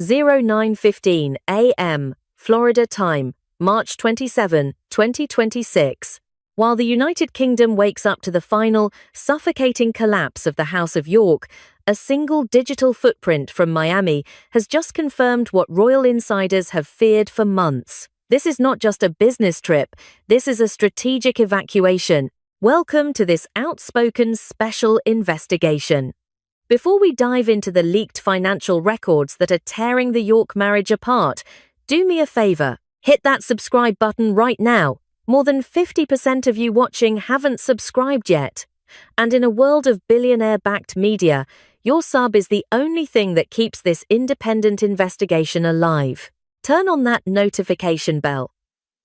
09:15 a.m. Florida time, March 27, 2026. While the United Kingdom wakes up to the final, suffocating collapse of the House of York, a single digital footprint from Miami has just confirmed what royal insiders have feared for months. This is not just a business trip, this is a strategic evacuation. Welcome to this outspoken special investigation. Before we dive into the leaked financial records that are tearing the York marriage apart, do me a favor, hit that subscribe button right now. More than 50% of you watching haven't subscribed yet. And in a world of billionaire-backed media, your sub is the only thing that keeps this independent investigation alive. Turn on that notification bell.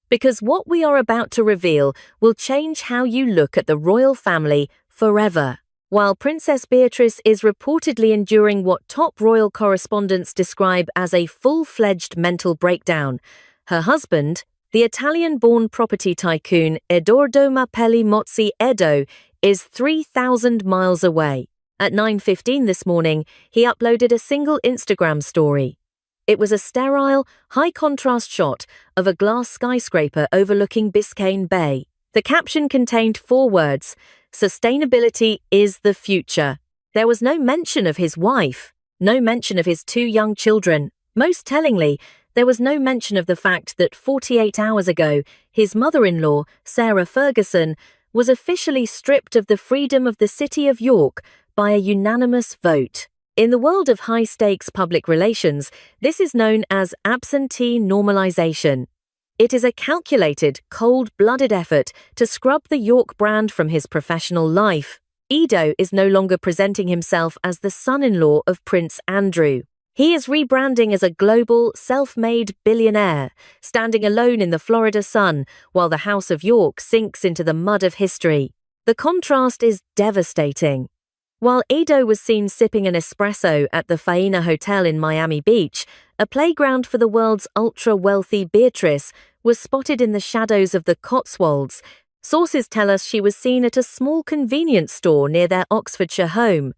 Because what we are about to reveal will change how you look at the royal family forever. While Princess Beatrice is reportedly enduring what top royal correspondents describe as a full-fledged mental breakdown, her husband, the Italian-born property tycoon Edoardo Mapelli Mozzi Edo, is 3,000 miles away. At 9:15 this morning, he uploaded a single Instagram story. It was a sterile, high-contrast shot of a glass skyscraper overlooking Biscayne Bay. The caption contained 4 words: "Sustainability is the future." There was no mention of his wife, no mention of his 2 young children. Most tellingly, there was no mention of the fact that 48 hours ago, his mother-in-law, Sarah Ferguson, was officially stripped of the freedom of the city of York by a unanimous vote. In the world of high-stakes public relations, this is known as absentee normalization. It is a calculated, cold-blooded effort to scrub the York brand from his professional life. Edo is no longer presenting himself as the son-in-law of Prince Andrew. He is rebranding as a global, self-made billionaire, standing alone in the Florida sun while the House of York sinks into the mud of history. The contrast is devastating. While Edo was seen sipping an espresso at the Faena Hotel in Miami Beach, a playground for the world's ultra-wealthy Beatrice was spotted in the shadows of the Cotswolds. Sources tell us she was seen at a small convenience store near their Oxfordshire home.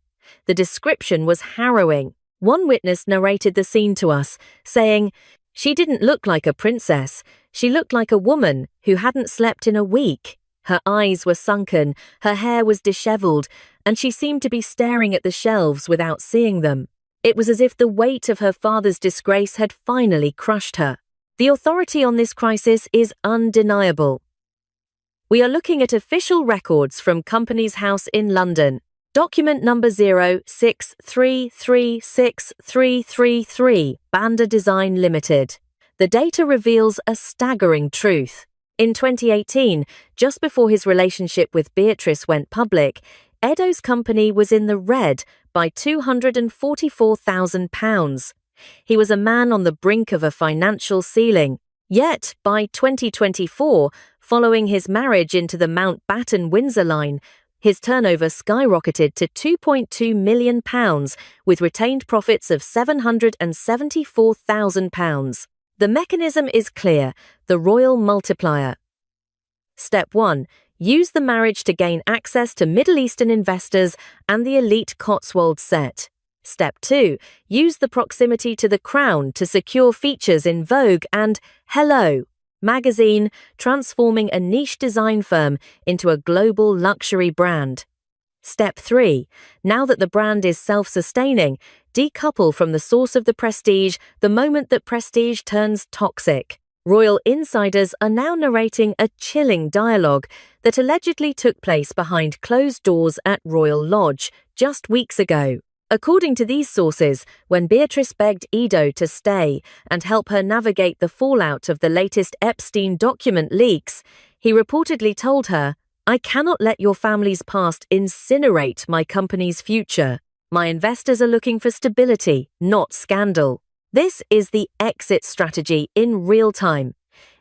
The description was harrowing. One witness narrated the scene to us, saying, "She didn't look like a princess. She looked like a woman who hadn't slept in a week. Her eyes were sunken, her hair was disheveled, and she seemed to be staring at the shelves without seeing them. It was as if the weight of her father's disgrace had finally crushed her." The authority on this crisis is undeniable. We are looking at official records from Companies House in London. Document number 063363333, Banda Design Limited. The data reveals a staggering truth. In 2018, just before his relationship with Beatrice went public, Edo's company was in the red by £244,000. He was a man on the brink of a financial ceiling. Yet, by 2024, following his marriage into the Mountbatten Windsor line, his turnover skyrocketed to £2.2 million, with retained profits of £774,000. The mechanism is clear: the royal multiplier. Step 1. Use the marriage to gain access to Middle Eastern investors and the elite Cotswold set. Step 2. Use the proximity to the crown to secure features in Vogue and Hello magazine, transforming a niche design firm into a global luxury brand. Step 3. Now that the brand is self-sustaining, decouple from the source of the prestige the moment that prestige turns toxic. Royal insiders are now narrating a chilling dialogue that allegedly took place behind closed doors at Royal Lodge just weeks ago. According to these sources, when Beatrice begged Edo to stay and help her navigate the fallout of the latest Epstein document leaks, he reportedly told her, "I cannot let your family's past incinerate my company's future. My investors are looking for stability, not scandal." This is the exit strategy in real time.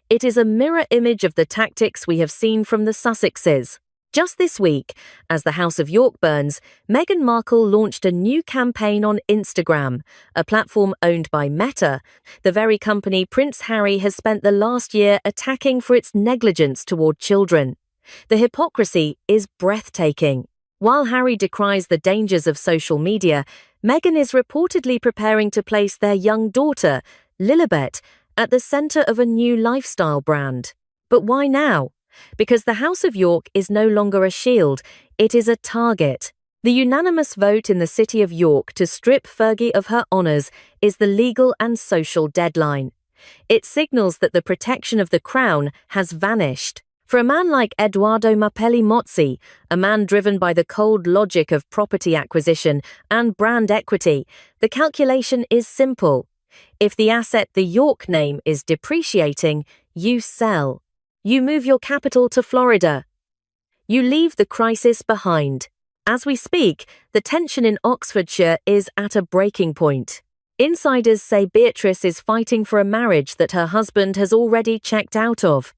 It is a mirror image of the tactics we have seen from the Sussexes. Just this week, as the House of York burns, Meghan Markle launched a new campaign on Instagram, a platform owned by Meta, the very company Prince Harry has spent the last year attacking for its negligence toward children. The hypocrisy is breathtaking. While Harry decries the dangers of social media, Meghan is reportedly preparing to place their young daughter, Lilibet, at the center of a new lifestyle brand. But why now? Because the House of York is no longer a shield, it is a target. The unanimous vote in the city of York to strip Fergie of her honours is the legal and social deadline. It signals that the protection of the crown has vanished. For a man like Edoardo Mozzi, a man driven by the cold logic of property acquisition and brand equity, the calculation is simple. If the asset, the York name, is depreciating, you sell. You move your capital to Florida. You leave the crisis behind. As we speak, the tension in Oxfordshire is at a breaking point. Insiders say Beatrice is fighting for a marriage that her husband has already checked out of.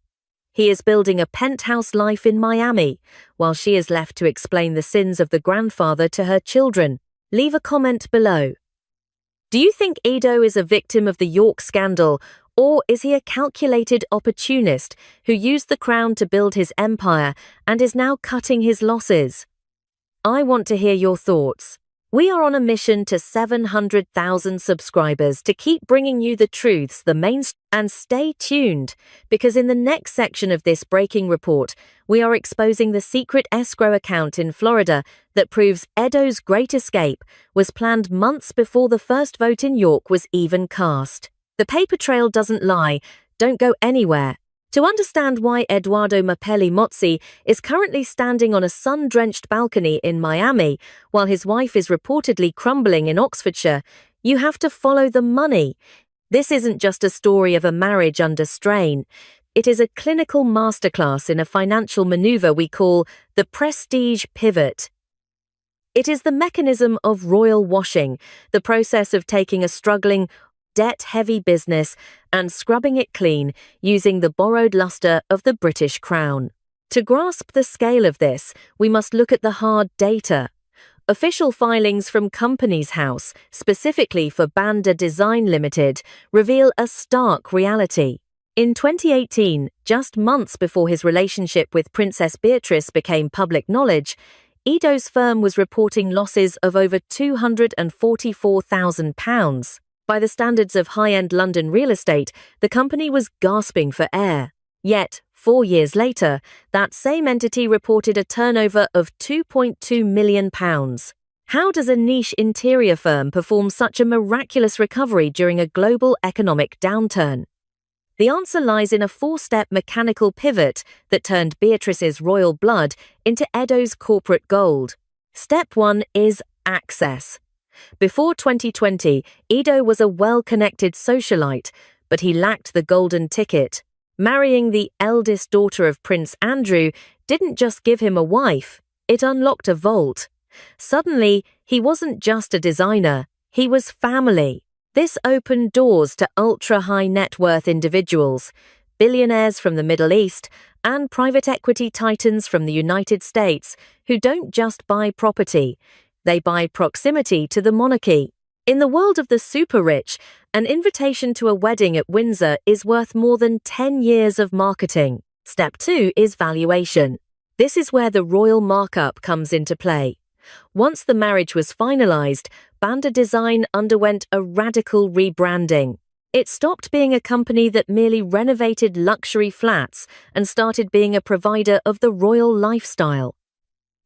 He is building a penthouse life in Miami, while she is left to explain the sins of the grandfather to her children. Leave a comment below. Do you think Edo is a victim of the York scandal, or is he a calculated opportunist who used the crown to build his empire and is now cutting his losses? I want to hear your thoughts. We are on a mission to 700,000 subscribers to keep bringing you the truths, and stay tuned, because in the next section of this breaking report, we are exposing the secret escrow account in Florida that proves Edo's great escape was planned months before the first vote in York was even cast. The paper trail doesn't lie. Don't go anywhere. To understand why Edoardo Mozzi is currently standing on a sun-drenched balcony in Miami while his wife is reportedly crumbling in Oxfordshire, you have to follow the money. This isn't just a story of a marriage under strain. It is a clinical masterclass in a financial maneuver we call the prestige pivot. It is the mechanism of royal washing, the process of taking a struggling, debt-heavy business and scrubbing it clean using the borrowed luster of the British crown. To grasp the scale of this, we must look at the hard data. Official filings from Companies House, specifically for Banda Design Limited, reveal a stark reality. In 2018, just months before his relationship with Princess Beatrice became public knowledge, Edo's firm was reporting losses of over £244,000. By the standards of high-end London real estate, the company was gasping for air. Yet, 4 years later, that same entity reported a turnover of £2.2 million. How does a niche interior firm perform such a miraculous recovery during a global economic downturn? The answer lies in a 4-step mechanical pivot that turned Beatrice's royal blood into Edo's corporate gold. Step 1 is access. Before 2020, Edo was a well-connected socialite, but he lacked the golden ticket. Marrying the eldest daughter of Prince Andrew didn't just give him a wife, it unlocked a vault. Suddenly, he wasn't just a designer, he was family. This opened doors to ultra-high net worth individuals, billionaires from the Middle East, and private equity titans from the United States who don't just buy property. They buy proximity to the monarchy. In the world of the super-rich, an invitation to a wedding at Windsor is worth more than 10 years of marketing. Step 2 is valuation. This is where the royal markup comes into play. Once the marriage was finalized, Banda Design underwent a radical rebranding. It stopped being a company that merely renovated luxury flats and started being a provider of the royal lifestyle.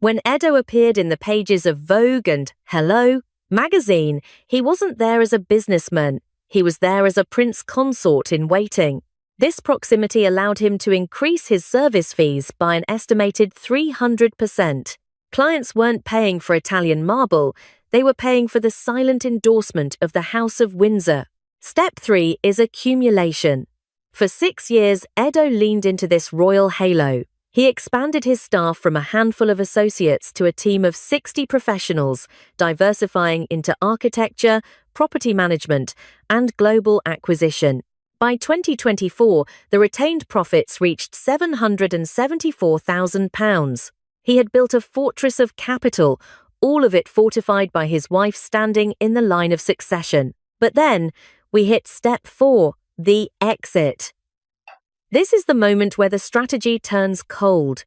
When Edo appeared in the pages of Vogue and Hello magazine, he wasn't there as a businessman, he was there as a prince consort in waiting. This proximity allowed him to increase his service fees by an estimated 300%. Clients weren't paying for Italian marble, they were paying for the silent endorsement of the House of Windsor. Step 3 is accumulation. For 6 years, Edo leaned into this royal halo. He expanded his staff from a handful of associates to a team of 60 professionals, diversifying into architecture, property management, and global acquisition. By 2024, the retained profits reached £774,000. He had built a fortress of capital, all of it fortified by his wife standing in the line of succession. But then, we hit step 4, the exit. This is the moment where the strategy turns cold.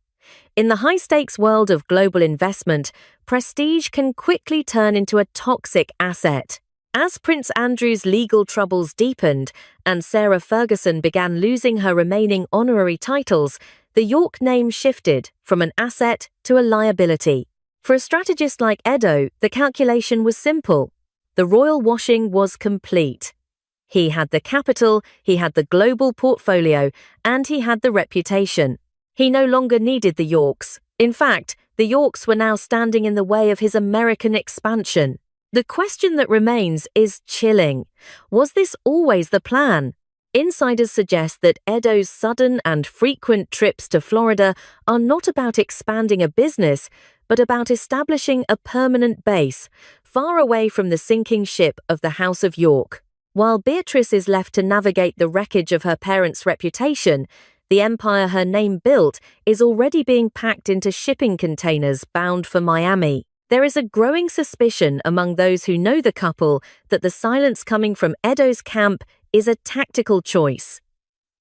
In the high-stakes world of global investment, prestige can quickly turn into a toxic asset. As Prince Andrew's legal troubles deepened and Sarah Ferguson began losing her remaining honorary titles, the York name shifted from an asset to a liability. For a strategist like Edo, the calculation was simple. The royal washing was complete. He had the capital, he had the global portfolio, and he had the reputation. He no longer needed the Yorks. In fact, the Yorks were now standing in the way of his American expansion. The question that remains is chilling. Was this always the plan? Insiders suggest that Edo's sudden and frequent trips to Florida are not about expanding a business, but about establishing a permanent base, far away from the sinking ship of the House of York. While Beatrice is left to navigate the wreckage of her parents' reputation, the empire her name built is already being packed into shipping containers bound for Miami. There is a growing suspicion among those who know the couple that the silence coming from Edo's camp is a tactical choice.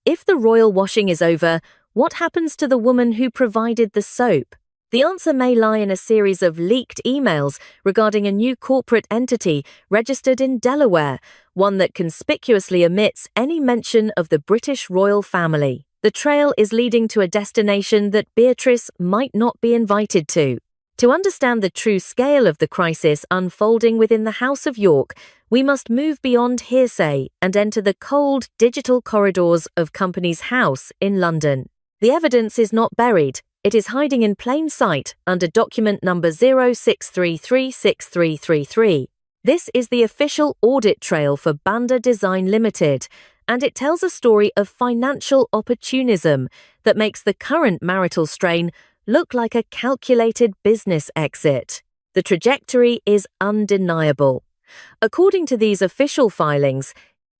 If the royal washing is over, what happens to the woman who provided the soap? The answer may lie in a series of leaked emails regarding a new corporate entity registered in Delaware, one that conspicuously omits any mention of the British royal family. The trail is leading to a destination that Beatrice might not be invited to. To understand the true scale of the crisis unfolding within the House of York, we must move beyond hearsay and enter the cold, digital corridors of Companies House in London. The evidence is not buried. It is hiding in plain sight under document number 06336333. This is the official audit trail for Banda Design Limited, and it tells a story of financial opportunism that makes the current marital strain look like a calculated business exit. The trajectory is undeniable. According to these official filings,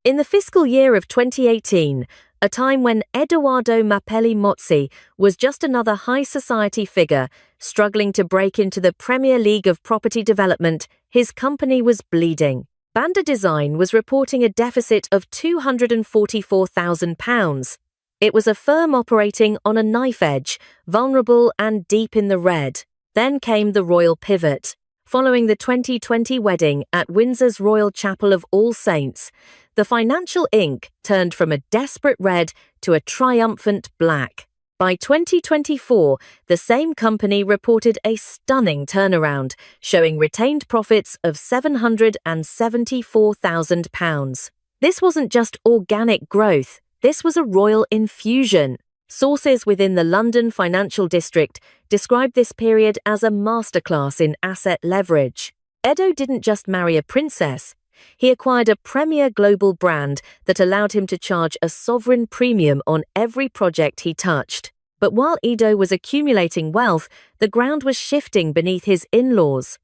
in the fiscal year of 2018, a time when Edoardo Mapelli Mozzi was just another high society figure struggling to break into the Premier League of property development, his company was bleeding. Banda Design was reporting a deficit of £244,000. It was a firm operating on a knife edge, vulnerable and deep in the red. Then came the royal pivot. Following the 2020 wedding at Windsor's Royal Chapel of All Saints, the financial ink turned from a desperate red to a triumphant black. By 2024, the same company reported a stunning turnaround, showing retained profits of £774,000. This wasn't just organic growth, this was a royal infusion. Sources within the London financial district describe this period as a masterclass in asset leverage. Edo didn't just marry a princess. He acquired a premier global brand that allowed him to charge a sovereign premium on every project he touched. But while Edo was accumulating wealth, the ground was shifting beneath his in-laws.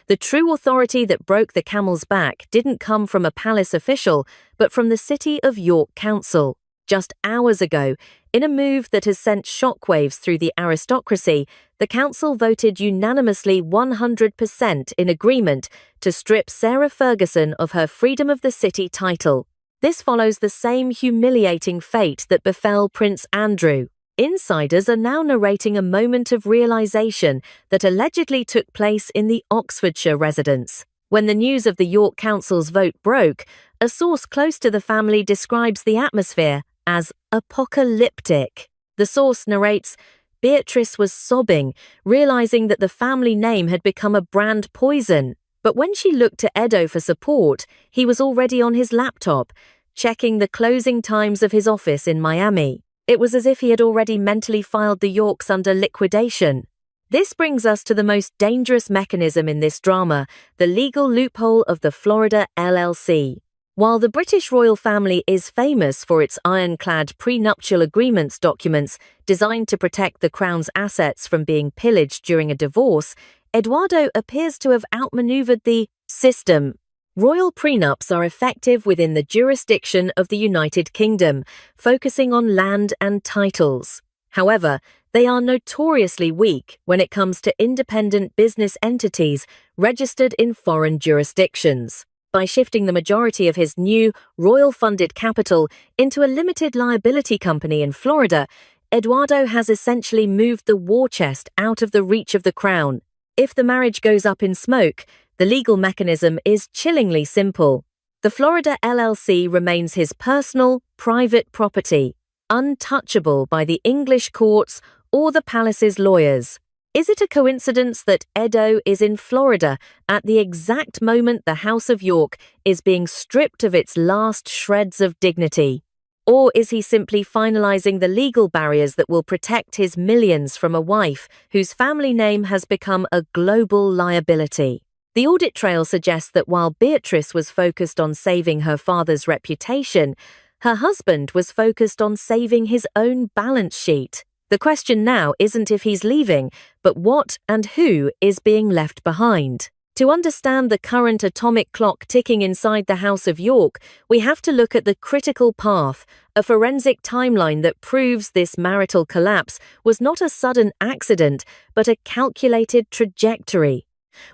The true authority that broke the camel's back didn't come from a palace official, but from the City of York Council. Just hours ago, in a move that has sent shockwaves through the aristocracy, the council voted unanimously 100% in agreement to strip Sarah Ferguson of her Freedom of the City title. This follows the same humiliating fate that befell Prince Andrew. Insiders are now narrating a moment of realization that allegedly took place in the Oxfordshire residence. When the news of the York Council's vote broke, a source close to the family describes the atmosphere as apocalyptic. The source narrates, Beatrice was sobbing, realizing that the family name had become a brand poison. But when she looked to Edo for support, he was already on his laptop, checking the closing times of his office in Miami. It was as if he had already mentally filed the Yorks under liquidation. This brings us to the most dangerous mechanism in this drama, the legal loophole of the Florida LLC. While the British royal family is famous for its ironclad prenuptial agreements documents designed to protect the Crown's assets from being pillaged during a divorce, Edoardo appears to have outmaneuvered the system. Royal prenups are effective within the jurisdiction of the United Kingdom, focusing on land and titles. However, they are notoriously weak when it comes to independent business entities registered in foreign jurisdictions. By shifting the majority of his new, royal-funded capital into a limited liability company in Florida, Edoardo has essentially moved the war chest out of the reach of the crown. If the marriage goes up in smoke, the legal mechanism is chillingly simple. The Florida LLC remains his personal, private property, untouchable by the English courts or the palace's lawyers. Is it a coincidence that Edo is in Florida at the exact moment the House of York is being stripped of its last shreds of dignity? Or is he simply finalizing the legal barriers that will protect his millions from a wife whose family name has become a global liability? The audit trail suggests that while Beatrice was focused on saving her father's reputation, her husband was focused on saving his own balance sheet. The question now isn't if he's leaving, but what and who is being left behind. To understand the current atomic clock ticking inside the House of York, we have to look at the critical path, a forensic timeline that proves this marital collapse was not a sudden accident, but a calculated trajectory.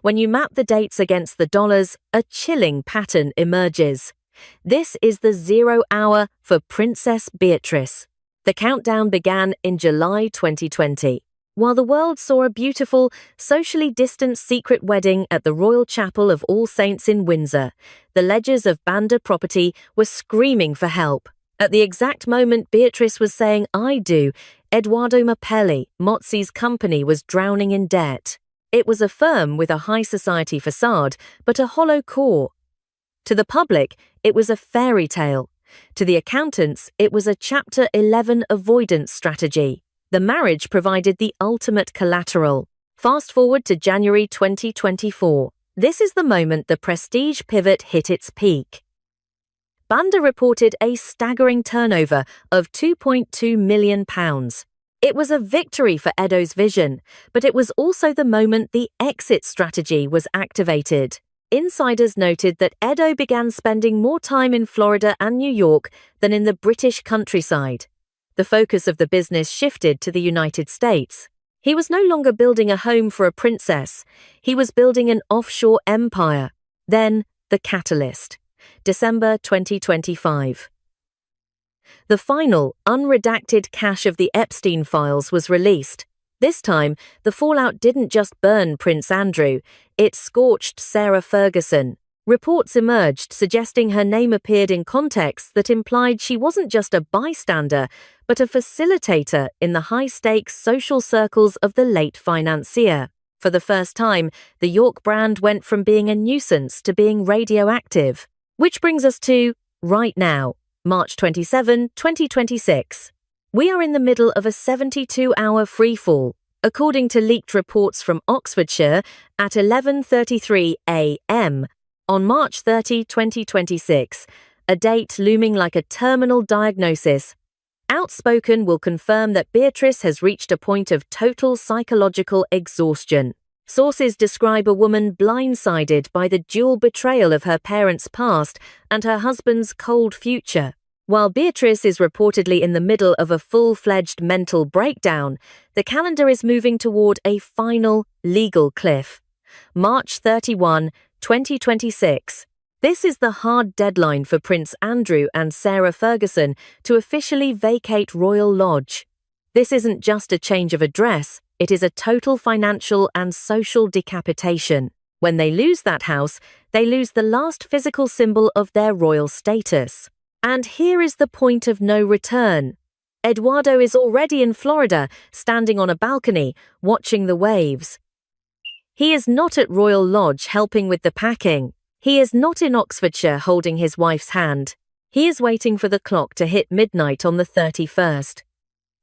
When you map the dates against the dollars, a chilling pattern emerges. This is the 0 hour for Princess Beatrice. The countdown began in July 2020. While the world saw a beautiful, socially distanced secret wedding at the Royal Chapel of All Saints in Windsor, the ledgers of Banda property were screaming for help. At the exact moment Beatrice was saying "I do," Edoardo Mozzi's company was drowning in debt. It was a firm with a high society facade, but a hollow core. To the public, it was a fairy tale. To the accountants, it was a Chapter 11 avoidance strategy. The marriage provided the ultimate collateral. Fast forward to January 2024. This is the moment the prestige pivot hit its peak. Banda reported a staggering turnover of £2.2 million. It was a victory for Edo's vision, but it was also the moment the exit strategy was activated. Insiders noted that Edo began spending more time in Florida and New York than in the British countryside. The focus of the business shifted to the United States. He was no longer building a home for a princess. He was building an offshore empire. Then, the catalyst. December 2025. The final, unredacted cache of the Epstein files was released. This time, the fallout didn't just burn Prince Andrew, it scorched Sarah Ferguson. Reports emerged suggesting her name appeared in contexts that implied she wasn't just a bystander, but a facilitator in the high-stakes social circles of the late financier. For the first time, the York brand went from being a nuisance to being radioactive. Which brings us to right now, March 27, 2026. We are in the middle of a 72-hour freefall, according to leaked reports from Oxfordshire at 11:33 a.m. on March 30, 2026, a date looming like a terminal diagnosis. Outspoken will confirm that Beatrice has reached a point of total psychological exhaustion. Sources describe a woman blindsided by the dual betrayal of her parents' past and her husband's cold future. While Beatrice is reportedly in the middle of a full-fledged mental breakdown, the calendar is moving toward a final legal cliff. March 31, 2026. This is the hard deadline for Prince Andrew and Sarah Ferguson to officially vacate Royal Lodge. This isn't just a change of address, it is a total financial and social decapitation. When they lose that house, they lose the last physical symbol of their royal status. And here is the point of no return. Edoardo is already in Florida, standing on a balcony, watching the waves. He is not at Royal Lodge helping with the packing. He is not in Oxfordshire holding his wife's hand. He is waiting for the clock to hit midnight on the 31st.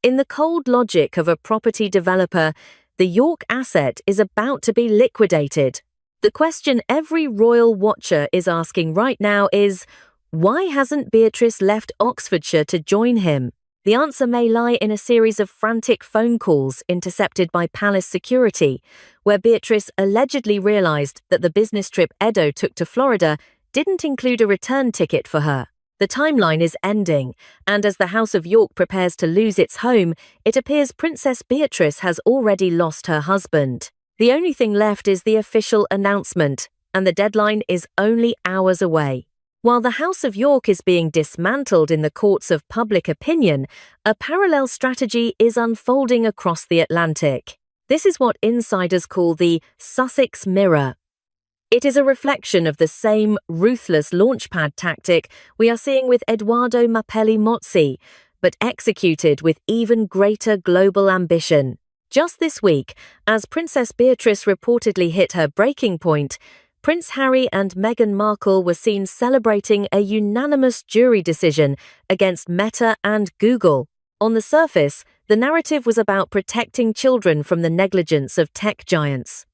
In the cold logic of a property developer, the York asset is about to be liquidated. The question every royal watcher is asking right now is, why hasn't Beatrice left Oxfordshire to join him? The answer may lie in a series of frantic phone calls intercepted by palace security, where Beatrice allegedly realized that the business trip Edo took to Florida didn't include a return ticket for her. The timeline is ending, and as the House of York prepares to lose its home, it appears Princess Beatrice has already lost her husband. The only thing left is the official announcement, and the deadline is only hours away. While the House of York is being dismantled in the courts of public opinion, a parallel strategy is unfolding across the Atlantic. This is what insiders call the Sussex Mirror. It is a reflection of the same ruthless launchpad tactic we are seeing with Edoardo Mozzi, but executed with even greater global ambition. Just this week, as Princess Beatrice reportedly hit her breaking point, Prince Harry and Meghan Markle were seen celebrating a unanimous jury decision against Meta and Google. On the surface, the narrative was about protecting children from the negligence of tech giants.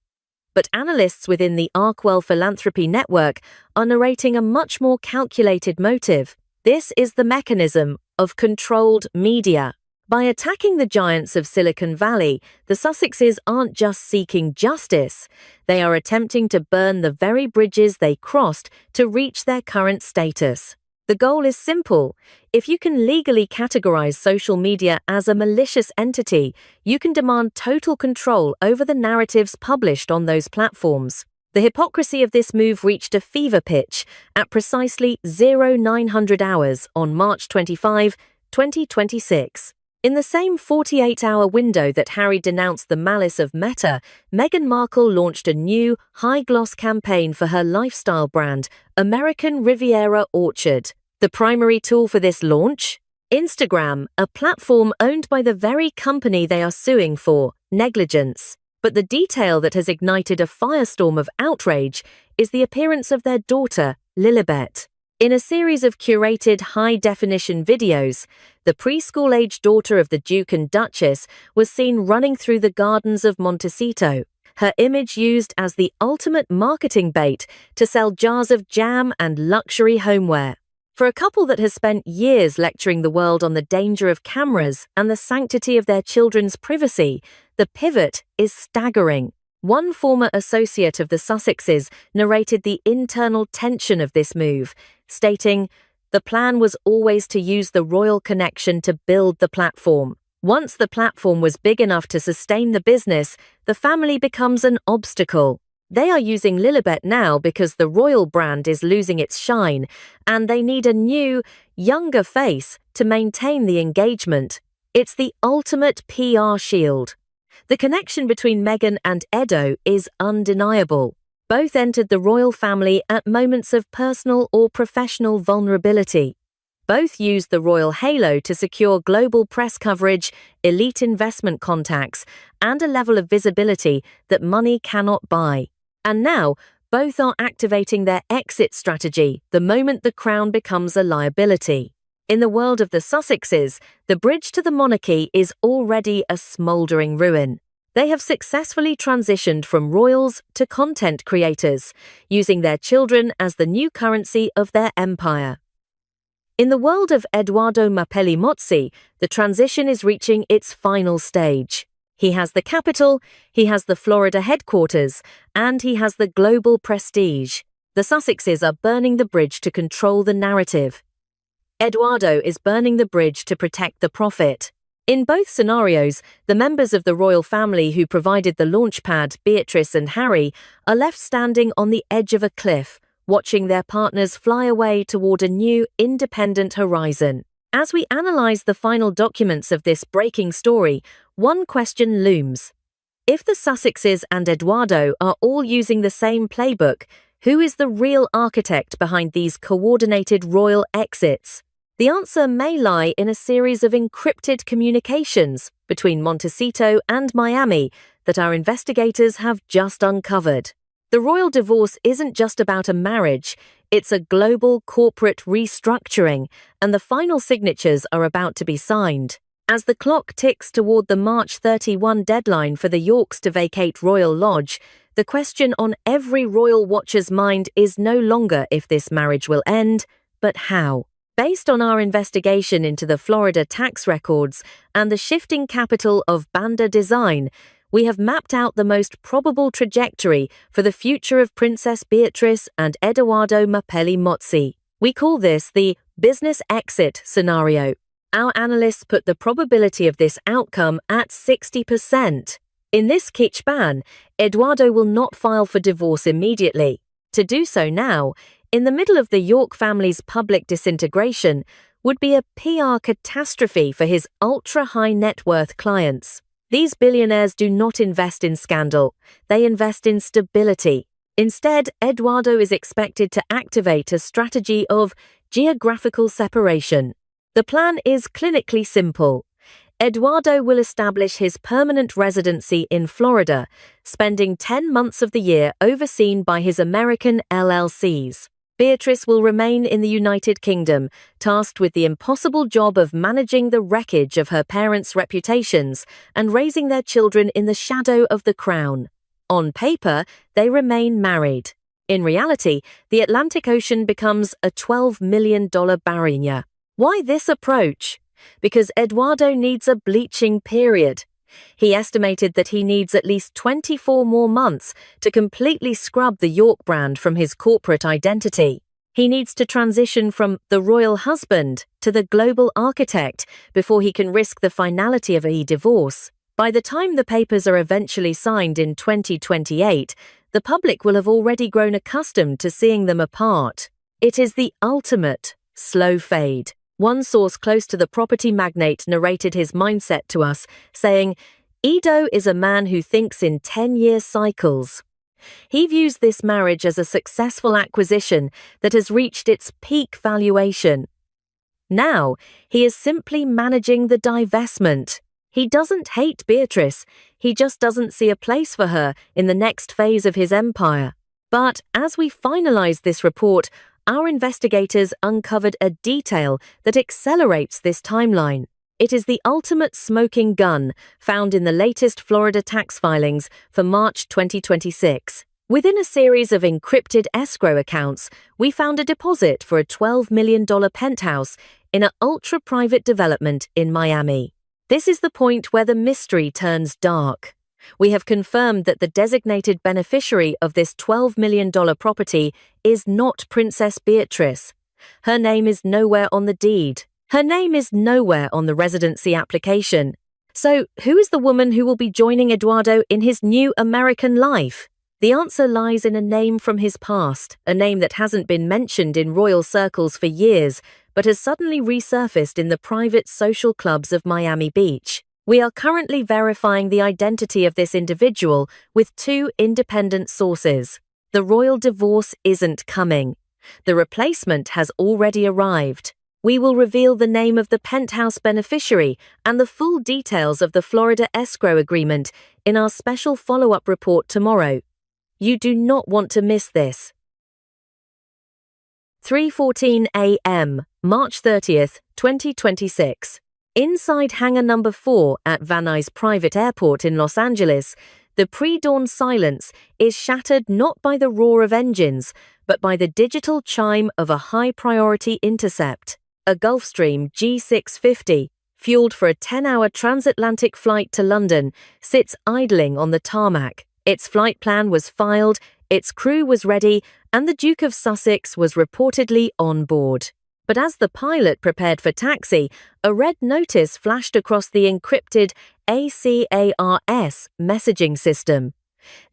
But analysts within the Arkwell Philanthropy Network are narrating a much more calculated motive. This is the mechanism of controlled media. By attacking the giants of Silicon Valley, the Sussexes aren't just seeking justice, they are attempting to burn the very bridges they crossed to reach their current status. The goal is simple. If you can legally categorize social media as a malicious entity, you can demand total control over the narratives published on those platforms. The hypocrisy of this move reached a fever pitch at precisely 0900 hours on March 25, 2026. In the same 48-hour window that Harry denounced the malice of Meta, Meghan Markle launched a new, high-gloss campaign for her lifestyle brand, American Riviera Orchard. The primary tool for this launch? Instagram, a platform owned by the very company they are suing for negligence. But the detail that has ignited a firestorm of outrage is the appearance of their daughter, Lilibet. In a series of curated high-definition videos, the preschool-age daughter of the Duke and Duchess was seen running through the gardens of Montecito, her image used as the ultimate marketing bait to sell jars of jam and luxury homeware. For a couple that has spent years lecturing the world on the danger of cameras and the sanctity of their children's privacy, the pivot is staggering. One former associate of the Sussexes narrated the internal tension of this move, stating, "The plan was always to use the royal connection to build the platform. Once the platform was big enough to sustain the business, the family becomes an obstacle. They are using Lilibet now because the royal brand is losing its shine, and they need a new, younger face to maintain the engagement. It's the ultimate PR shield." The connection between Meghan and Edo is undeniable. Both entered the royal family at moments of personal or professional vulnerability. Both used the royal halo to secure global press coverage, elite investment contacts, and a level of visibility that money cannot buy. And now, both are activating their exit strategy the moment the crown becomes a liability. In the world of the Sussexes, the bridge to the monarchy is already a smouldering ruin. They have successfully transitioned from royals to content creators, using their children as the new currency of their empire. In the world of Edoardo Mozzi, the transition is reaching its final stage. He has the capital, he has the Florida headquarters, and he has the global prestige. The Sussexes are burning the bridge to control the narrative. Edoardo is burning the bridge to protect the profit. In both scenarios, the members of the royal family who provided the launchpad, Beatrice and Harry, are left standing on the edge of a cliff, watching their partners fly away toward a new, independent horizon. As we analyze the final documents of this breaking story, one question looms. If the Sussexes and Edoardo are all using the same playbook, who is the real architect behind these coordinated royal exits? The answer may lie in a series of encrypted communications between Montecito and Miami that our investigators have just uncovered. The royal divorce isn't just about a marriage, it's a global corporate restructuring, and the final signatures are about to be signed. As the clock ticks toward the March 31 deadline for the Yorks to vacate Royal Lodge, the question on every royal watcher's mind is no longer if this marriage will end, but how. Based on our investigation into the Florida tax records and the shifting capital of Banda Design, we have mapped out the most probable trajectory for the future of Princess Beatrice and Edoardo Mozzi. We call this the business exit scenario. Our analysts put the probability of this outcome at 60%. In this kitsch ban, Edoardo will not file for divorce immediately. To do so now, in the middle of the York family's public disintegration, would be a PR catastrophe for his ultra-high net worth clients. These billionaires do not invest in scandal, they invest in stability. Instead, Edoardo is expected to activate a strategy of geographical separation. The plan is clinically simple. Edoardo will establish his permanent residency in Florida, spending 10 months of the year overseen by his American LLCs. Beatrice will remain in the United Kingdom, tasked with the impossible job of managing the wreckage of her parents' reputations and raising their children in the shadow of the crown. On paper, they remain married. In reality, the Atlantic Ocean becomes a $12 million barrier. Why this approach? Because Edoardo needs a bleaching period. He estimated that he needs at least 24 more months to completely scrub the York brand from his corporate identity. He needs to transition from the royal husband to the global architect before he can risk the finality of a divorce. By the time the papers are eventually signed in 2028, the public will have already grown accustomed to seeing them apart. It is the ultimate slow fade. One source close to the property magnate narrated his mindset to us, saying, "Edo is a man who thinks in 10-year cycles." He views this marriage as a successful acquisition that has reached its peak valuation. Now, he is simply managing the divestment. He doesn't hate Beatrice, he just doesn't see a place for her in the next phase of his empire. But as we finalize this report, our investigators uncovered a detail that accelerates this timeline. It is the ultimate smoking gun found in the latest Florida tax filings for March 2026. Within a series of encrypted escrow accounts, we found a deposit for a $12 million penthouse in an ultra-private development in Miami. This is the point where the mystery turns dark. We have confirmed that the designated beneficiary of this $12 million property is not Princess Beatrice. Her name is nowhere on the deed. Her name is nowhere on the residency application. So, who is the woman who will be joining Edoardo in his new American life? The answer lies in a name from his past, a name that hasn't been mentioned in royal circles for years, but has suddenly resurfaced in the private social clubs of Miami Beach. We are currently verifying the identity of this individual with 2 independent sources. The royal divorce isn't coming. The replacement has already arrived. We will reveal the name of the penthouse beneficiary and the full details of the Florida escrow agreement in our special follow-up report tomorrow. You do not want to miss this. 3:14 a.m., March 30th, 2026. Inside hangar number 4 at Van Nuys Private Airport in Los Angeles, the pre-dawn silence is shattered not by the roar of engines, but by the digital chime of a high-priority intercept. A Gulfstream G650, fueled for a 10-hour transatlantic flight to London, sits idling on the tarmac. Its flight plan was filed, its crew was ready, and the Duke of Sussex was reportedly on board. But as the pilot prepared for taxi, a red notice flashed across the encrypted ACARS messaging system.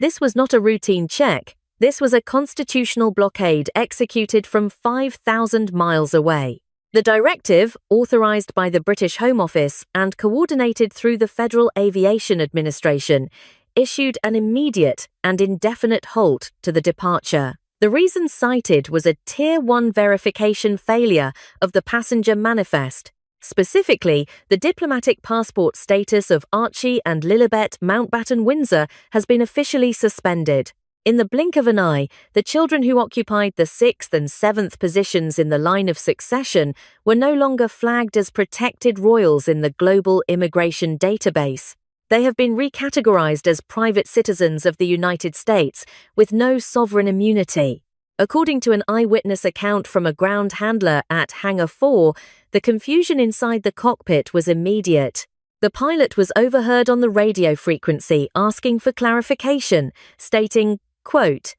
This was not a routine check. This was a constitutional blockade executed from 5,000 miles away. The directive, authorized by the British Home Office and coordinated through the Federal Aviation Administration, issued an immediate and indefinite halt to the departure. The reason cited was a Tier 1 verification failure of the passenger manifest. Specifically, the diplomatic passport status of Archie and Lilibet Mountbatten Windsor has been officially suspended. In the blink of an eye, the children who occupied the 6th and 7th positions in the line of succession were no longer flagged as protected royals in the global immigration database. They have been recategorized as private citizens of the United States with no sovereign immunity. According to an eyewitness account from a ground handler at Hangar 4, the confusion inside the cockpit was immediate. The pilot was overheard on the radio frequency asking for clarification, stating, quote,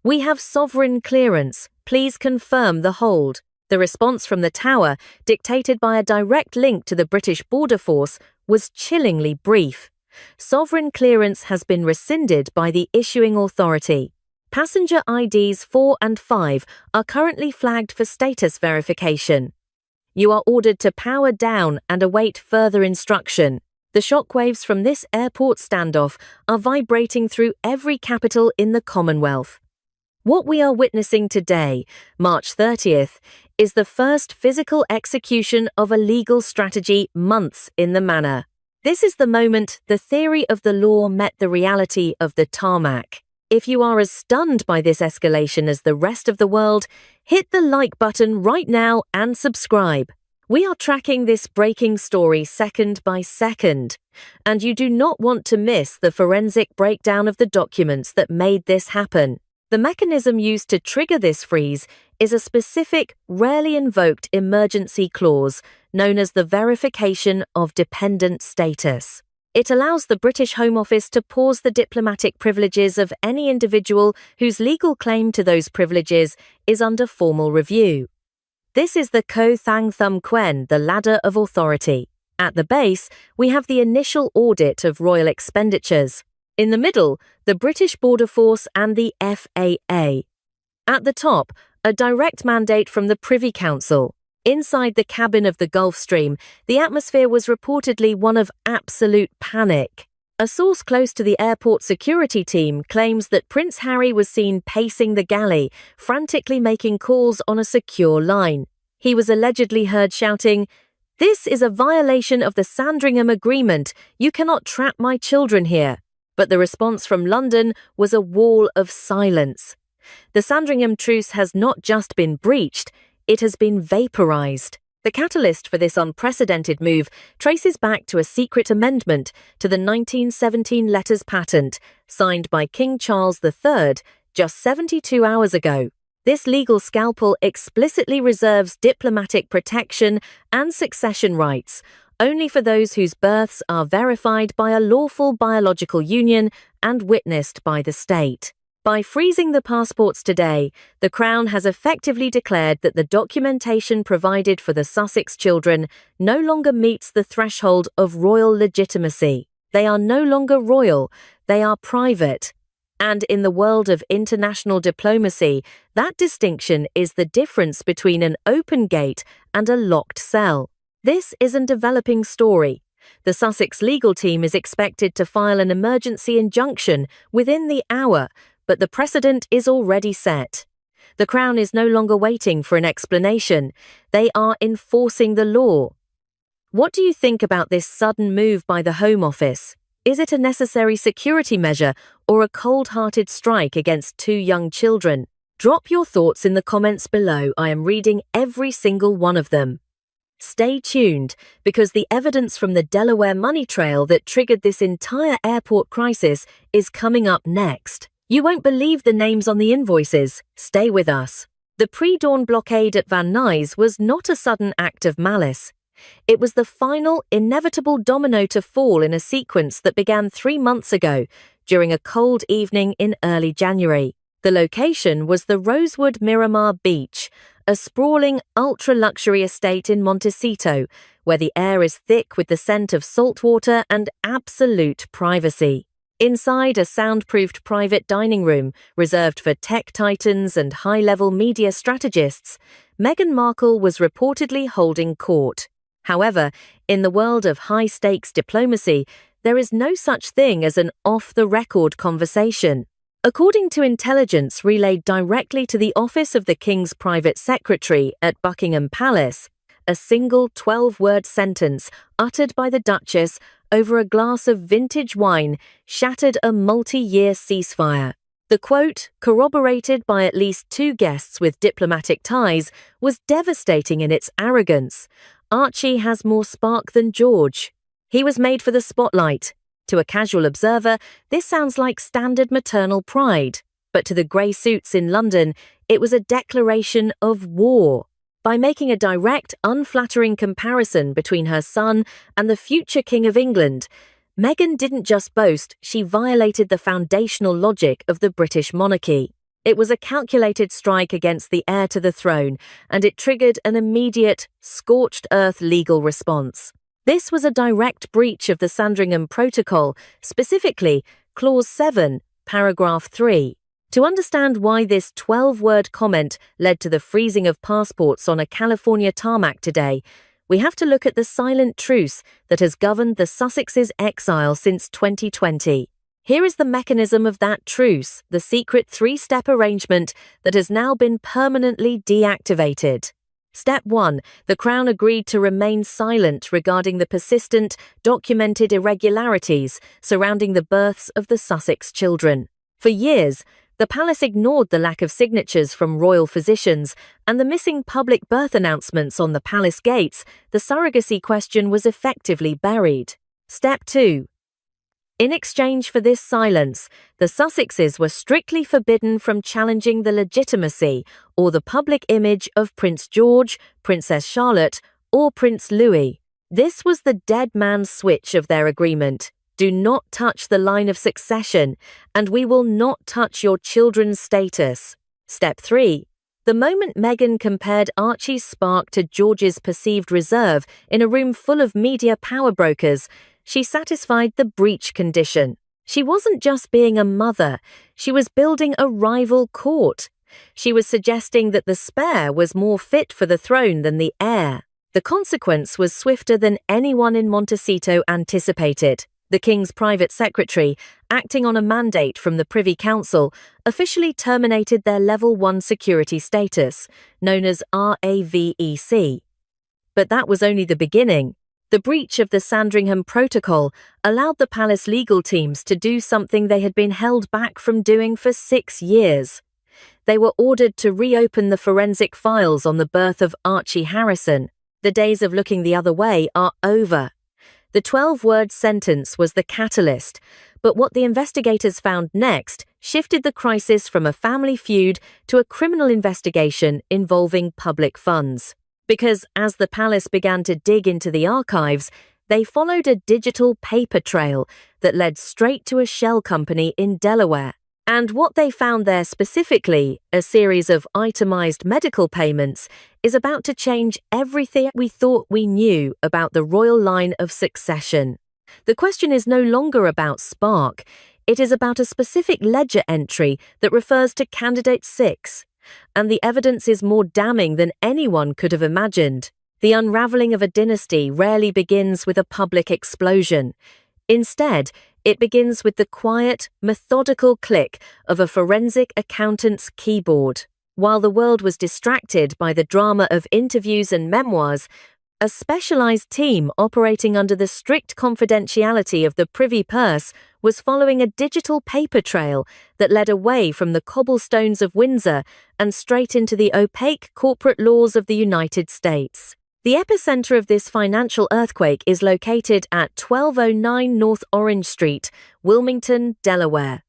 "We have sovereign clearance. Please confirm the hold." The response from the tower, dictated by a direct link to the British Border Force, was chillingly brief. Sovereign clearance has been rescinded by the issuing authority. Passenger IDs 4 and 5 are currently flagged for status verification. You are ordered to power down and await further instruction. The shockwaves from this airport standoff are vibrating through every capital in the Commonwealth. What we are witnessing today, March 30th, is the first physical execution of a legal strategy months in the manner. This is the moment the theory of the law met the reality of the tarmac. If you are as stunned by this escalation as the rest of the world, hit the like button right now and subscribe. We are tracking this breaking story second by second, and you do not want to miss the forensic breakdown of the documents that made this happen. The mechanism used to trigger this freeze is a specific, rarely invoked emergency clause known as the verification of dependent status. It allows the British Home Office to pause the diplomatic privileges of any individual whose legal claim to those privileges is under formal review. This is the Ko Thang Thum Quen, the ladder of authority. At the base, we have the initial audit of royal expenditures. In the middle, the British Border Force and the FAA. At the top, a direct mandate from the Privy Council. Inside the cabin of the Gulfstream, the atmosphere was reportedly one of absolute panic. A source close to the airport security team claims that Prince Harry was seen pacing the galley, frantically making calls on a secure line. He was allegedly heard shouting, "This is a violation of the Sandringham Agreement. You cannot trap my children here." But the response from London was a wall of silence. The Sandringham Truce has not just been breached, it has been vaporized. The catalyst for this unprecedented move traces back to a secret amendment to the 1917 Letters Patent, signed by King Charles III just 72 hours ago. This legal scalpel explicitly reserves diplomatic protection and succession rights only for those whose births are verified by a lawful biological union and witnessed by the state. By freezing the passports today, the Crown has effectively declared that the documentation provided for the Sussex children no longer meets the threshold of royal legitimacy. They are no longer royal, they are private. And in the world of international diplomacy, that distinction is the difference between an open gate and a locked cell. This is a developing story. The Sussex legal team is expected to file an emergency injunction within the hour, but the precedent is already set. The Crown is no longer waiting for an explanation. They are enforcing the law. What do you think about this sudden move by the Home Office? Is it a necessary security measure or a cold-hearted strike against two young children? Drop your thoughts in the comments below. I am reading every single one of them. Stay tuned, because the evidence from the Delaware money trail that triggered this entire airport crisis is coming up next. You won't believe the names on the invoices. Stay with us. The pre-dawn blockade at Van Nuys was not a sudden act of malice. It was the final, inevitable domino to fall in a sequence that began 3 months ago, during a cold evening in early January. The location was the Rosewood Miramar Beach, a sprawling, ultra-luxury estate in Montecito, where the air is thick with the scent of salt water and absolute privacy. Inside a soundproofed private dining room reserved for tech titans and high-level media strategists, Meghan Markle was reportedly holding court. However, in the world of high-stakes diplomacy, there is no such thing as an off-the-record conversation. According to intelligence relayed directly to the office of the King's private secretary at Buckingham Palace, a single 12-word sentence uttered by the Duchess over a glass of vintage wine shattered a multi-year ceasefire. The quote, corroborated by at least 2 guests with diplomatic ties, was devastating in its arrogance. "Archie has more spark than George. He was made for the spotlight." To a casual observer, this sounds like standard maternal pride. But to the grey suits in London, it was a declaration of war. By making a direct, unflattering comparison between her son and the future King of England, Meghan didn't just boast, she violated the foundational logic of the British monarchy. It was a calculated strike against the heir to the throne, and it triggered an immediate, scorched-earth legal response. This was a direct breach of the Sandringham Protocol, specifically Clause 7, Paragraph 3. To understand why this 12-word comment led to the freezing of passports on a California tarmac today, we have to look at the silent truce that has governed the Sussexes' exile since 2020. Here is the mechanism of that truce, the secret 3-step arrangement that has now been permanently deactivated. Step 1. The Crown agreed to remain silent regarding the persistent, documented irregularities surrounding the births of the Sussex children. For years, the palace ignored the lack of signatures from royal physicians and the missing public birth announcements on the palace gates. The surrogacy question was effectively buried. Step 2. In exchange for this silence, the Sussexes were strictly forbidden from challenging the legitimacy or the public image of Prince George, Princess Charlotte, or Prince Louis. This was the dead man's switch of their agreement. Do not touch the line of succession, and we will not touch your children's status. Step 3. The moment Meghan compared Archie's spark to George's perceived reserve in a room full of media power brokers, she satisfied the breach condition. She wasn't just being a mother, she was building a rival court. She was suggesting that the spare was more fit for the throne than the heir. The consequence was swifter than anyone in Montecito anticipated. The King's private secretary, acting on a mandate from the Privy Council, officially terminated their Level 1 security status, known as RAVEC. But that was only the beginning. The breach of the Sandringham Protocol allowed the palace legal teams to do something they had been held back from doing for 6 years. They were ordered to reopen the forensic files on the birth of Archie Harrison. The days of looking the other way are over. The 12-word sentence was the catalyst, but what the investigators found next shifted the crisis from a family feud to a criminal investigation involving public funds. Because as the palace began to dig into the archives, they followed a digital paper trail that led straight to a shell company in Delaware. And what they found there specifically, a series of itemized medical payments, is about to change everything we thought we knew about the royal line of succession. The question is no longer about Spark, it is about a specific ledger entry that refers to Candidate 6. And the evidence is more damning than anyone could have imagined. The unraveling of a dynasty rarely begins with a public explosion. Instead, it begins with the quiet, methodical click of a forensic accountant's keyboard. While the world was distracted by the drama of interviews and memoirs, a specialized team operating under the strict confidentiality of the Privy Purse was following a digital paper trail that led away from the cobblestones of Windsor and straight into the opaque corporate laws of the United States. The epicenter of this financial earthquake is located at 1209 North Orange Street, Wilmington, Delaware.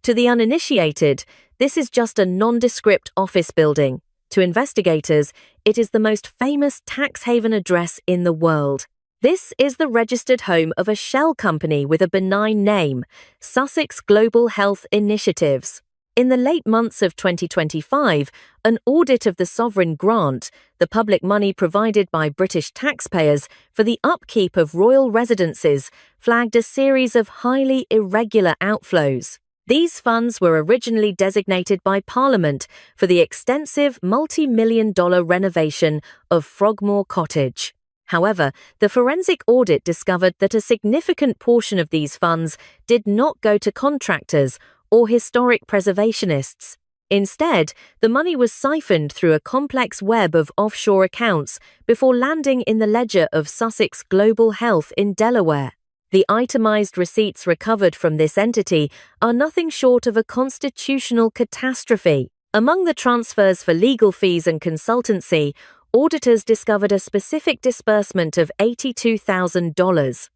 To the uninitiated, this is just a nondescript office building. To investigators, it is the most famous tax haven address in the world. This is the registered home of a shell company with a benign name, Sussex Global Health Initiatives. In the late months of 2025, an audit of the sovereign grant, the public money provided by British taxpayers for the upkeep of royal residences, flagged a series of highly irregular outflows. These funds were originally designated by Parliament for the extensive multi-million-dollar renovation of Frogmore Cottage. However, the forensic audit discovered that a significant portion of these funds did not go to contractors or historic preservationists. Instead, the money was siphoned through a complex web of offshore accounts before landing in the ledger of Sussex Global Health in Delaware. The itemized receipts recovered from this entity are nothing short of a constitutional catastrophe. Among the transfers for legal fees and consultancy, auditors discovered a specific disbursement of $82,000.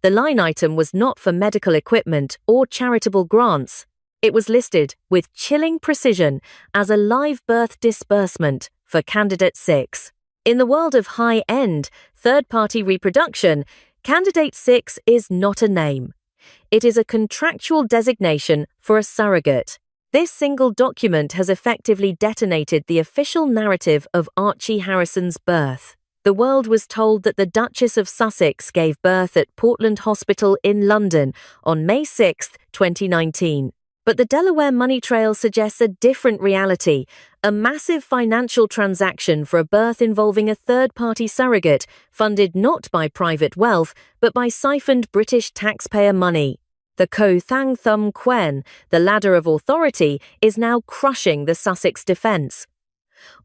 The line item was not for medical equipment or charitable grants. It was listed, with chilling precision, as a live birth disbursement for Candidate 6. In the world of high-end, third-party reproduction, Candidate 6 is not a name. It is a contractual designation for a surrogate. This single document has effectively detonated the official narrative of Archie Harrison's birth. The world was told that the Duchess of Sussex gave birth at Portland Hospital in London on May 6, 2019. But the Delaware money trail suggests a different reality, a massive financial transaction for a birth involving a third-party surrogate, funded not by private wealth, but by siphoned British taxpayer money. The Ko Thang Thum Quen, the ladder of authority, is now crushing the Sussex defence.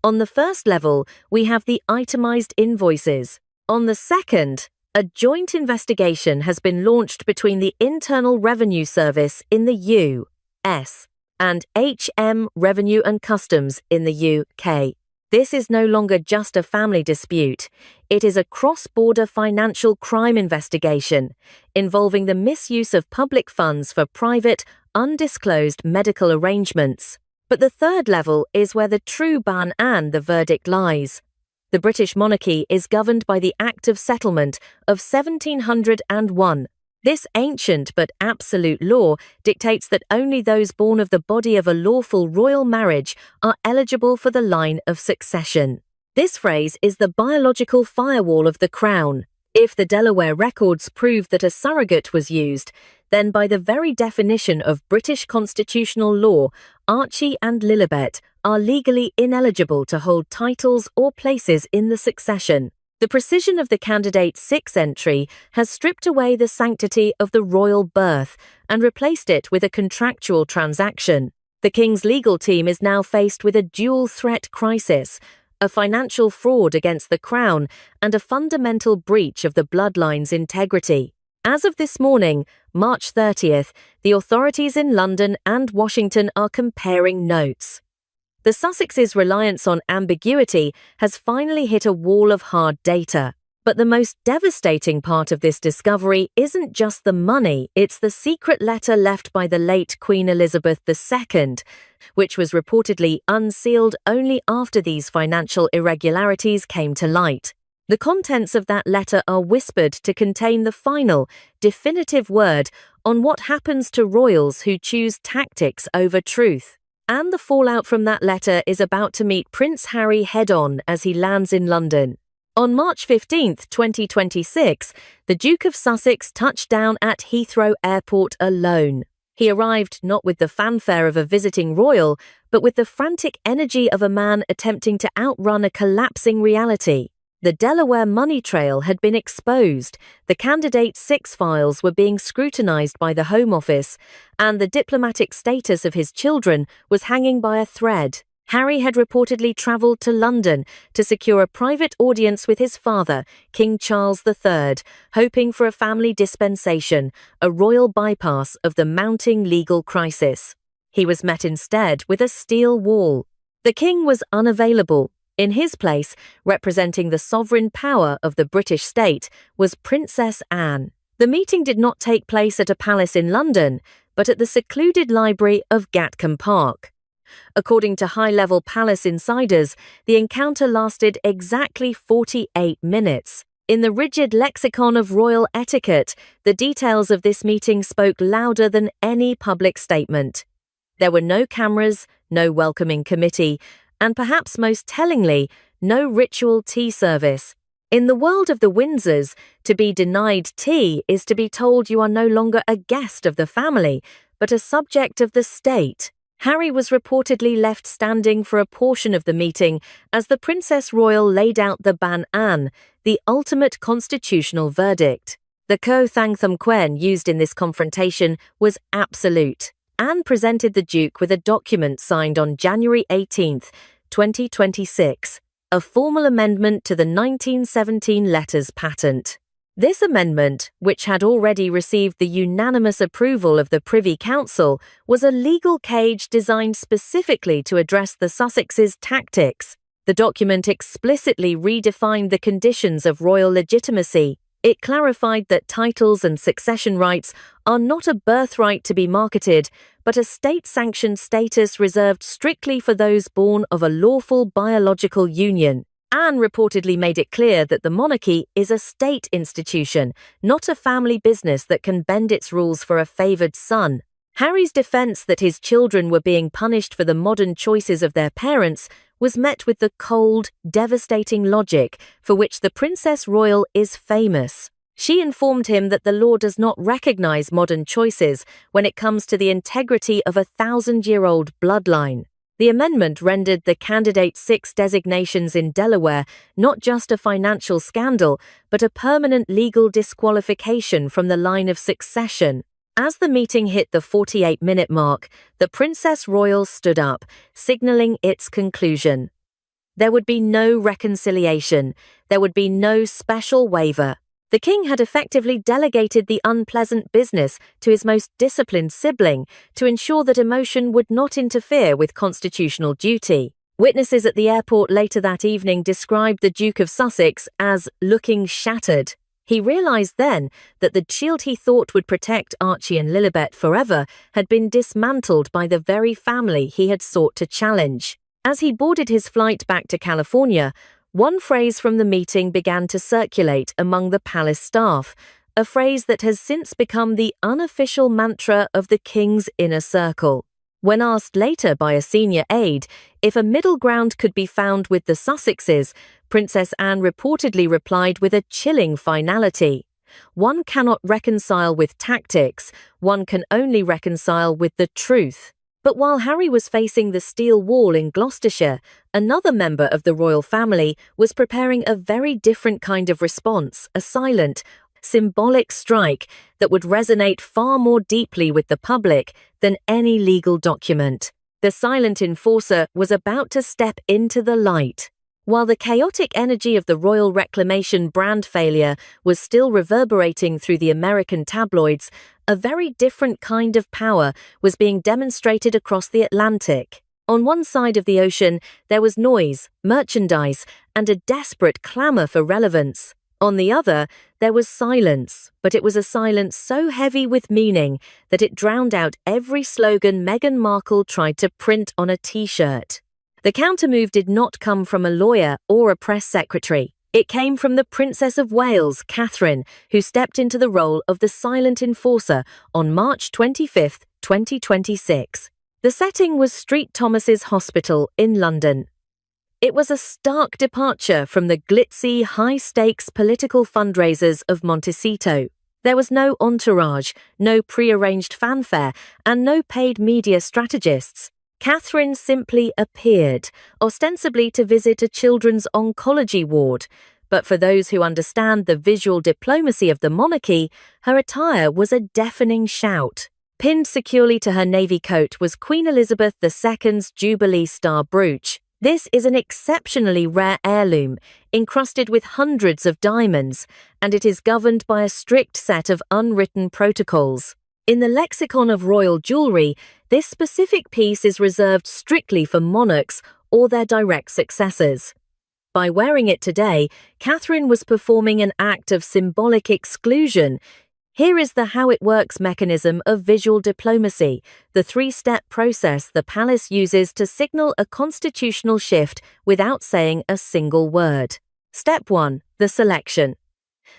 On the first level, we have the itemised invoices. On the second, a joint investigation has been launched between the Internal Revenue Service in the US and HM Revenue and Customs in the UK. This is no longer just a family dispute. It is a cross-border financial crime investigation involving the misuse of public funds for private, undisclosed medical arrangements. But the third level is where the true ban and the verdict lies. The British monarchy is governed by the Act of Settlement of 1701. This ancient but absolute law dictates that only those born of the body of a lawful royal marriage are eligible for the line of succession. This phrase is the biological firewall of the crown. If the Delaware records prove that a surrogate was used, then by the very definition of British constitutional law, Archie and Lilibet are legally ineligible to hold titles or places in the succession. The precision of the candidate's sixth entry has stripped away the sanctity of the royal birth and replaced it with a contractual transaction. The King's legal team is now faced with a dual threat crisis, a financial fraud against the crown and a fundamental breach of the bloodline's integrity. As of this morning, March 30th, the authorities in London and Washington are comparing notes. The Sussexes' reliance on ambiguity has finally hit a wall of hard data. But the most devastating part of this discovery isn't just the money, it's the secret letter left by the late Queen Elizabeth II, which was reportedly unsealed only after these financial irregularities came to light. The contents of that letter are whispered to contain the final, definitive word on what happens to royals who choose tactics over truth. And the fallout from that letter is about to meet Prince Harry head-on as he lands in London. On March 15, 2026, the Duke of Sussex touched down at Heathrow Airport alone. He arrived not with the fanfare of a visiting royal, but with the frantic energy of a man attempting to outrun a collapsing reality. The Delaware money trail had been exposed, the candidate's 6 files were being scrutinized by the Home Office, and the diplomatic status of his children was hanging by a thread. Harry had reportedly travelled to London to secure a private audience with his father, King Charles III, hoping for a family dispensation, a royal bypass of the mounting legal crisis. He was met instead with a steel wall. The king was unavailable. In his place, representing the sovereign power of the British state, was Princess Anne. The meeting did not take place at a palace in London, but at the secluded library of Gatcombe Park. According to high-level palace insiders, the encounter lasted exactly 48 minutes. In the rigid lexicon of royal etiquette, the details of this meeting spoke louder than any public statement. There were no cameras, no welcoming committee, and perhaps most tellingly, no ritual tea service. In the world of the Windsors, to be denied tea is to be told you are no longer a guest of the family, but a subject of the state. Harry was reportedly left standing for a portion of the meeting as the Princess Royal laid out the Ban An, the ultimate constitutional verdict. The Ko Thang Thum Quen used in this confrontation was absolute. Anne presented the Duke with a document signed on January 18, 2026, a formal amendment to the 1917 letters patent. This amendment, which had already received the unanimous approval of the Privy Council, was a legal cage designed specifically to address the Sussexes' tactics. The document explicitly redefined the conditions of royal legitimacy. It clarified that titles and succession rights are not a birthright to be marketed, but a state-sanctioned status reserved strictly for those born of a lawful biological union. Anne reportedly made it clear that the monarchy is a state institution, not a family business that can bend its rules for a favoured son. Harry's defence that his children were being punished for the modern choices of their parents was met with the cold, devastating logic for which the Princess Royal is famous. She informed him that the law does not recognize modern choices when it comes to the integrity of a 1,000-year-old bloodline. The amendment rendered the candidate's 6 designations in Delaware not just a financial scandal, but a permanent legal disqualification from the line of succession. As the meeting hit the 48-minute mark, the Princess Royal stood up, signaling its conclusion. There would be no reconciliation. There would be no special waiver. The king had effectively delegated the unpleasant business to his most disciplined sibling to ensure that emotion would not interfere with constitutional duty. Witnesses at the airport later that evening described the Duke of Sussex as looking shattered. He realized then that the shield he thought would protect Archie and Lilibet forever had been dismantled by the very family he had sought to challenge. As he boarded his flight back to California, one phrase from the meeting began to circulate among the palace staff, a phrase that has since become the unofficial mantra of the king's inner circle. When asked later by a senior aide if a middle ground could be found with the Sussexes, Princess Anne reportedly replied with a chilling finality. One cannot reconcile with tactics, one can only reconcile with the truth. But while Harry was facing the steel wall in Gloucestershire, another member of the royal family was preparing a very different kind of response, a silent, symbolic strike that would resonate far more deeply with the public than any legal document. The silent enforcer was about to step into the light. While the chaotic energy of the royal reclamation brand failure was still reverberating through the American tabloids, a very different kind of power was being demonstrated across the Atlantic. On one side of the ocean, there was noise, merchandise, and a desperate clamor for relevance. On the other, there was silence, but it was a silence so heavy with meaning that it drowned out every slogan Meghan Markle tried to print on a T-shirt. The countermove did not come from a lawyer or a press secretary. It came from the Princess of Wales, Catherine, who stepped into the role of the silent enforcer on March 25, 2026. The setting was St Thomas's Hospital in London. It was a stark departure from the glitzy, high-stakes political fundraisers of Montecito. There was no entourage, no pre-arranged fanfare, and no paid media strategists. Catherine simply appeared, ostensibly to visit a children's oncology ward. But for those who understand the visual diplomacy of the monarchy, her attire was a deafening shout. Pinned securely to her navy coat was Queen Elizabeth II's Jubilee Star brooch. This is an exceptionally rare heirloom, encrusted with hundreds of diamonds, and it is governed by a strict set of unwritten protocols. In the lexicon of royal jewelry, this specific piece is reserved strictly for monarchs or their direct successors. By wearing it today, Catherine was performing an act of symbolic exclusion. Here is the how it works mechanism of visual diplomacy, the 3-step process the palace uses to signal a constitutional shift without saying a single word. Step 1. The selection.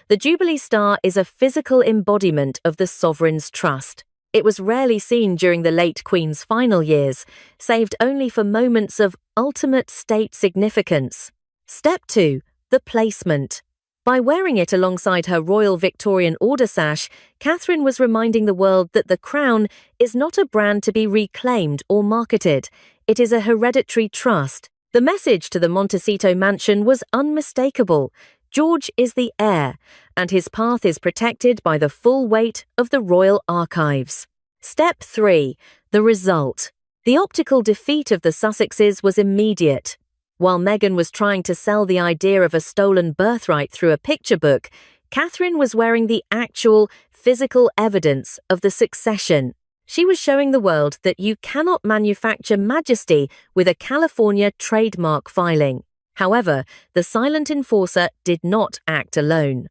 The Jubilee Star is a physical embodiment of the sovereign's trust. It was rarely seen during the late Queen's final years, saved only for moments of ultimate state significance. Step 2. The placement. By wearing it alongside her Royal Victorian Order sash, Catherine was reminding the world that the crown is not a brand to be reclaimed or marketed. It is a hereditary trust. The message to the Montecito mansion was unmistakable. George is the heir, and his path is protected by the full weight of the royal archives. Step 3. The result. The optical defeat of the Sussexes was immediate. While Meghan was trying to sell the idea of a stolen birthright through a picture book, Catherine was wearing the actual, physical evidence of the succession. She was showing the world that you cannot manufacture majesty with a California trademark filing. However, the silent enforcer did not act alone.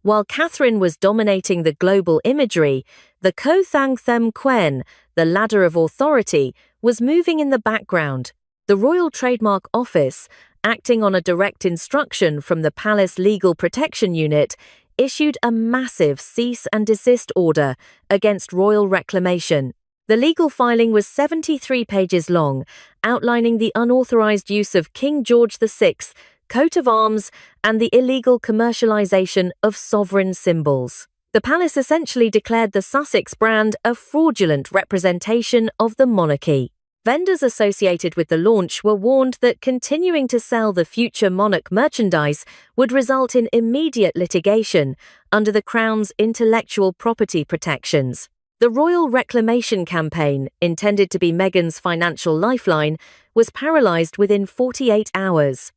While Catherine was dominating the global imagery, the Kothang Them Quen, the ladder of authority, was moving in the background. The Royal Trademark Office, acting on a direct instruction from the Palace Legal Protection Unit, issued a massive cease and desist order against royal reclamation. The legal filing was 73 pages long, outlining the unauthorized use of King George VI, coat of arms, and the illegal commercialization of sovereign symbols. The palace essentially declared the Sussex brand a fraudulent representation of the monarchy. Vendors associated with the launch were warned that continuing to sell the future monarch merchandise would result in immediate litigation under the Crown's intellectual property protections. The Royal Reclamation Campaign, intended to be Meghan's financial lifeline, was paralysed within 48 hours.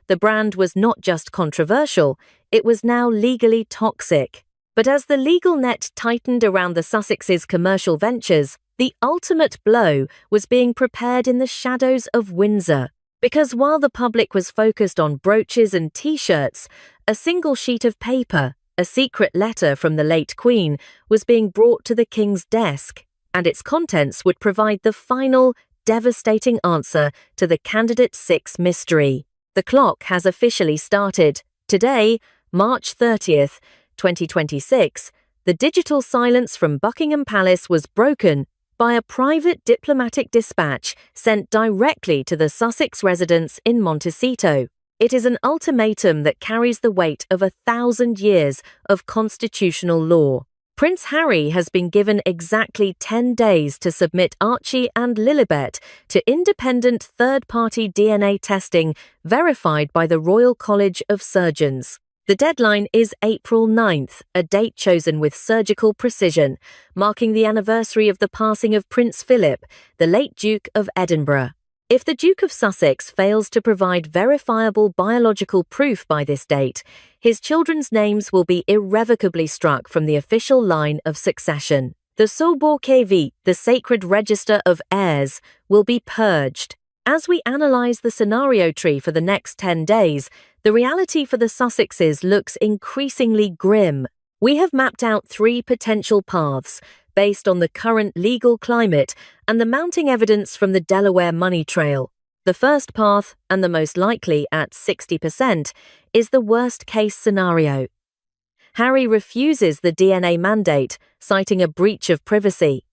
The brand was not just controversial, it was now legally toxic. But as the legal net tightened around the Sussexes' commercial ventures, the ultimate blow was being prepared in the shadows of Windsor. Because while the public was focused on brooches and T-shirts, a single sheet of paper, a secret letter from the late Queen, was being brought to the King's desk, and its contents would provide the final, devastating answer to the Candidate 6 mystery. The clock has officially started. Today, March 30th, 2026, the digital silence from Buckingham Palace was broken by a private diplomatic dispatch sent directly to the Sussex residence in Montecito. It is an ultimatum that carries the weight of 1,000 years of constitutional law. Prince Harry has been given exactly 10 days to submit Archie and Lilibet to independent third-party DNA testing verified by the Royal College of Surgeons. The deadline is April 9th, a date chosen with surgical precision, marking the anniversary of the passing of Prince Philip, the late Duke of Edinburgh. If the Duke of Sussex fails to provide verifiable biological proof by this date, his children's names will be irrevocably struck from the official line of succession. The sobriquet, the sacred register of heirs, will be purged. As we analyze the scenario tree for the next 10 days, the reality for the Sussexes looks increasingly grim. We have mapped out 3 potential paths based on the current legal climate and the mounting evidence from the Delaware money trail. The first path, and the most likely at 60%, is the worst-case scenario. Harry refuses the DNA mandate, citing a breach of privacy.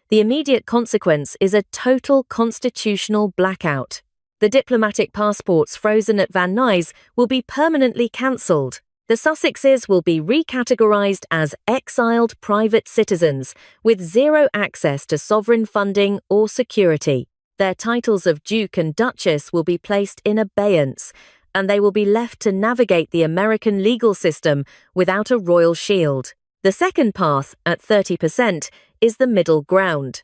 The immediate consequence is a total constitutional blackout. The diplomatic passports frozen at Van Nuys will be permanently cancelled. The Sussexes will be recategorised as exiled private citizens with zero access to sovereign funding or security. Their titles of Duke and Duchess will be placed in abeyance, and they will be left to navigate the American legal system without a royal shield. The second path, at 30%, is the middle ground.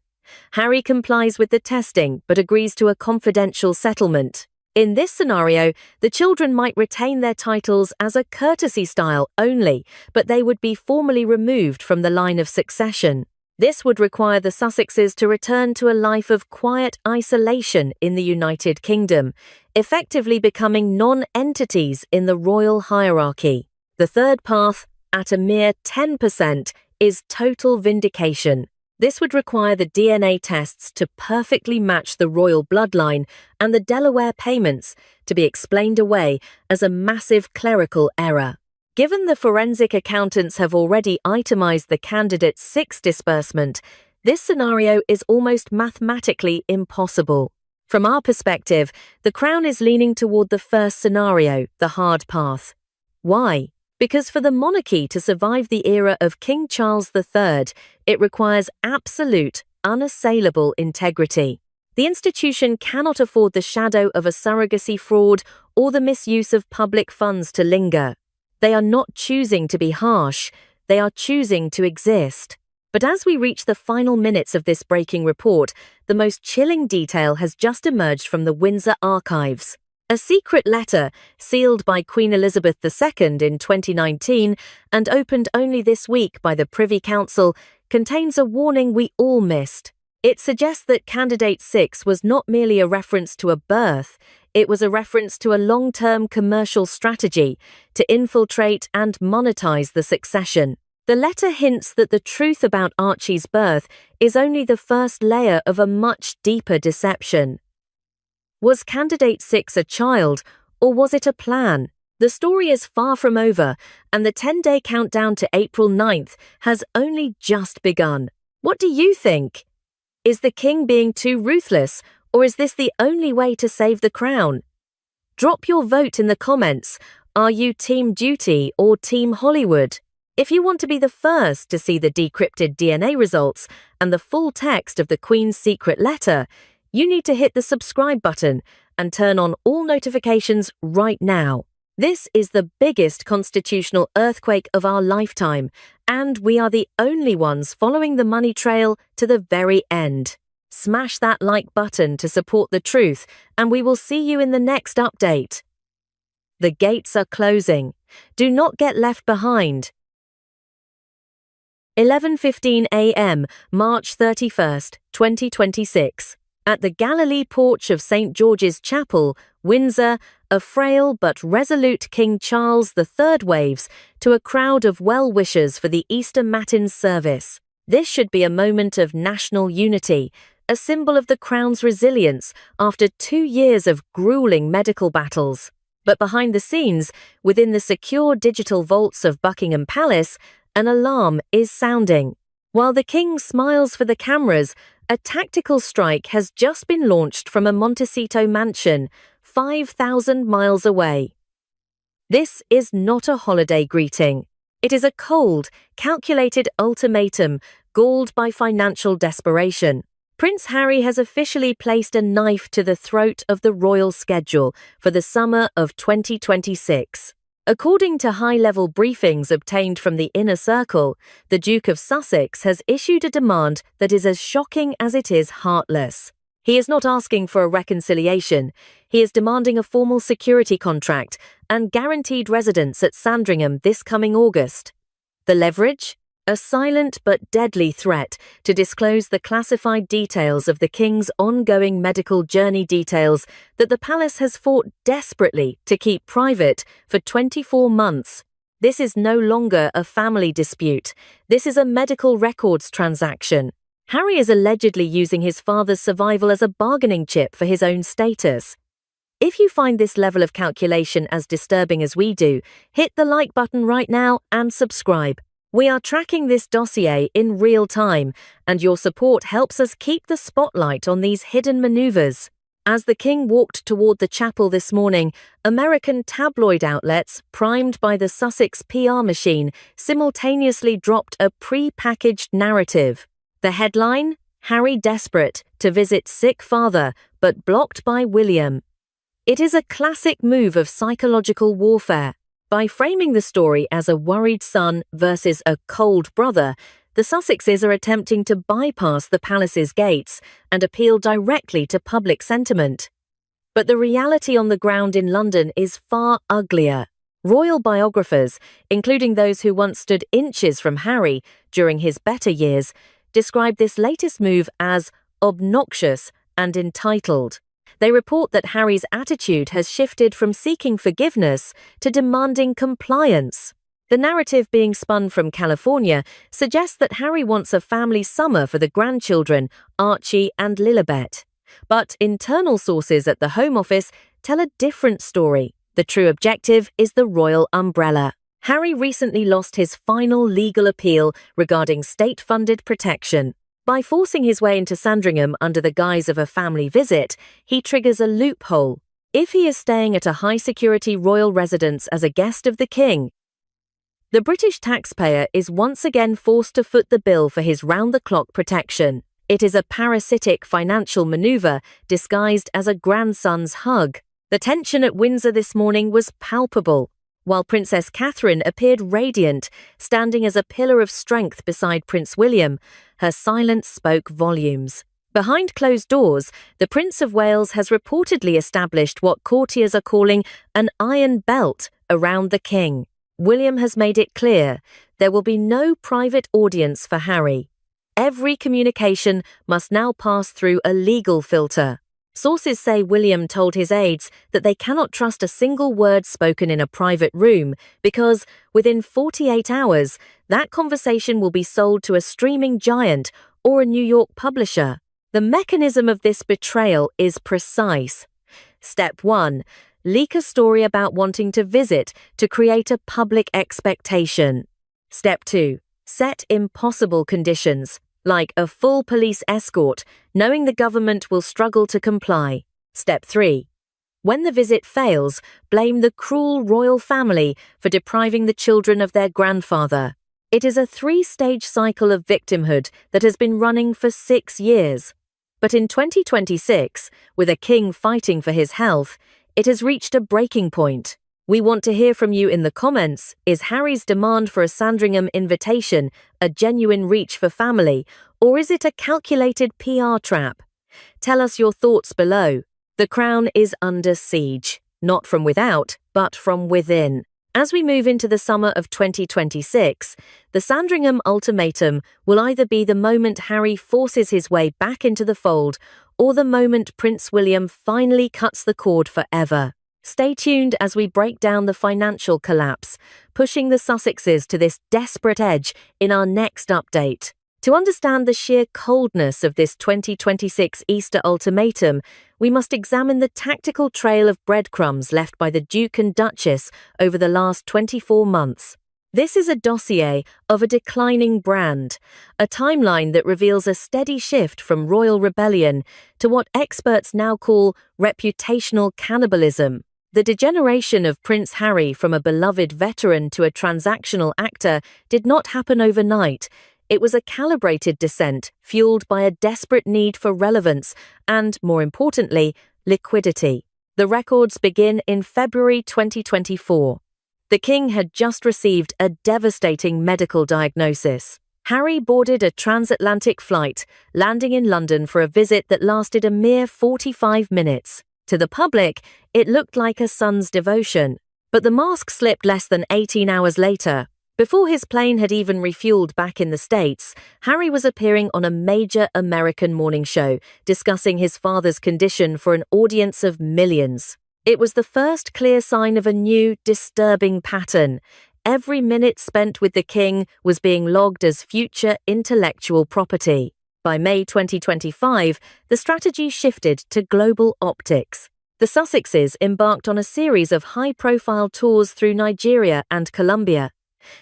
Harry complies with the testing but agrees to a confidential settlement. In this scenario, the children might retain their titles as a courtesy style only, but they would be formally removed from the line of succession. This would require the Sussexes to return to a life of quiet isolation in the United Kingdom, effectively becoming non-entities in the royal hierarchy. The third path, at a mere 10%, is total vindication. This would require the DNA tests to perfectly match the royal bloodline and the Delaware payments to be explained away as a massive clerical error. Given the forensic accountants have already itemized the Candidate 6 disbursement, this scenario is almost mathematically impossible. From our perspective, the Crown is leaning toward the first scenario, the hard path. Why? Because for the monarchy to survive the era of King Charles III, it requires absolute, unassailable integrity. The institution cannot afford the shadow of a surrogacy fraud or the misuse of public funds to linger. They are not choosing to be harsh, they are choosing to exist. But as we reach the final minutes of this breaking report, the most chilling detail has just emerged from the Windsor archives. A secret letter, sealed by Queen Elizabeth II in 2019 and opened only this week by the Privy Council, contains a warning we all missed. It suggests that Candidate 6 was not merely a reference to a birth, it was a reference to a long-term commercial strategy to infiltrate and monetize the succession. The letter hints that the truth about Archie's birth is only the first layer of a much deeper deception. Was Candidate 6 a child, or was it a plan? The story is far from over, and the 10-day countdown to April 9th has only just begun. What do you think? Is the king being too ruthless, or is this the only way to save the crown? Drop your vote in the comments. Are you Team Duty or Team Hollywood? If you want to be the first to see the decrypted DNA results and the full text of the Queen's secret letter, you need to hit the subscribe button and turn on all notifications right now. This is the biggest constitutional earthquake of our lifetime, and we are the only ones following the money trail to the very end. Smash that like button to support the truth, and we will see you in the next update. The gates are closing. Do not get left behind. 11:15 a.m., March 31st, 2026. At the Galilee porch of St. George's Chapel, Windsor, a frail but resolute King Charles III waves to a crowd of well-wishers for the Easter Matins service. This should be a moment of national unity, a symbol of the Crown's resilience after 2 years of grueling medical battles. But behind the scenes, within the secure digital vaults of Buckingham Palace, an alarm is sounding. While the King smiles for the cameras, a tactical strike has just been launched from a Montecito mansion, 5,000 miles away. This is not a holiday greeting. It is a cold, calculated ultimatum, galled by financial desperation. Prince Harry has officially placed a knife to the throat of the royal schedule for the summer of 2026. According to high-level briefings obtained from the inner circle, the Duke of Sussex has issued a demand that is as shocking as it is heartless. He is not asking for a reconciliation. He is demanding a formal security contract and guaranteed residence at Sandringham this coming August. The leverage? A silent but deadly threat to disclose the classified details of the King's ongoing medical journey, details that the palace has fought desperately to keep private for 24 months. This is no longer a family dispute. This is a medical records transaction. Harry is allegedly using his father's survival as a bargaining chip for his own status. If you find this level of calculation as disturbing as we do, hit the like button right now and subscribe. We are tracking this dossier in real time, and your support helps us keep the spotlight on these hidden maneuvers. As the King walked toward the chapel this morning, American tabloid outlets, primed by the Sussex PR machine, simultaneously dropped a pre-packaged narrative. The headline: Harry desperate to visit sick father, but blocked by William. It is a classic move of psychological warfare. By framing the story as a worried son versus a cold brother, the Sussexes are attempting to bypass the palace's gates and appeal directly to public sentiment. But the reality on the ground in London is far uglier. Royal biographers, including those who once stood inches from Harry during his better years, describe this latest move as obnoxious and entitled. They report that Harry's attitude has shifted from seeking forgiveness to demanding compliance. The narrative being spun from California suggests that Harry wants a family summer for the grandchildren, Archie and Lilibet. But internal sources at the Home Office tell a different story. The true objective is the royal umbrella. Harry recently lost his final legal appeal regarding state-funded protection. By forcing his way into Sandringham under the guise of a family visit, he triggers a loophole. If he is staying at a high-security royal residence as a guest of the King, the British taxpayer is once again forced to foot the bill for his round-the-clock protection. It is a parasitic financial maneuver disguised as a grandson's hug. The tension at Windsor this morning was palpable. While Princess Catherine appeared radiant, standing as a pillar of strength beside Prince William, her silence spoke volumes. Behind closed doors, the Prince of Wales has reportedly established what courtiers are calling an iron belt around the King. William has made it clear there will be no private audience for Harry. Every communication must now pass through a legal filter. Sources say William told his aides that they cannot trust a single word spoken in a private room because, within 48 hours, that conversation will be sold to a streaming giant or a New York publisher. The mechanism of this betrayal is precise. Step 1. Leak a story about wanting to visit to create a public expectation. Step 2. Set impossible conditions, like a full police escort, knowing the government will struggle to comply. Step 3. When the visit fails, blame the cruel royal family for depriving the children of their grandfather. It is a three-stage cycle of victimhood that has been running for 6 years. But in 2026, with a king fighting for his health, it has reached a breaking point. We want to hear from you in the comments. Is Harry's demand for a Sandringham invitation a genuine reach for family, or is it a calculated PR trap? Tell us your thoughts below. The crown is under siege, not from without, but from within. As we move into the summer of 2026, the Sandringham ultimatum will either be the moment Harry forces his way back into the fold, or the moment Prince William finally cuts the cord forever. Stay tuned as we break down the financial collapse, pushing the Sussexes to this desperate edge in our next update. To understand the sheer coldness of this 2026 Easter ultimatum, we must examine the tactical trail of breadcrumbs left by the Duke and Duchess over the last 24 months. This is a dossier of a declining brand, a timeline that reveals a steady shift from royal rebellion to what experts now call reputational cannibalism. The degeneration of Prince Harry from a beloved veteran to a transactional actor did not happen overnight. It was a calibrated descent fueled by a desperate need for relevance and, more importantly, liquidity. The records begin in February 2024. The king had just received a devastating medical diagnosis. Harry boarded a transatlantic flight, landing in London for a visit that lasted a mere 45 minutes. To the public, it looked like a son's devotion. But the mask slipped less than 18 hours later. Before his plane had even refueled back in the States, Harry was appearing on a major American morning show, discussing his father's condition for an audience of millions. It was the first clear sign of a new, disturbing pattern. Every minute spent with the king was being logged as future intellectual property. By May 2025, the strategy shifted to global optics. The Sussexes embarked on a series of high-profile tours through Nigeria and Colombia.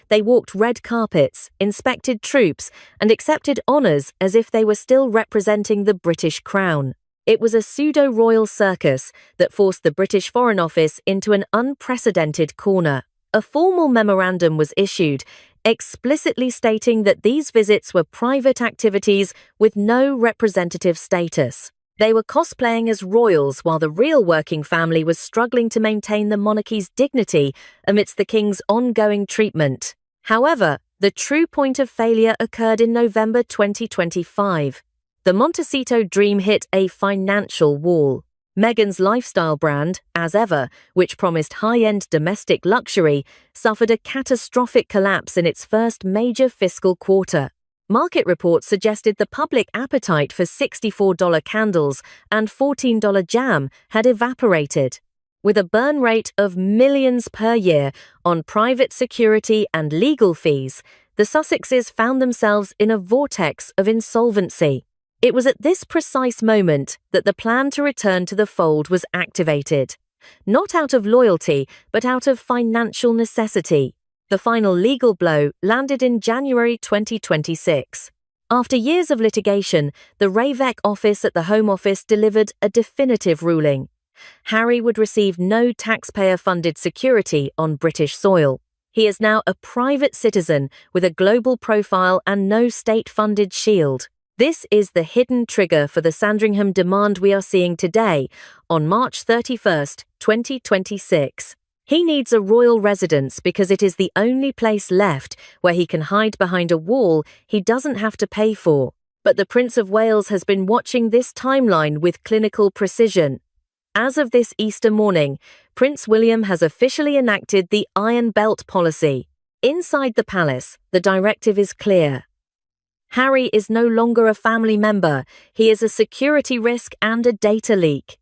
They walked red carpets, inspected troops, and accepted honours as if they were still representing the British crown. It was a pseudo-royal circus that forced the British Foreign Office into an unprecedented corner. A formal memorandum was issued, explicitly stating that these visits were private activities with no representative status. They were cosplaying as royals while the real working family was struggling to maintain the monarchy's dignity amidst the king's ongoing treatment. However, the true point of failure occurred in November 2025. The Montecito dream hit a financial wall. Meghan's lifestyle brand, as ever, which promised high-end domestic luxury, suffered a catastrophic collapse in its first major fiscal quarter. Market reports suggested the public appetite for $64 candles and $14 jam had evaporated. With a burn rate of millions per year on private security and legal fees, the Sussexes found themselves in a vortex of insolvency. It was at this precise moment that the plan to return to the fold was activated. Not out of loyalty, but out of financial necessity. The final legal blow landed in January 2026. After years of litigation, the Ravec office at the Home Office delivered a definitive ruling. Harry would receive no taxpayer-funded security on British soil. He is now a private citizen with a global profile and no state-funded shield. This is the hidden trigger for the Sandringham demand we are seeing today, on March 31, 2026. He needs a royal residence because it is the only place left where he can hide behind a wall he doesn't have to pay for. But the Prince of Wales has been watching this timeline with clinical precision. As of this Easter morning, Prince William has officially enacted the Iron Belt policy. Inside the palace, the directive is clear. Harry is no longer a family member. He is a security risk and a data leak.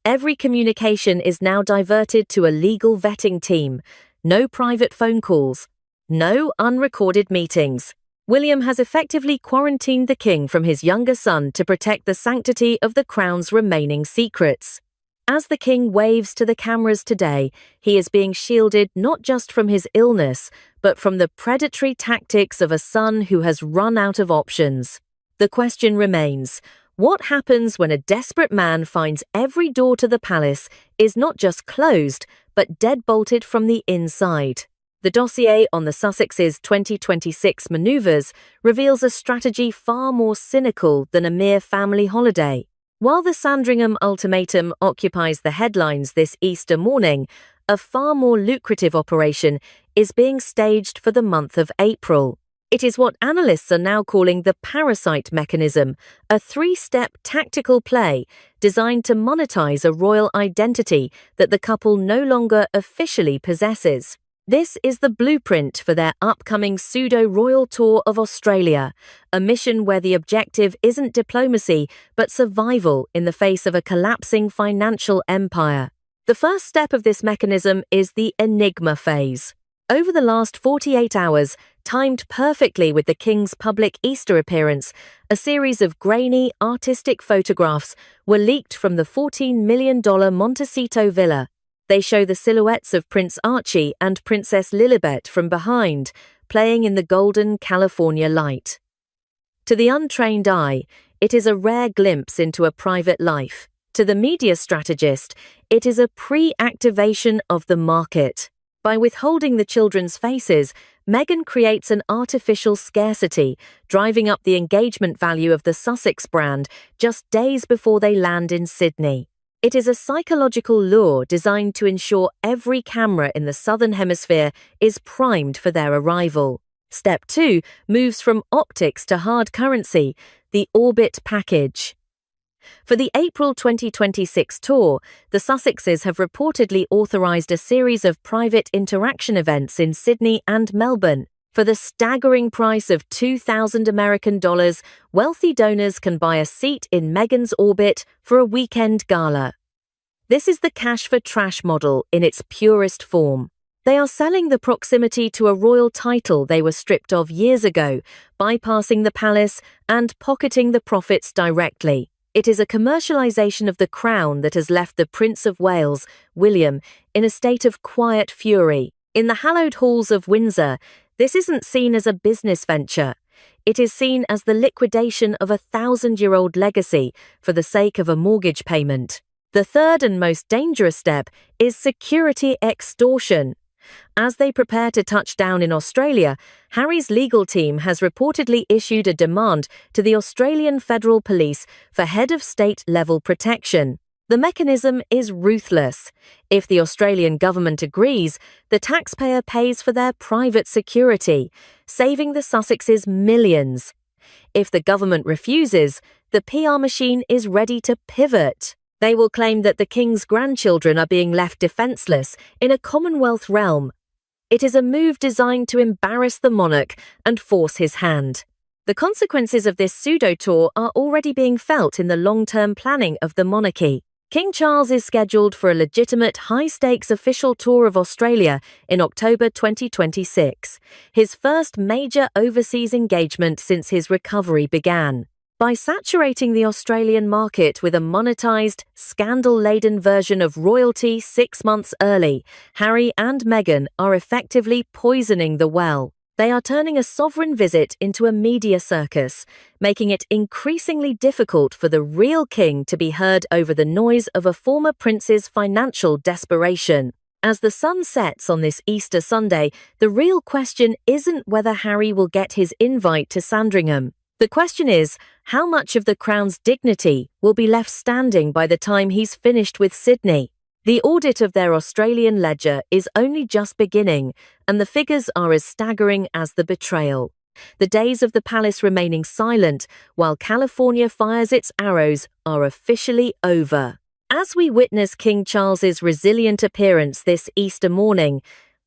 Every communication is now diverted to a legal vetting team. No private phone calls. No unrecorded meetings. William has effectively quarantined the king from his younger son to protect the sanctity of the crown's remaining secrets. As the king waves to the cameras today, he is being shielded not just from his illness, but from the predatory tactics of a son who has run out of options. The question remains, What happens when a desperate man finds every door to the palace is not just closed, but deadbolted from the inside? The dossier on the Sussexes' 2026 manoeuvres reveals a strategy far more cynical than a mere family holiday. While the Sandringham ultimatum occupies the headlines this Easter morning, a far more lucrative operation is being staged for the month of April. It is what analysts are now calling the parasite mechanism, a three-step tactical play designed to monetize a royal identity that the couple no longer officially possesses. This is the blueprint for their upcoming pseudo-royal tour of Australia, a mission where the objective isn't diplomacy but survival in the face of a collapsing financial empire. The first step of this mechanism is the enigma phase. Over the last 48 hours, timed perfectly with the King's public Easter appearance, a series of grainy, artistic photographs were leaked from the $14 million Montecito villa. They show the silhouettes of Prince Archie and Princess Lilibet from behind, playing in the golden California light. To the untrained eye, it is a rare glimpse into a private life. To the media strategist, it is a pre-activation of the market. By withholding the children's faces, Meghan creates an artificial scarcity, driving up the engagement value of the Sussex brand just days before they land in Sydney. It is a psychological lure designed to ensure every camera in the Southern Hemisphere is primed for their arrival. Step 2 moves from optics to hard currency, the Orbit package. For the April 2026 tour, the Sussexes have reportedly authorised a series of private interaction events in Sydney and Melbourne. For the staggering price of $2,000 American, wealthy donors can buy a seat in Meghan's orbit for a weekend gala. This is the cash for trash model in its purest form. They are selling the proximity to a royal title they were stripped of years ago, bypassing the palace and pocketing the profits directly. It is a commercialization of the crown that has left the Prince of Wales, William, in a state of quiet fury. In the hallowed halls of Windsor, this isn't seen as a business venture. It is seen as the liquidation of a 1,000-year-old legacy for the sake of a mortgage payment. The third and most dangerous step is security extortion. As they prepare to touch down in Australia, Harry's legal team has reportedly issued a demand to the Australian Federal Police for head-of-state-level protection. The mechanism is ruthless. If the Australian government agrees, the taxpayer pays for their private security, saving the Sussexes millions. If the government refuses, the PR machine is ready to pivot. They will claim that the King's grandchildren are being left defenceless in a Commonwealth realm. It is a move designed to embarrass the monarch and force his hand. The consequences of this pseudo-tour are already being felt in the long-term planning of the monarchy. King Charles is scheduled for a legitimate high-stakes official tour of Australia in October 2026, his first major overseas engagement since his recovery began. By saturating the Australian market with a monetised, scandal-laden version of royalty 6 months early, Harry and Meghan are effectively poisoning the well. They are turning a sovereign visit into a media circus, making it increasingly difficult for the real king to be heard over the noise of a former prince's financial desperation. As the sun sets on this Easter Sunday, the real question isn't whether Harry will get his invite to Sandringham. The question is, how much of the crown's dignity will be left standing by the time he's finished with Sydney? The audit of their Australian ledger is only just beginning, and the figures are as staggering as the betrayal. The days of the palace remaining silent while California fires its arrows are officially over. As we witness King Charles's resilient appearance this Easter morning,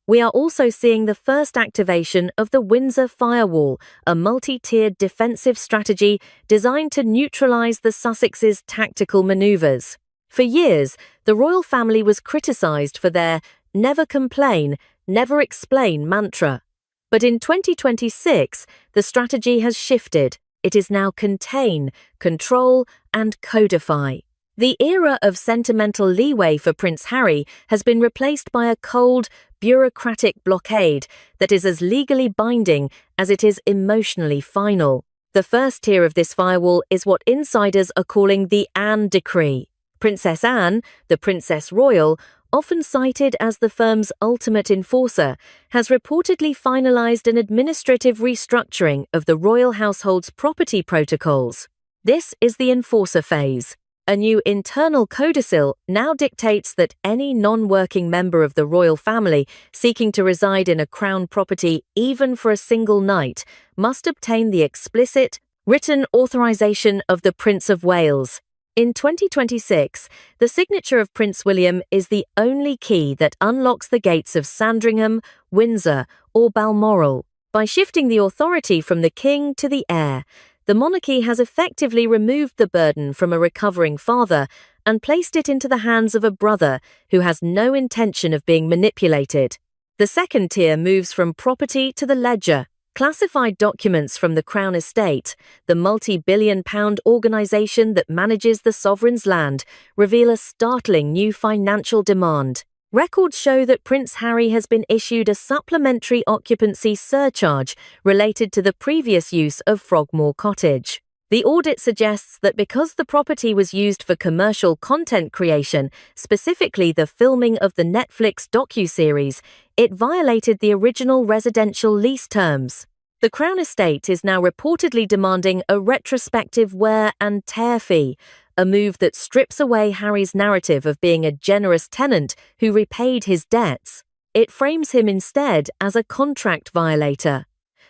we are also seeing the first activation of the Windsor Firewall, a multi-tiered defensive strategy designed to neutralize the Sussexes' tactical maneuvers. For years, the royal family was criticized for their never complain, never explain mantra. But in 2026, the strategy has shifted. It is now contain, control, and codify. The era of sentimental leeway for Prince Harry has been replaced by a cold, bureaucratic blockade that is as legally binding as it is emotionally final. The first tier of this firewall is what insiders are calling the Anne Decree. Princess Anne, the Princess Royal, often cited as the firm's ultimate enforcer, has reportedly finalized an administrative restructuring of the royal household's property protocols. This is the enforcer phase. A new internal codicil now dictates that any non-working member of the royal family seeking to reside in a crown property even for a single night must obtain the explicit, written authorization of the Prince of Wales. In 2026, the signature of Prince William is the only key that unlocks the gates of Sandringham, Windsor, or Balmoral. By shifting the authority from the king to the heir, the monarchy has effectively removed the burden from a recovering father and placed it into the hands of a brother who has no intention of being manipulated. The second tier moves from property to the ledger. Classified documents from the Crown Estate, the multi-billion-pound organisation that manages the sovereign's land, reveal a startling new financial demand. Records show that Prince Harry has been issued a supplementary occupancy surcharge related to the previous use of Frogmore Cottage. The audit suggests that because the property was used for commercial content creation, specifically the filming of the Netflix docuseries, it violated the original residential lease terms. The Crown Estate is now reportedly demanding a retrospective wear and tear fee, a move that strips away Harry's narrative of being a generous tenant who repaid his debts. It frames him instead as a contract violator,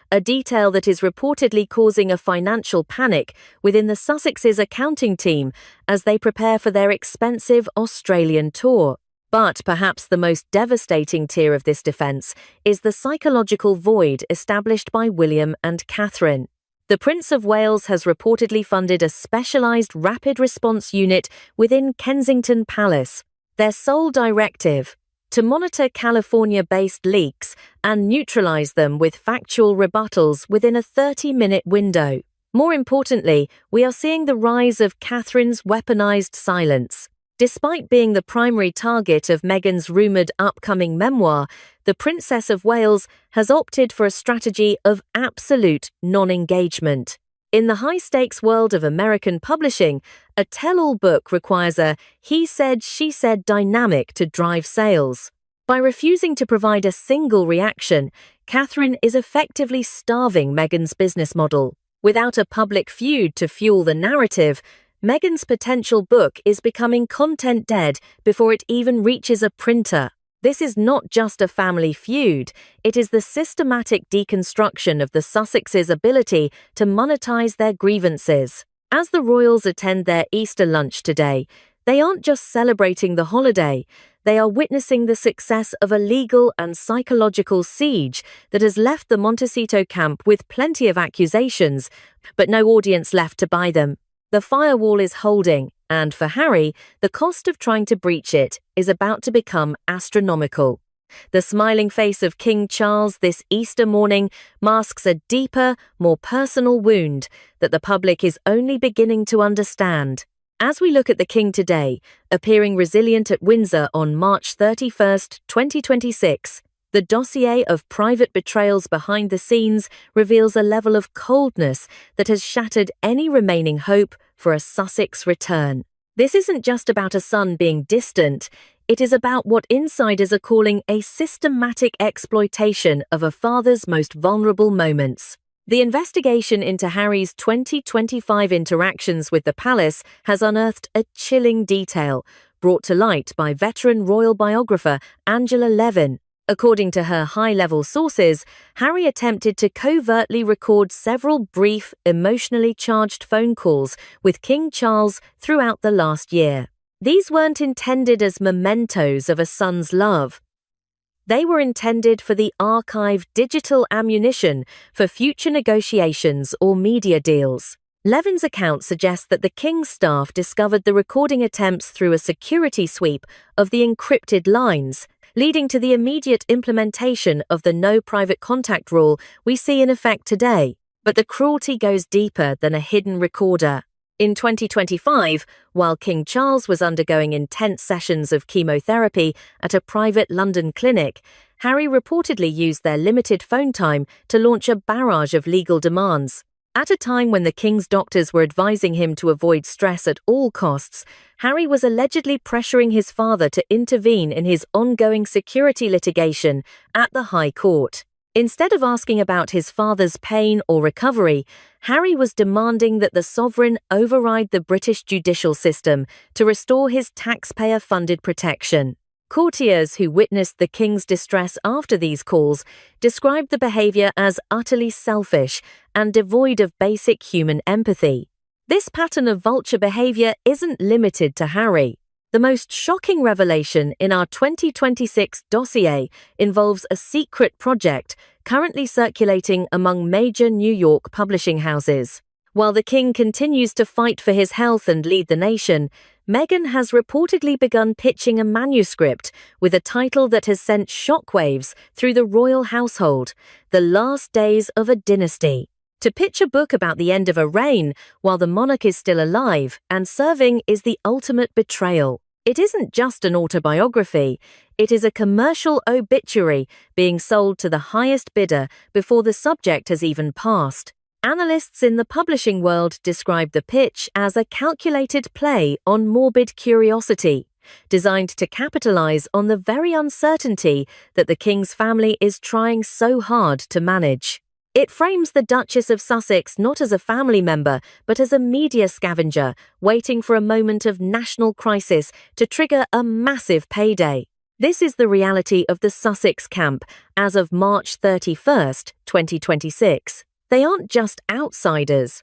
a detail that is reportedly causing a financial panic within the Sussex's accounting team as they prepare for their expensive Australian tour. But perhaps the most devastating tier of this defence is the psychological void established by William and Catherine. The Prince of Wales has reportedly funded a specialised rapid response unit within Kensington Palace. Their sole directive: to monitor California-based leaks and neutralise them with factual rebuttals within a 30-minute window. More importantly, we are seeing the rise of Catherine's weaponised silence. Despite being the primary target of Meghan's rumoured upcoming memoir, the Princess of Wales has opted for a strategy of absolute non-engagement. In the high-stakes world of American publishing, a tell-all book requires a he said, she said dynamic to drive sales. By refusing to provide a single reaction, Catherine is effectively starving Meghan's business model. Without a public feud to fuel the narrative, Meghan's potential book is becoming content dead before it even reaches a printer. This is not just a family feud, it is the systematic deconstruction of the Sussex's ability to monetize their grievances. As the royals attend their Easter lunch today, they aren't just celebrating the holiday, they are witnessing the success of a legal and psychological siege that has left the Montecito camp with plenty of accusations, but no audience left to buy them. The firewall is holding, and for Harry, the cost of trying to breach it is about to become astronomical. The smiling face of King Charles this Easter morning masks a deeper, more personal wound that the public is only beginning to understand. As we look at the King today, appearing resilient at Windsor on March 31st, 2026, the dossier of private betrayals behind the scenes reveals a level of coldness that has shattered any remaining hope for a Sussex return. This isn't just about a son being distant, it is about what insiders are calling a systematic exploitation of a father's most vulnerable moments. The investigation into Harry's 2025 interactions with the palace has unearthed a chilling detail, brought to light by veteran royal biographer Angela Levin. According to her high-level sources, Harry attempted to covertly record several brief, emotionally charged phone calls with King Charles throughout the last year. These weren't intended as mementos of a son's love. They were intended for the archived digital ammunition for future negotiations or media deals. Levin's account suggests that the King's staff discovered the recording attempts through a security sweep of the encrypted lines, leading to the immediate implementation of the no private contact rule we see in effect today. But the cruelty goes deeper than a hidden recorder. In 2025, while King Charles was undergoing intense sessions of chemotherapy at a private London clinic, Harry reportedly used their limited phone time to launch a barrage of legal demands. At a time when the king's doctors were advising him to avoid stress at all costs, Harry was allegedly pressuring his father to intervene in his ongoing security litigation at the High Court. Instead of asking about his father's pain or recovery, Harry was demanding that the sovereign override the British judicial system to restore his taxpayer-funded protection. Courtiers who witnessed the king's distress after these calls described the behavior as utterly selfish and devoid of basic human empathy. This pattern of vulture behavior isn't limited to Harry. The most shocking revelation in our 2026 dossier involves a secret project currently circulating among major New York publishing houses. While the king continues to fight for his health and lead the nation, Meghan has reportedly begun pitching a manuscript with a title that has sent shockwaves through the royal household: The Last Days of a Dynasty. To pitch a book about the end of a reign while the monarch is still alive and serving is the ultimate betrayal. It isn't just an autobiography, it is a commercial obituary being sold to the highest bidder before the subject has even passed. Analysts in the publishing world describe the pitch as a calculated play on morbid curiosity, designed to capitalize on the very uncertainty that the king's family is trying so hard to manage. It frames the Duchess of Sussex not as a family member, but as a media scavenger, waiting for a moment of national crisis to trigger a massive payday. This is the reality of the Sussex camp as of March 31st, 2026. They aren't just outsiders.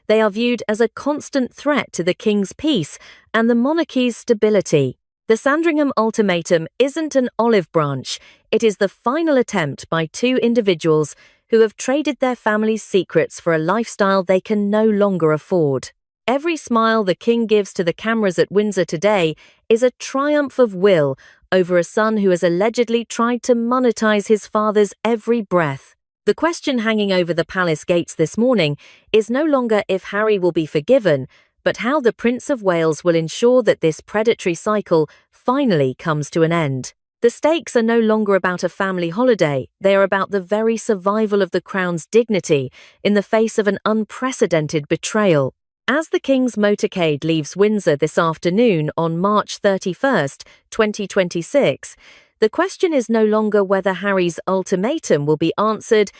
They are viewed as a constant threat to the king's peace and the monarchy's stability. The Sandringham ultimatum isn't an olive branch. It is the final attempt by two individuals who have traded their family's secrets for a lifestyle they can no longer afford. Every smile the king gives to the cameras at Windsor today is a triumph of will over a son who has allegedly tried to monetize his father's every breath. The question hanging over the palace gates this morning is no longer if Harry will be forgiven, but how the Prince of Wales will ensure that this predatory cycle finally comes to an end. The stakes are no longer about a family holiday, they are about the very survival of the crown's dignity in the face of an unprecedented betrayal. As the King's motorcade leaves Windsor this afternoon on March 31st, 2026, the question is no longer whether Harry's ultimatum will be answered,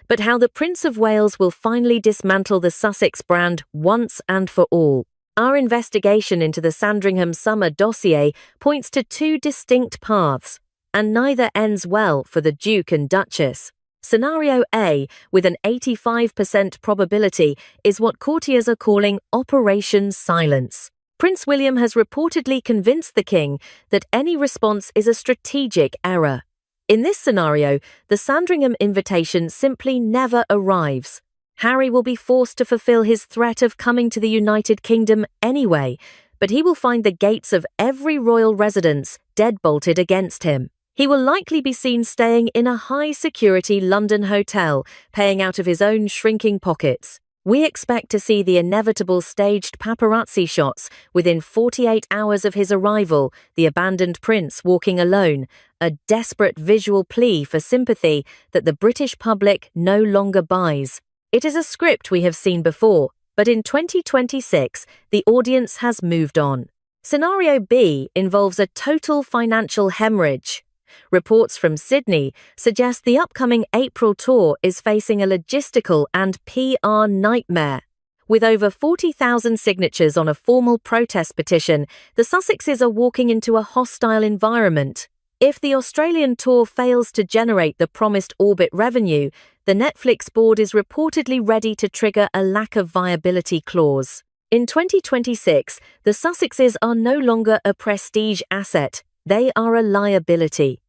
but how the Prince of Wales will finally dismantle the Sussex brand once and for all. Our investigation into the Sandringham summer dossier points to two distinct paths, and neither ends well for the Duke and Duchess. Scenario A, with an 85% probability, is what courtiers are calling Operation Silence. Prince William has reportedly convinced the king that any response is a strategic error. In this scenario, the Sandringham invitation simply never arrives. Harry will be forced to fulfill his threat of coming to the United Kingdom anyway, but he will find the gates of every royal residence deadbolted against him. He will likely be seen staying in a high-security London hotel, paying out of his own shrinking pockets. We expect to see the inevitable staged paparazzi shots within 48 hours of his arrival, the abandoned prince walking alone, a desperate visual plea for sympathy that the British public no longer buys. It is a script we have seen before, but in 2026, the audience has moved on. Scenario B involves a total financial hemorrhage. Reports from Sydney suggest the upcoming April tour is facing a logistical and PR nightmare. With over 40,000 signatures on a formal protest petition, the Sussexes are walking into a hostile environment. If the Australian tour fails to generate the promised orbit revenue, the Netflix board is reportedly ready to trigger a lack of viability clause. In 2026, the Sussexes are no longer a prestige asset, they are a liability.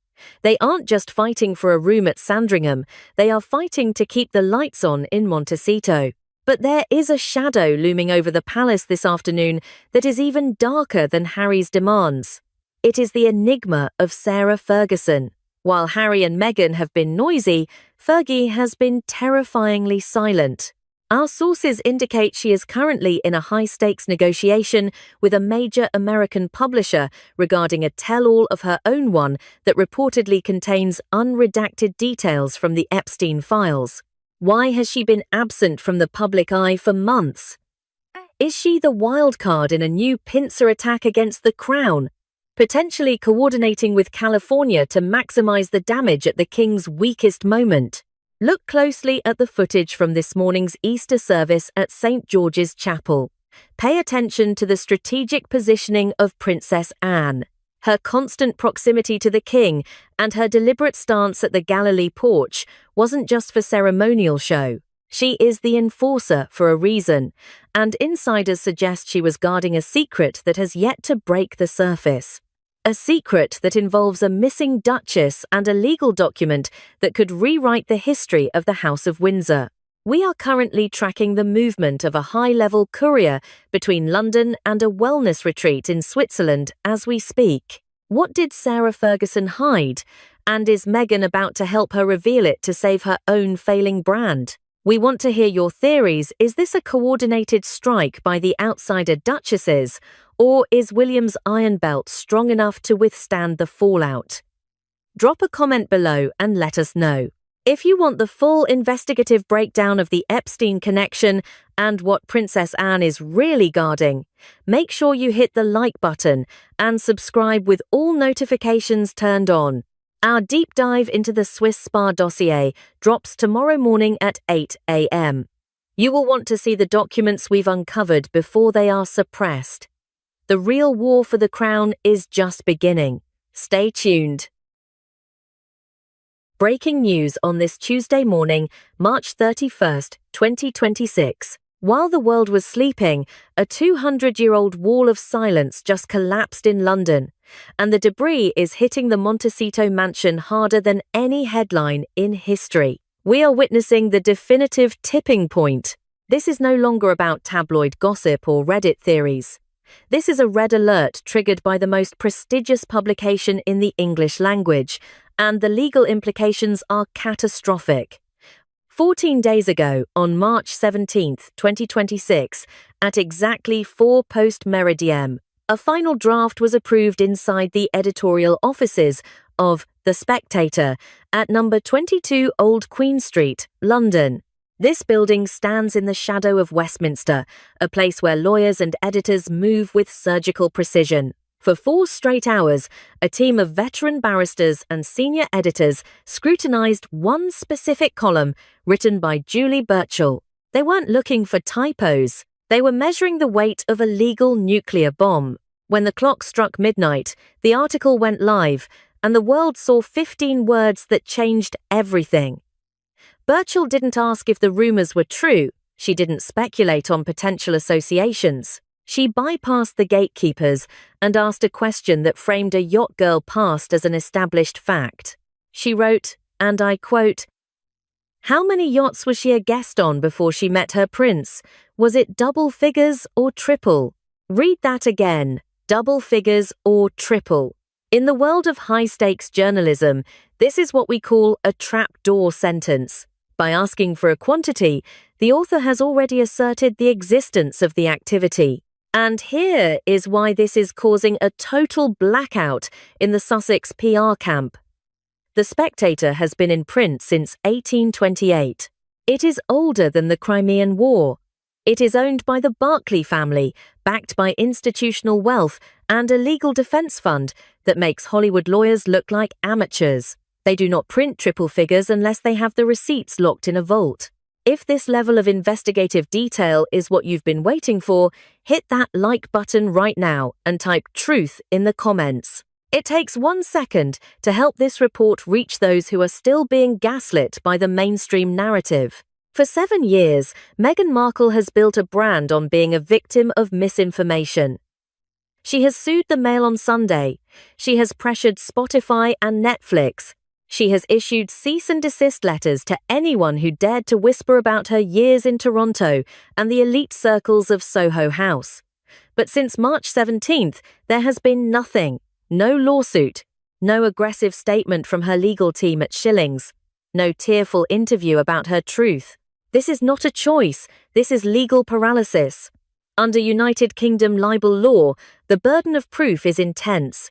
They aren't just fighting for a room at Sandringham, they are fighting to keep the lights on in Montecito. But there is a shadow looming over the palace this afternoon that is even darker than Harry's demands. It is the enigma of Sarah Ferguson. While Harry and Meghan have been noisy, Fergie has been terrifyingly silent. Our sources indicate she is currently in a high-stakes negotiation with a major American publisher regarding a tell-all of her own one that reportedly contains unredacted details from the Epstein files. Why has she been absent from the public eye for months? Is she the wild card in a new pincer attack against the crown, potentially coordinating with California to maximize the damage at the king's weakest moment? Look closely at the footage from this morning's Easter service at St. George's Chapel. Pay attention to the strategic positioning of Princess Anne, her constant proximity to the king, and her deliberate stance at the Galilee porch wasn't just for ceremonial show. She is the enforcer for a reason, and insiders suggest she was guarding a secret that has yet to break the surface. A secret that involves a missing duchess and a legal document that could rewrite the history of the House of Windsor. We are currently tracking the movement of a high-level courier between London and a wellness retreat in Switzerland as we speak. What did Sarah Ferguson hide? And is Meghan about to help her reveal it to save her own failing brand? We want to hear your theories. Is this a coordinated strike by the outsider duchesses, or is William's iron belt strong enough to withstand the fallout? Drop a comment below and let us know. If you want the full investigative breakdown of the Epstein connection and what Princess Anne is really guarding, make sure you hit the like button and subscribe with all notifications turned on. Our deep dive into the Swiss spa dossier drops tomorrow morning at 8 a.m. You will want to see the documents we've uncovered before they are suppressed. The real war for the crown is just beginning. Stay tuned. Breaking news on this Tuesday morning, March 31st, 2026. While the world was sleeping, a 200-year-old wall of silence just collapsed in London, and the debris is hitting the Montecito mansion harder than any headline in history. We are witnessing the definitive tipping point. This is no longer about tabloid gossip or Reddit theories. This is a red alert triggered by the most prestigious publication in the English language, and the legal implications are catastrophic. 14 days ago, on March 17, 2026, at exactly 4 post-meridiem, a final draft was approved inside the editorial offices of The Spectator at number 22 Old Queen Street, London. This building stands in the shadow of Westminster, a place where lawyers and editors move with surgical precision. For 4 straight hours, a team of veteran barristers and senior editors scrutinized one specific column written by Julie Burchell. They weren't looking for typos. They were measuring the weight of a legal nuclear bomb. When the clock struck midnight, the article went live, and the world saw 15 words that changed everything. Burchell didn't ask if the rumors were true. She didn't speculate on potential associations. She bypassed the gatekeepers and asked a question that framed a yacht girl past as an established fact. She wrote, and I quote, "How many yachts was she a guest on before she met her prince? Was it double figures or triple?" Read that again, double figures or triple. In the world of high-stakes journalism, this is what we call a trapdoor sentence. By asking for a quantity, the author has already asserted the existence of the activity. And here is why this is causing a total blackout in the Sussex PR camp. The Spectator has been in print since 1828. It is older than the Crimean War. It is owned by the Barclay family, backed by institutional wealth and a legal defense fund that makes Hollywood lawyers look like amateurs. They do not print triple figures unless they have the receipts locked in a vault. If this level of investigative detail is what you've been waiting for, hit that like button right now and type truth in the comments. It takes 1 second to help this report reach those who are still being gaslit by the mainstream narrative. For 7 years, Meghan Markle has built a brand on being a victim of misinformation. She has sued the Mail on Sunday. She has pressured Spotify and Netflix. She has issued cease and desist letters to anyone who dared to whisper about her years in Toronto and the elite circles of Soho House. But since March 17th, there has been nothing. No lawsuit, no aggressive statement from her legal team at Schillings, no tearful interview about her truth. This is not a choice, this is legal paralysis. Under United Kingdom libel law, the burden of proof is intense.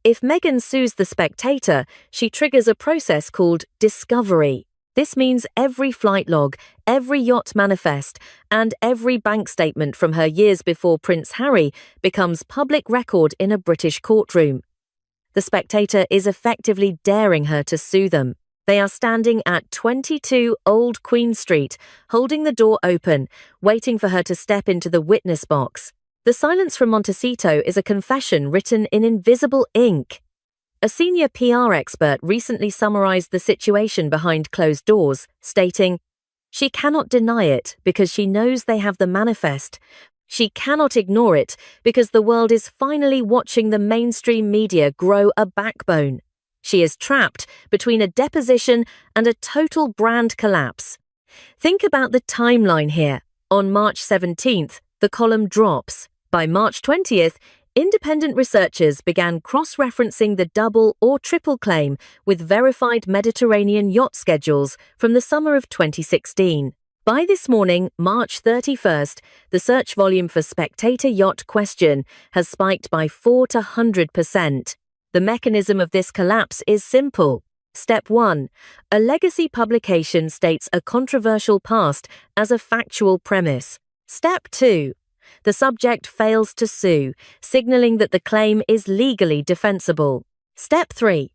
If Meghan sues The Spectator, she triggers a process called discovery. This means every flight log, every yacht manifest, and every bank statement from her years before Prince Harry becomes public record in a British courtroom. The Spectator is effectively daring her to sue them. They are standing at 22 Old Queen Street, holding the door open, waiting for her to step into the witness box. The silence from Montecito is a confession written in invisible ink. A senior PR expert recently summarized the situation behind closed doors, stating, "She cannot deny it because she knows they have the manifest. She cannot ignore it because the world is finally watching the mainstream media grow a backbone. She is trapped between a deposition and a total brand collapse." Think about the timeline here. On March 17th, the column drops. By March 20th, independent researchers began cross-referencing the double or triple claim with verified Mediterranean yacht schedules from the summer of 2016. By this morning, March 31st, the search volume for Spectator Yacht Question has spiked by 400%. The mechanism of this collapse is simple. Step 1. A legacy publication states a controversial past as a factual premise. Step 2. The subject fails to sue, signaling that the claim is legally defensible. Step 3.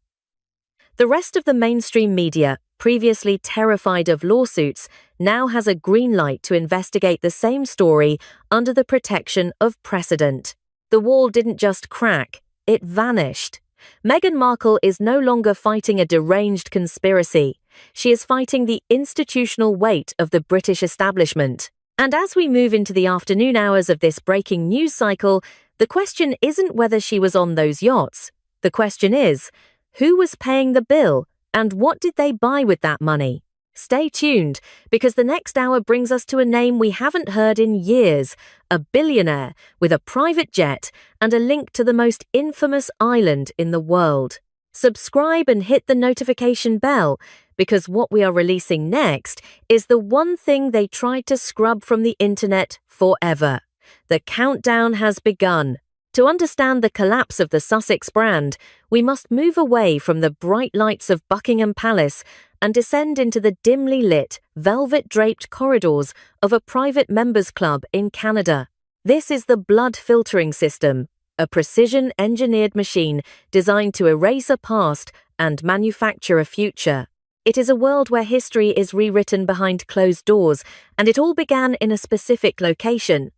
The rest of the mainstream media, previously terrified of lawsuits, now has a green light to investigate the same story under the protection of precedent. The wall didn't just crack, it vanished. Meghan Markle is no longer fighting a deranged conspiracy. She is fighting the institutional weight of the British establishment. And as we move into the afternoon hours of this breaking news cycle, the question isn't whether she was on those yachts. The question is, who was paying the bill and what did they buy with that money? Stay tuned, because the next hour brings us to a name we haven't heard in years, a billionaire with a private jet and a link to the most infamous island in the world. Subscribe and hit the notification bell, because what we are releasing next is the one thing they tried to scrub from the internet forever. The countdown has begun. To understand the collapse of the Sussex brand, we must move away from the bright lights of Buckingham Palace and descend into the dimly lit, velvet-draped corridors of a private members club in Canada. This is the blood filtering system, a precision-engineered machine designed to erase a past and manufacture a future. It is a world where history is rewritten behind closed doors, and it all began in a specific location.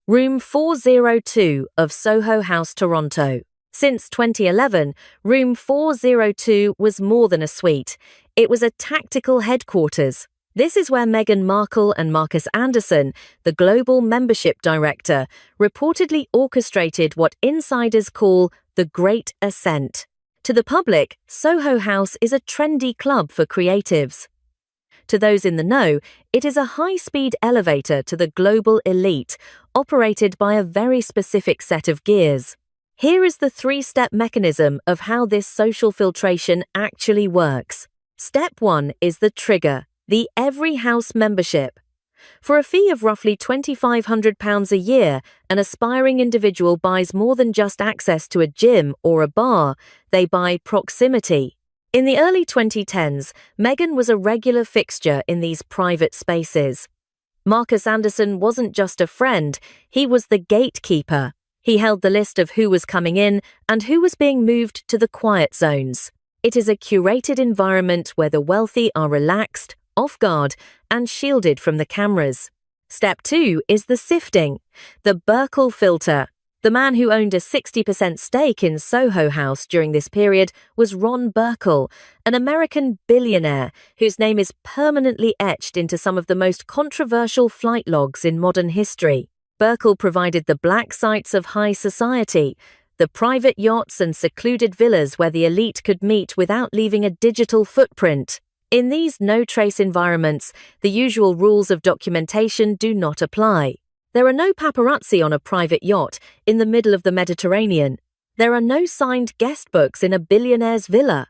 Room 402 of Soho House, Toronto. Since 2011, Room 402 was more than a suite. It was a tactical headquarters. This is where Meghan Markle and Marcus Anderson, the global membership director, reportedly orchestrated what insiders call the Great Ascent. To the public, Soho House is a trendy club for creatives. To those in the know, it is a high-speed elevator to the global elite, operated by a very specific set of gears. Here is the three-step mechanism of how this social filtration actually works. Step 1 is the trigger, the Every House membership. For a fee of roughly £2,500 a year, an aspiring individual buys more than just access to a gym or a bar, they buy proximity. In the early 2010s, Meghan was a regular fixture in these private spaces. Marcus Anderson wasn't just a friend, he was the gatekeeper. He held the list of who was coming in and who was being moved to the quiet zones. It is a curated environment where the wealthy are relaxed, off guard, and shielded from the cameras. Step 2 is the sifting, the Burkle filter. The man who owned a 60% stake in Soho House during this period was Ron Burkle, an American billionaire whose name is permanently etched into some of the most controversial flight logs in modern history. Burkle provided the black sites of high society, the private yachts and secluded villas where the elite could meet without leaving a digital footprint. In these no-trace environments, the usual rules of documentation do not apply. There are no paparazzi on a private yacht in the middle of the Mediterranean. There are no signed guest books in a billionaire's villa.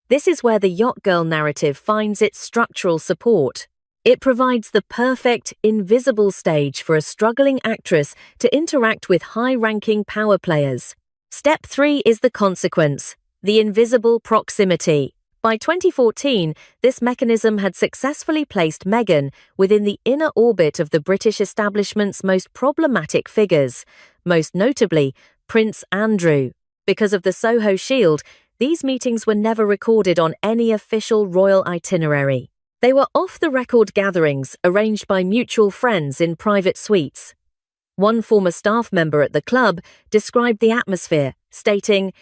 This is where the yacht girl narrative finds its structural support. It provides the perfect, invisible stage for a struggling actress to interact with high-ranking power players. Step 3 is the consequence, the invisible proximity. By 2014, this mechanism had successfully placed Meghan within the inner orbit of the British establishment's most problematic figures, most notably Prince Andrew. Because of the Soho Shield, these meetings were never recorded on any official royal itinerary. They were off-the-record gatherings arranged by mutual friends in private suites. One former staff member at the club described the atmosphere, stating,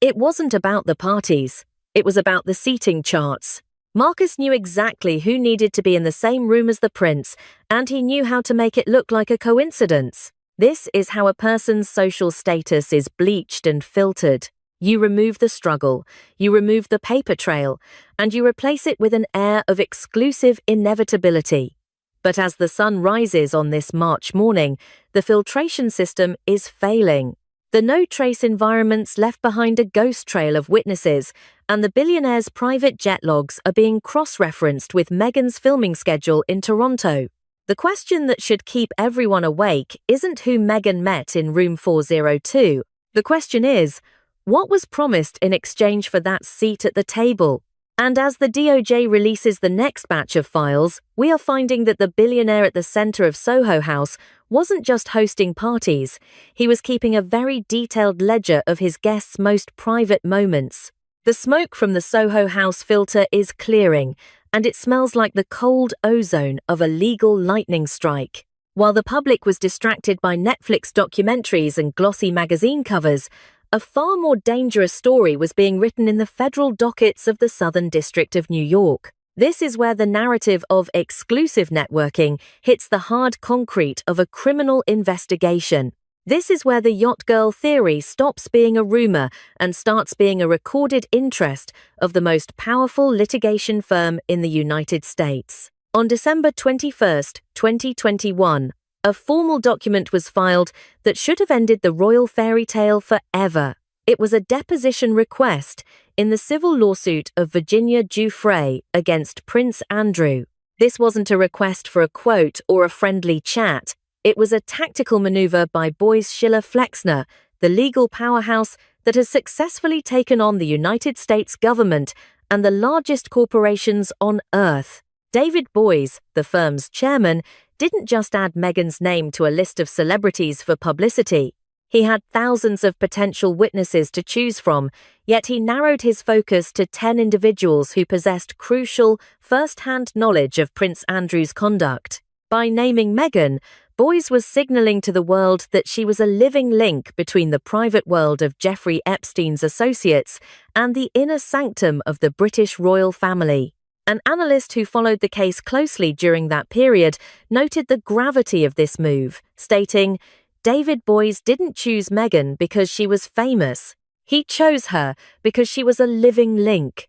"It wasn't about the parties. It was about the seating charts." Marcus knew exactly who needed to be in the same room as the prince, and he knew how to make it look like a coincidence. This is how a person's social status is bleached and filtered. You remove the struggle, you remove the paper trail, and you replace it with an air of exclusive inevitability. But as the sun rises on this March morning, the filtration system is failing. The no-trace environments left behind a ghost trail of witnesses, and the billionaire's private jet logs are being cross-referenced with Meghan's filming schedule in Toronto. The question that should keep everyone awake isn't who Meghan met in room 402. The question is, what was promised in exchange for that seat at the table? And as the DOJ releases the next batch of files, we are finding that the billionaire at the center of Soho House wasn't just hosting parties, he was keeping a very detailed ledger of his guests' most private moments. The smoke from the Soho House filter is clearing, and it smells like the cold ozone of a legal lightning strike. While the public was distracted by Netflix documentaries and glossy magazine covers, a far more dangerous story was being written in the federal dockets of the Southern District of New York. This is where the narrative of exclusive networking hits the hard concrete of a criminal investigation. This is where the yacht girl theory stops being a rumor and starts being a recorded interest of the most powerful litigation firm in the United States. On December 21, 2021, a formal document was filed that should have ended the royal fairy tale forever. It was a deposition request in the civil lawsuit of Virginia Giuffre against Prince Andrew. This wasn't a request for a quote or a friendly chat. It was a tactical maneuver by Boyce Schiller Flexner, the legal powerhouse that has successfully taken on the United States government and the largest corporations on earth. David Boyce, the firm's chairman, didn't just add Meghan's name to a list of celebrities for publicity. He had thousands of potential witnesses to choose from, yet he narrowed his focus to 10 individuals who possessed crucial, first-hand knowledge of Prince Andrew's conduct. By naming Meghan, Boyce was signaling to the world that she was a living link between the private world of Jeffrey Epstein's associates and the inner sanctum of the British royal family. An analyst who followed the case closely during that period noted the gravity of this move, stating, "David Boyce didn't choose Meghan because she was famous. He chose her because she was a living link.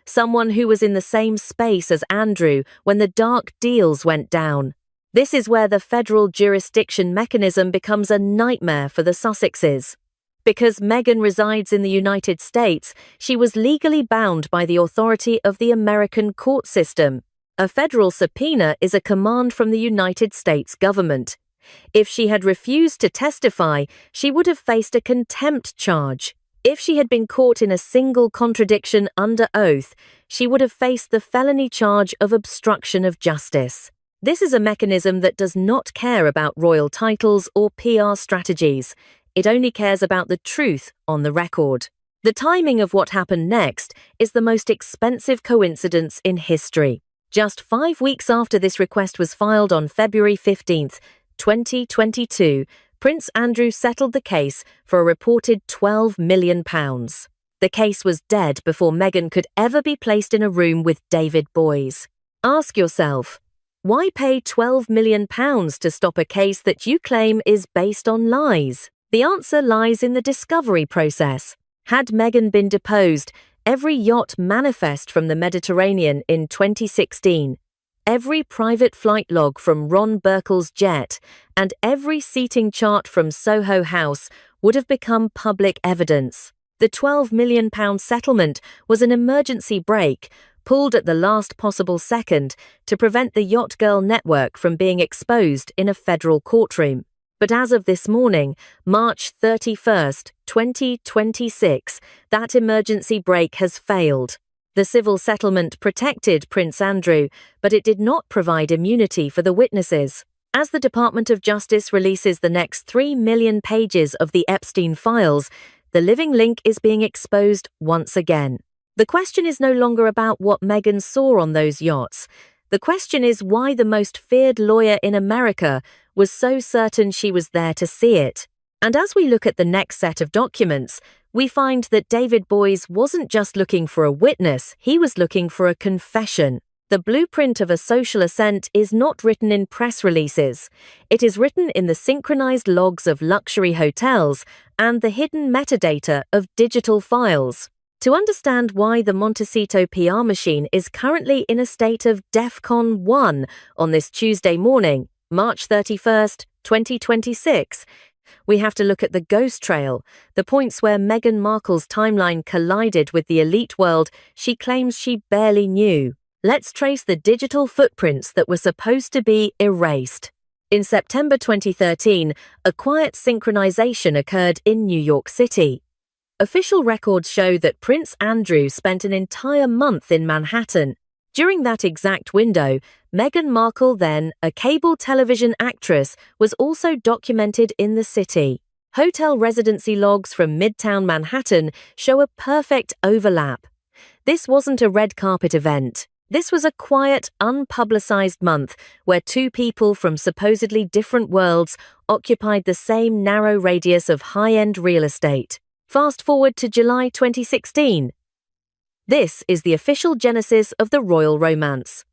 Someone who was in the same space as Andrew when the dark deals went down." This is where the federal jurisdiction mechanism becomes a nightmare for the Sussexes. Because Meghan resides in the United States, she was legally bound by the authority of the American court system. A federal subpoena is a command from the United States government. If she had refused to testify, she would have faced a contempt charge. If she had been caught in a single contradiction under oath, she would have faced the felony charge of obstruction of justice. This is a mechanism that does not care about royal titles or PR strategies. It only cares about the truth on the record. The timing of what happened next is the most expensive coincidence in history. Just 5 weeks after this request was filed on February 15, 2022, Prince Andrew settled the case for a reported £12 million. The case was dead before Meghan could ever be placed in a room with David Boyce. Ask yourself, why pay £12 million to stop a case that you claim is based on lies? The answer lies in the discovery process. Had Meghan been deposed, every yacht manifest from the Mediterranean in 2016, every private flight log from Ron Burkle's jet, and every seating chart from Soho House would have become public evidence. The £12 million settlement was an emergency brake, pulled at the last possible second to prevent the Yacht Girl network from being exposed in a federal courtroom. But as of this morning, March 31, 2026, that emergency brake has failed. The civil settlement protected Prince Andrew, but it did not provide immunity for the witnesses. As the Department of Justice releases the next 3 million pages of the Epstein files, the living link is being exposed once again. The question is no longer about what Meghan saw on those yachts. The question is why the most feared lawyer in America was so certain she was there to see it. And as we look at the next set of documents, we find that David Boies wasn't just looking for a witness, he was looking for a confession. The blueprint of a social ascent is not written in press releases. It is written in the synchronized logs of luxury hotels and the hidden metadata of digital files. To understand why the Montecito PR machine is currently in a state of DEFCON 1 on this Tuesday morning, March 31st, 2026, we have to look at the ghost trail, the points where Meghan Markle's timeline collided with the elite world she claims she barely knew. Let's trace the digital footprints that were supposed to be erased. In September 2013, a quiet synchronization occurred in New York City. Official records show that Prince Andrew spent an entire month in Manhattan. During that exact window, Meghan Markle, then a cable television actress, was also documented in the city. Hotel residency logs from Midtown Manhattan show a perfect overlap. This wasn't a red carpet event. This was a quiet, unpublicized month where two people from supposedly different worlds occupied the same narrow radius of high-end real estate. Fast forward to July 2016. This is the official genesis of the royal romance.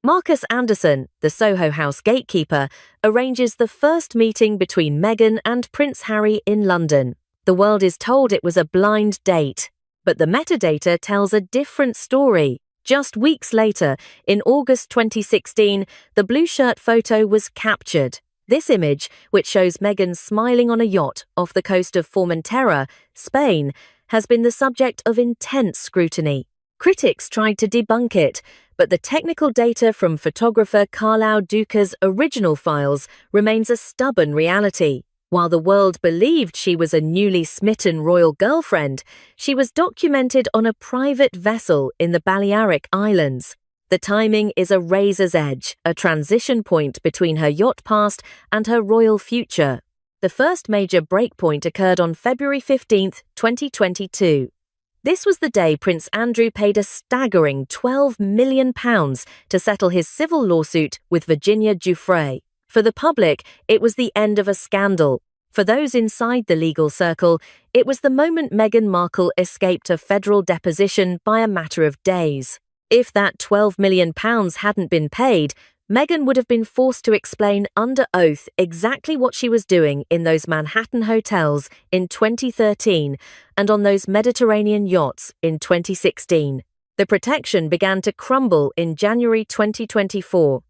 Marcus Anderson, the Soho House gatekeeper, arranges the first meeting between Meghan and Prince Harry in London. The world is told it was a blind date, but the metadata tells a different story. Just weeks later, in August 2016, the blue shirt photo was captured. This image, which shows Meghan smiling on a yacht off the coast of Formentera, Spain, has been the subject of intense scrutiny. Critics tried to debunk it, but the technical data from photographer Carlau Duca's original files remains a stubborn reality. While the world believed she was a newly smitten royal girlfriend, she was documented on a private vessel in the Balearic Islands. The timing is a razor's edge, a transition point between her yacht past and her royal future. The first major breakpoint occurred on February 15, 2022. This was the day Prince Andrew paid a staggering £12 million to settle his civil lawsuit with Virginia Giuffre. For the public, it was the end of a scandal. For those inside the legal circle, it was the moment Meghan Markle escaped a federal deposition by a matter of days. If that £12 million hadn't been paid, Meghan would have been forced to explain under oath exactly what she was doing in those Manhattan hotels in 2013 and on those Mediterranean yachts in 2016. The protection began to crumble in January 2024.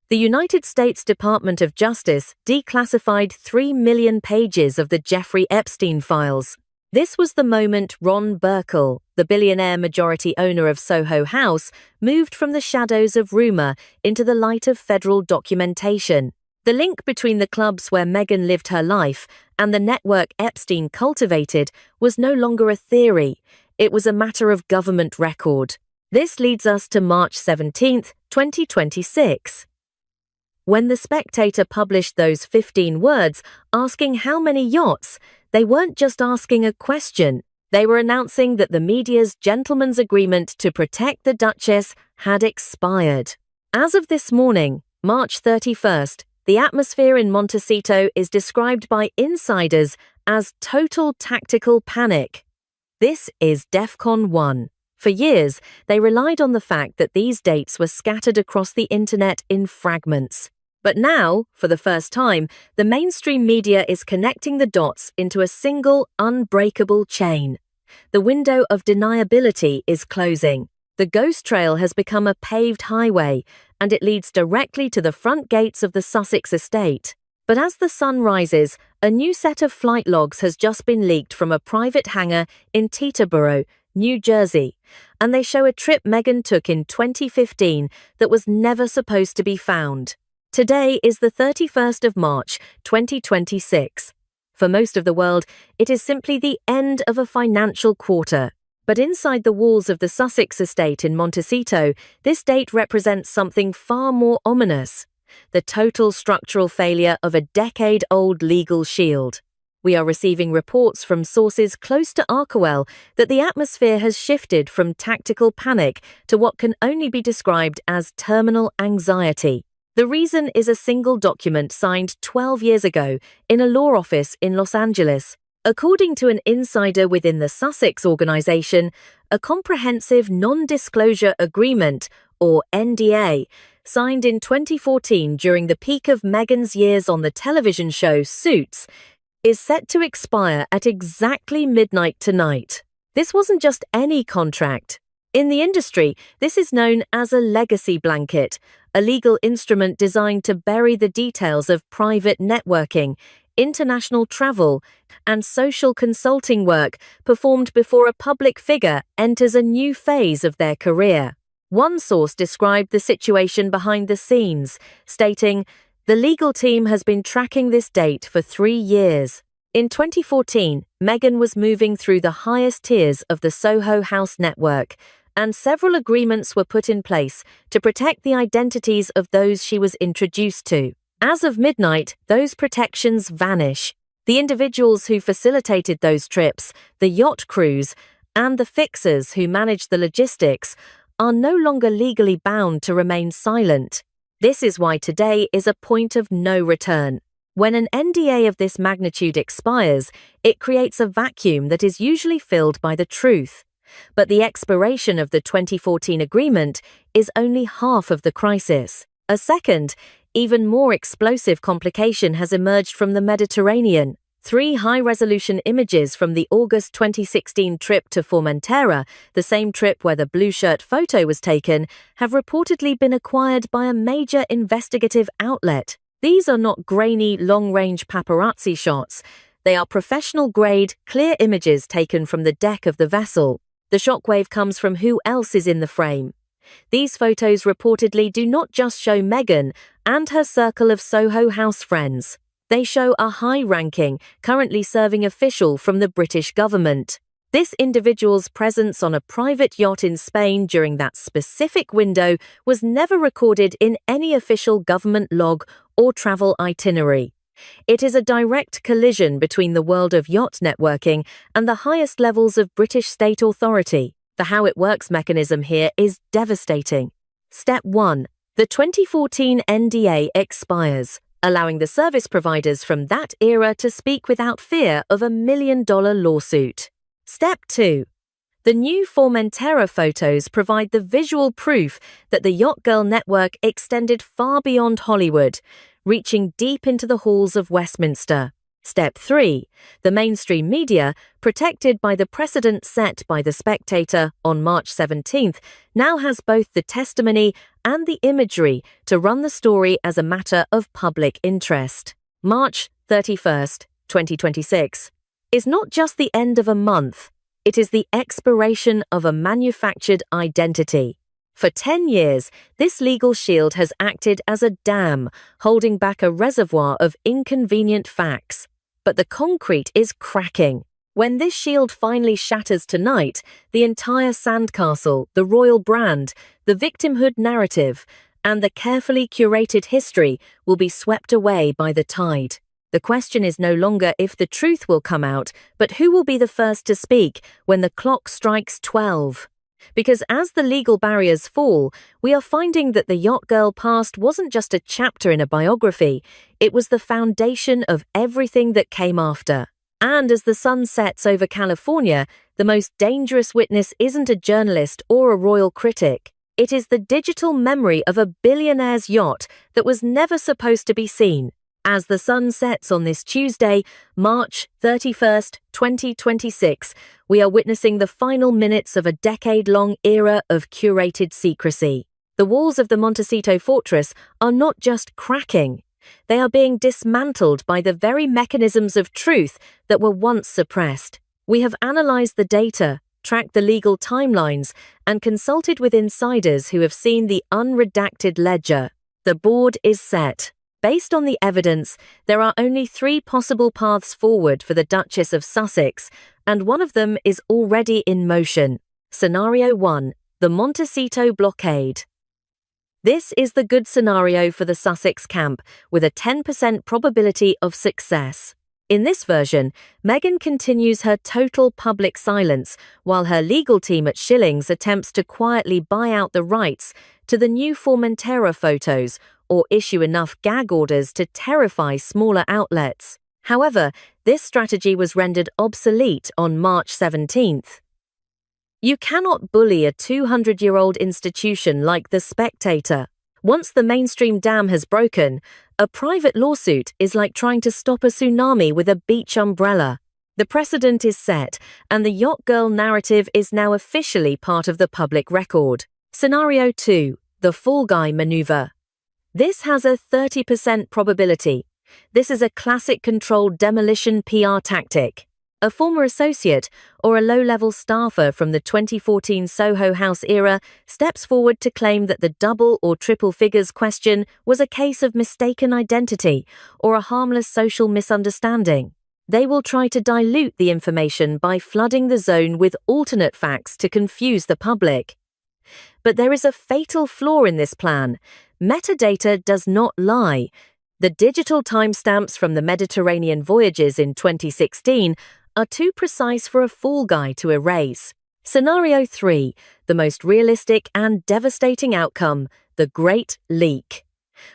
The United States Department of Justice declassified 3 million pages of the Jeffrey Epstein files. This was the moment Ron Burkle, the billionaire majority owner of Soho House, moved from the shadows of rumor into the light of federal documentation. The link between the clubs where Meghan lived her life and the network Epstein cultivated was no longer a theory. It was a matter of government record. This leads us to March 17, 2026. When The Spectator published those 15 words asking how many yachts, they weren't just asking a question. They were announcing that the media's gentleman's agreement to protect the Duchess had expired. As of this morning, March 31st, the atmosphere in Montecito is described by insiders as total tactical panic. This is DEFCON 1. For years, they relied on the fact that these dates were scattered across the internet in fragments. But now, for the first time, the mainstream media is connecting the dots into a single, unbreakable chain. The window of deniability is closing. The ghost trail has become a paved highway, and it leads directly to the front gates of the Sussex estate. But as the sun rises, a new set of flight logs has just been leaked from a private hangar in Teterboro, New Jersey, and they show a trip Meghan took in 2015 that was never supposed to be found. Today is the 31st of March, 2026. For most of the world, it is simply the end of a financial quarter. But inside the walls of the Sussex estate in Montecito, this date represents something far more ominous: the total structural failure of a decade-old legal shield. We are receiving reports from sources close to Arkewell that the atmosphere has shifted from tactical panic to what can only be described as terminal anxiety. The reason is a single document signed 12 years ago in a law office in Los Angeles. According to an insider within the Sussex organization, a comprehensive non-disclosure agreement, or NDA, signed in 2014 during the peak of Meghan's years on the television show Suits, is set to expire at exactly midnight tonight. This wasn't just any contract. In the industry, this is known as a legacy blanket, a legal instrument designed to bury the details of private networking, international travel, and social consulting work performed before a public figure enters a new phase of their career. One source described the situation behind the scenes, stating, "The legal team has been tracking this date for 3 years." In 2014, Meghan was moving through the highest tiers of the Soho House network, and several agreements were put in place to protect the identities of those she was introduced to. As of midnight, those protections vanish. The individuals who facilitated those trips, the yacht crews, and the fixers who managed the logistics are no longer legally bound to remain silent. This is why today is a point of no return. When an NDA of this magnitude expires, it creates a vacuum that is usually filled by the truth. But the expiration of the 2014 agreement is only half of the crisis. A second, even more explosive complication has emerged from the Mediterranean. 3 high-resolution images from the August 2016 trip to Formentera, the same trip where the blue shirt photo was taken, have reportedly been acquired by a major investigative outlet. These are not grainy, long-range paparazzi shots. They are professional-grade, clear images taken from the deck of the vessel. The shockwave comes from who else is in the frame. These photos reportedly do not just show Meghan and her circle of Soho House friends. They show a high-ranking, currently serving official from the British government. This individual's presence on a private yacht in Spain during that specific window was never recorded in any official government log or travel itinerary. It is a direct collision between the world of yacht networking and the highest levels of British state authority. The how it works mechanism here is devastating. Step 1. The 2014 NDA expires, allowing the service providers from that era to speak without fear of $1 million lawsuit. Step 2. The new Formentera photos provide the visual proof that the Yacht Girl network extended far beyond Hollywood, reaching deep into the halls of Westminster. Step 3. The mainstream media, protected by the precedent set by The Spectator on March 17th, now has both the testimony and the imagery to run the story as a matter of public interest. March 31st, 2026, is not just the end of a month, it is the expiration of a manufactured identity. For 10 years, this legal shield has acted as a dam, holding back a reservoir of inconvenient facts. But the concrete is cracking. When this shield finally shatters tonight, the entire sandcastle, the royal brand, the victimhood narrative, and the carefully curated history will be swept away by the tide. The question is no longer if the truth will come out, but who will be the first to speak when the clock strikes 12. Because as the legal barriers fall, we are finding that the Yacht Girl past wasn't just a chapter in a biography, it was the foundation of everything that came after. And as the sun sets over California, the most dangerous witness isn't a journalist or a royal critic. It is the digital memory of a billionaire's yacht that was never supposed to be seen. As the sun sets on this Tuesday, March 31st, 2026, we are witnessing the final minutes of a decade-long era of curated secrecy. The walls of the Montecito fortress are not just cracking, they are being dismantled by the very mechanisms of truth that were once suppressed. We have analyzed the data, tracked the legal timelines, and consulted with insiders who have seen the unredacted ledger. The board is set. Based on the evidence, there are only 3 possible paths forward for the Duchess of Sussex, and one of them is already in motion. Scenario 1. The Montecito blockade. This is the good scenario for the Sussex camp, with a 10% probability of success. In this version, Meghan continues her total public silence, while her legal team at Schillings attempts to quietly buy out the rights to the new Formentera photos or issue enough gag orders to terrify smaller outlets. However, this strategy was rendered obsolete on March 17th. You cannot bully a 200-year-old institution like The Spectator. Once the mainstream dam has broken, a private lawsuit is like trying to stop a tsunami with a beach umbrella. The precedent is set, and the yacht girl narrative is now officially part of the public record. Scenario 2. The Fall Guy Maneuver. This has a 30% probability. This is a classic controlled demolition PR tactic. A former associate or a low-level staffer from the 2014 Soho House era steps forward to claim that the double or triple figures question was a case of mistaken identity or a harmless social misunderstanding. They will try to dilute the information by flooding the zone with alternate facts to confuse the public. But there is a fatal flaw in this plan. Metadata does not lie. The digital timestamps from the Mediterranean voyages in 2016 are too precise for a fall guy to erase. Scenario 3, the most realistic and devastating outcome, the Great Leak.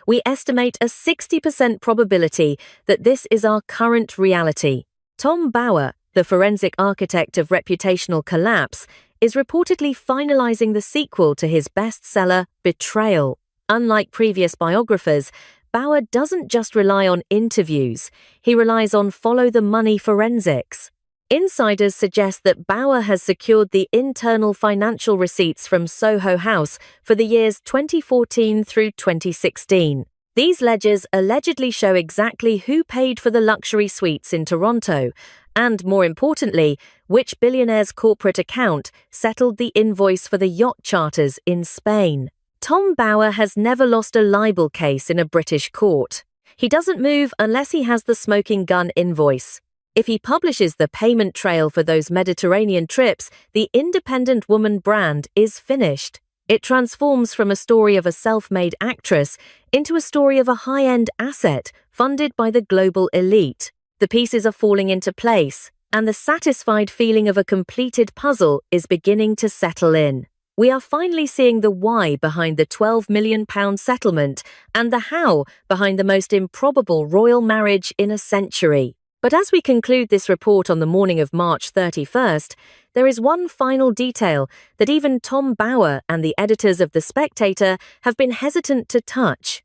We estimate a 60% probability that this is our current reality. Tom Bower, the forensic architect of reputational collapse, is reportedly finalizing the sequel to his bestseller, Betrayal. Unlike previous biographers, Bower doesn't just rely on interviews, he relies on follow-the-money forensics. Insiders suggest that Bower has secured the internal financial receipts from Soho House for the years 2014 through 2016. These ledgers allegedly show exactly who paid for the luxury suites in Toronto, and more importantly, which billionaire's corporate account settled the invoice for the yacht charters in Spain. Tom Bower has never lost a libel case in a British court. He doesn't move unless he has the smoking gun invoice. If he publishes the payment trail for those Mediterranean trips, the independent woman brand is finished. It transforms from a story of a self-made actress into a story of a high-end asset funded by the global elite. The pieces are falling into place, and the satisfied feeling of a completed puzzle is beginning to settle in. We are finally seeing the why behind the £12 million settlement and the how behind the most improbable royal marriage in a century. But as we conclude this report on the morning of March 31st, there is one final detail that even Tom Bower and the editors of The Spectator have been hesitant to touch.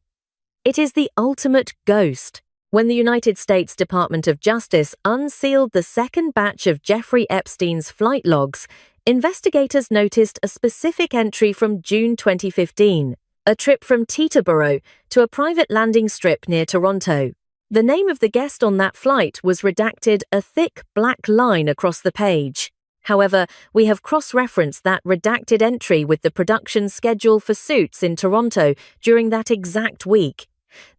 It is the ultimate ghost. When the United States Department of Justice unsealed the second batch of Jeffrey Epstein's flight logs, investigators noticed a specific entry from June 2015, a trip from Teterboro to a private landing strip near Toronto. The name of the guest on that flight was redacted a thick black line across the page. However, we have cross-referenced that redacted entry with the production schedule for Suits in Toronto during that exact week.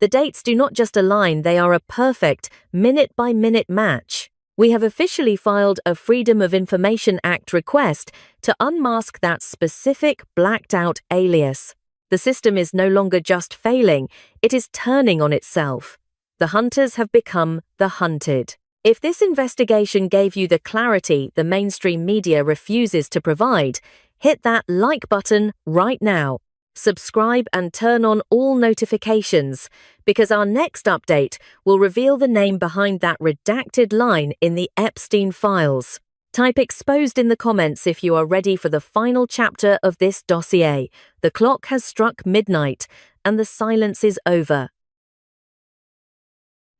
The dates do not just align, they are a perfect, minute-by-minute match. We have officially filed a Freedom of Information Act request to unmask that specific blacked-out alias. The system is no longer just failing, it is turning on itself. The hunters have become the hunted. If this investigation gave you the clarity the mainstream media refuses to provide, hit that like button right now. Subscribe and turn on all notifications, because our next update will reveal the name behind that redacted line in the Epstein files. Type exposed in the comments if you are ready for the final chapter of this dossier. The clock has struck midnight, and the silence is over.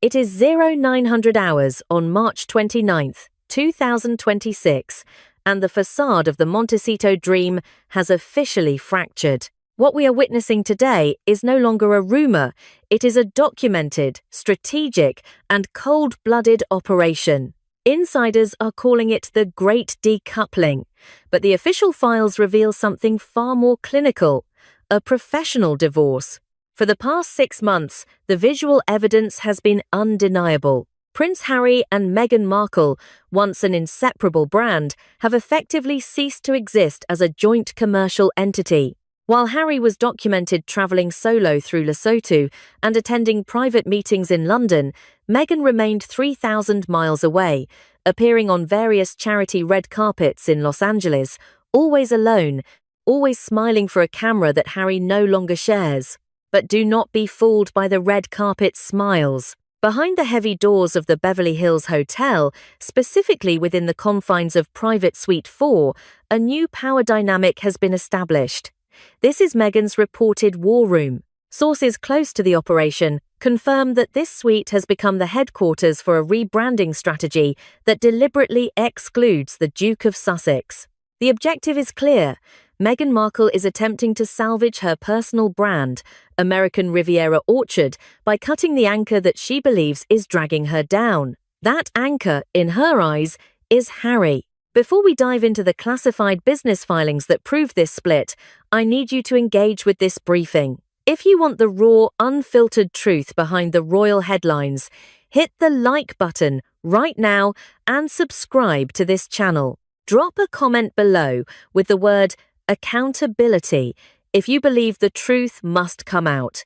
It is 0900 hours on March 29th, 2026, and the facade of the Montecito dream has officially fractured. What we are witnessing today is no longer a rumor, it is a documented, strategic, and cold-blooded operation. Insiders are calling it the Great Decoupling, but the official files reveal something far more clinical, a professional divorce. For the past 6 months, the visual evidence has been undeniable. Prince Harry and Meghan Markle, once an inseparable brand, have effectively ceased to exist as a joint commercial entity. While Harry was documented traveling solo through Lesotho and attending private meetings in London, Meghan remained 3,000 miles away, appearing on various charity red carpets in Los Angeles, always alone, always smiling for a camera that Harry no longer shares. But do not be fooled by the red carpet smiles. Behind the heavy doors of the Beverly Hills Hotel, specifically within the confines of Private Suite 4, a new power dynamic has been established. This is Meghan's reported war room. Sources close to the operation confirm that this suite has become the headquarters for a rebranding strategy that deliberately excludes the Duke of Sussex. The objective is clear. Meghan Markle is attempting to salvage her personal brand, American Riviera Orchard, by cutting the anchor that she believes is dragging her down. That anchor, in her eyes, is Harry. Before we dive into the classified business filings that prove this split, I need you to engage with this briefing. If you want the raw, unfiltered truth behind the royal headlines, hit the like button right now and subscribe to this channel. Drop a comment below with the word accountability if you believe the truth must come out.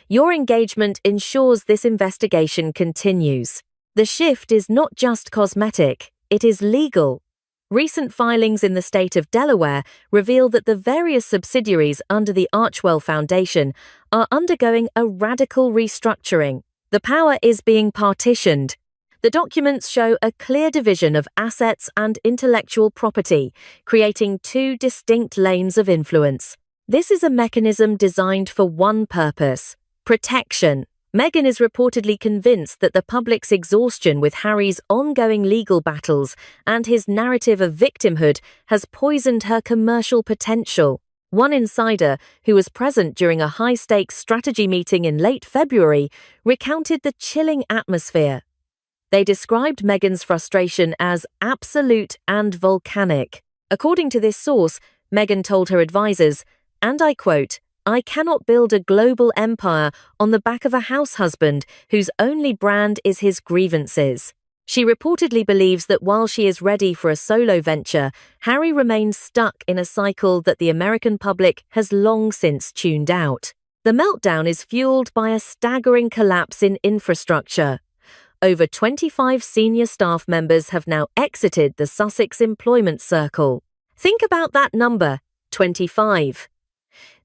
Your engagement ensures this investigation continues. The shift is not just cosmetic, it is legal. Recent filings in the state of Delaware reveal that the various subsidiaries under the Archwell Foundation are undergoing a radical restructuring. The power is being partitioned. The documents show a clear division of assets and intellectual property, creating two distinct lanes of influence. This is a mechanism designed for one purpose: protection. Meghan is reportedly convinced that the public's exhaustion with Harry's ongoing legal battles and his narrative of victimhood has poisoned her commercial potential. One insider, who was present during a high-stakes strategy meeting in late February, recounted the chilling atmosphere. They described Meghan's frustration as absolute and volcanic. According to this source, Meghan told her advisors, and I quote, "I cannot build a global empire on the back of a house husband whose only brand is his grievances." She reportedly believes that while she is ready for a solo venture, Harry remains stuck in a cycle that the American public has long since tuned out. The meltdown is fueled by a staggering collapse in infrastructure. Over 25 senior staff members have now exited the Sussex employment circle. Think about that number, 25.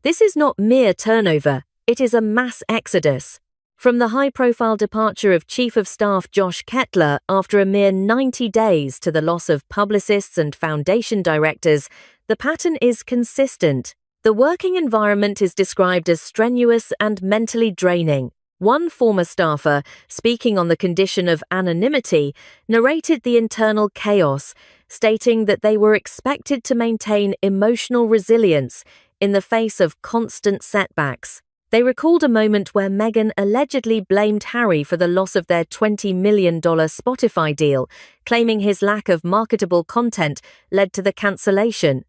This is not mere turnover, it is a mass exodus. From the high-profile departure of Chief of Staff Josh Kettler after a mere 90 days to the loss of publicists and foundation directors, the pattern is consistent. The working environment is described as strenuous and mentally draining. One former staffer, speaking on the condition of anonymity, narrated the internal chaos, stating that they were expected to maintain emotional resilience in the face of constant setbacks. They recalled a moment where Meghan allegedly blamed Harry for the loss of their $20 million Spotify deal, claiming his lack of marketable content led to the cancellation.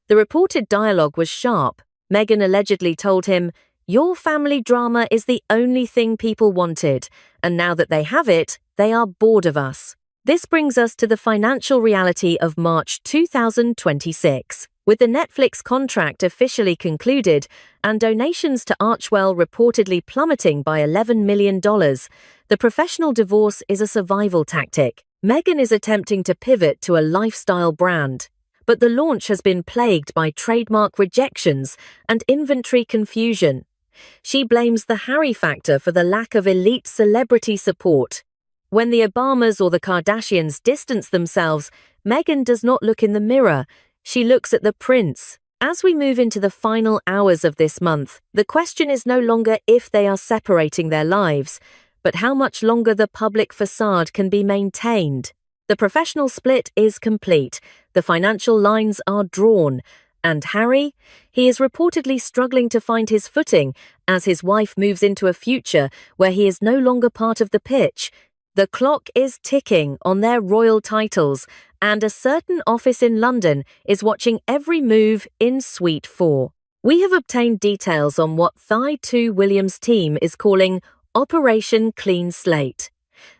The reported dialogue was sharp. Meghan allegedly told him, "Your family drama is the only thing people wanted, and now that they have it, they are bored of us." This brings us to the financial reality of March 2026. With the Netflix contract officially concluded and donations to Archwell reportedly plummeting by $11 million, the professional divorce is a survival tactic. Meghan is attempting to pivot to a lifestyle brand, but the launch has been plagued by trademark rejections and inventory confusion. She blames the Harry factor for the lack of elite celebrity support. When the Obamas or the Kardashians distance themselves, Meghan does not look in the mirror. She looks at the prince. As we move into the final hours of this month, the question is no longer if they are separating their lives, but how much longer the public facade can be maintained. The professional split is complete. The financial lines are drawn. And Harry? He is reportedly struggling to find his footing as his wife moves into a future where he is no longer part of the pitch. The clock is ticking on their royal titles, and a certain office in London is watching every move in Suite 4. We have obtained details on what Thai 2 Williams' team is calling Operation Clean Slate.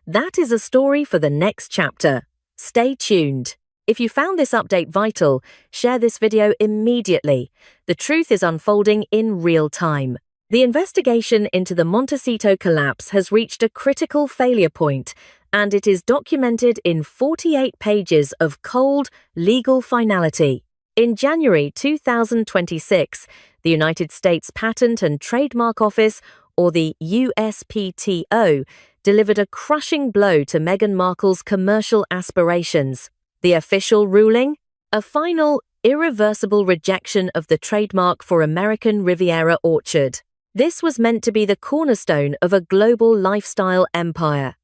That is a story for the next chapter. Stay tuned. If you found this update vital, share this video immediately. The truth is unfolding in real time. The investigation into the Montecito collapse has reached a critical failure point, and it is documented in 48 pages of cold, legal finality. In January 2026, the United States Patent and Trademark Office, or the USPTO, delivered a crushing blow to Meghan Markle's commercial aspirations. The official ruling? A final, irreversible rejection of the trademark for American Riviera Orchard. This was meant to be the cornerstone of a global lifestyle empire,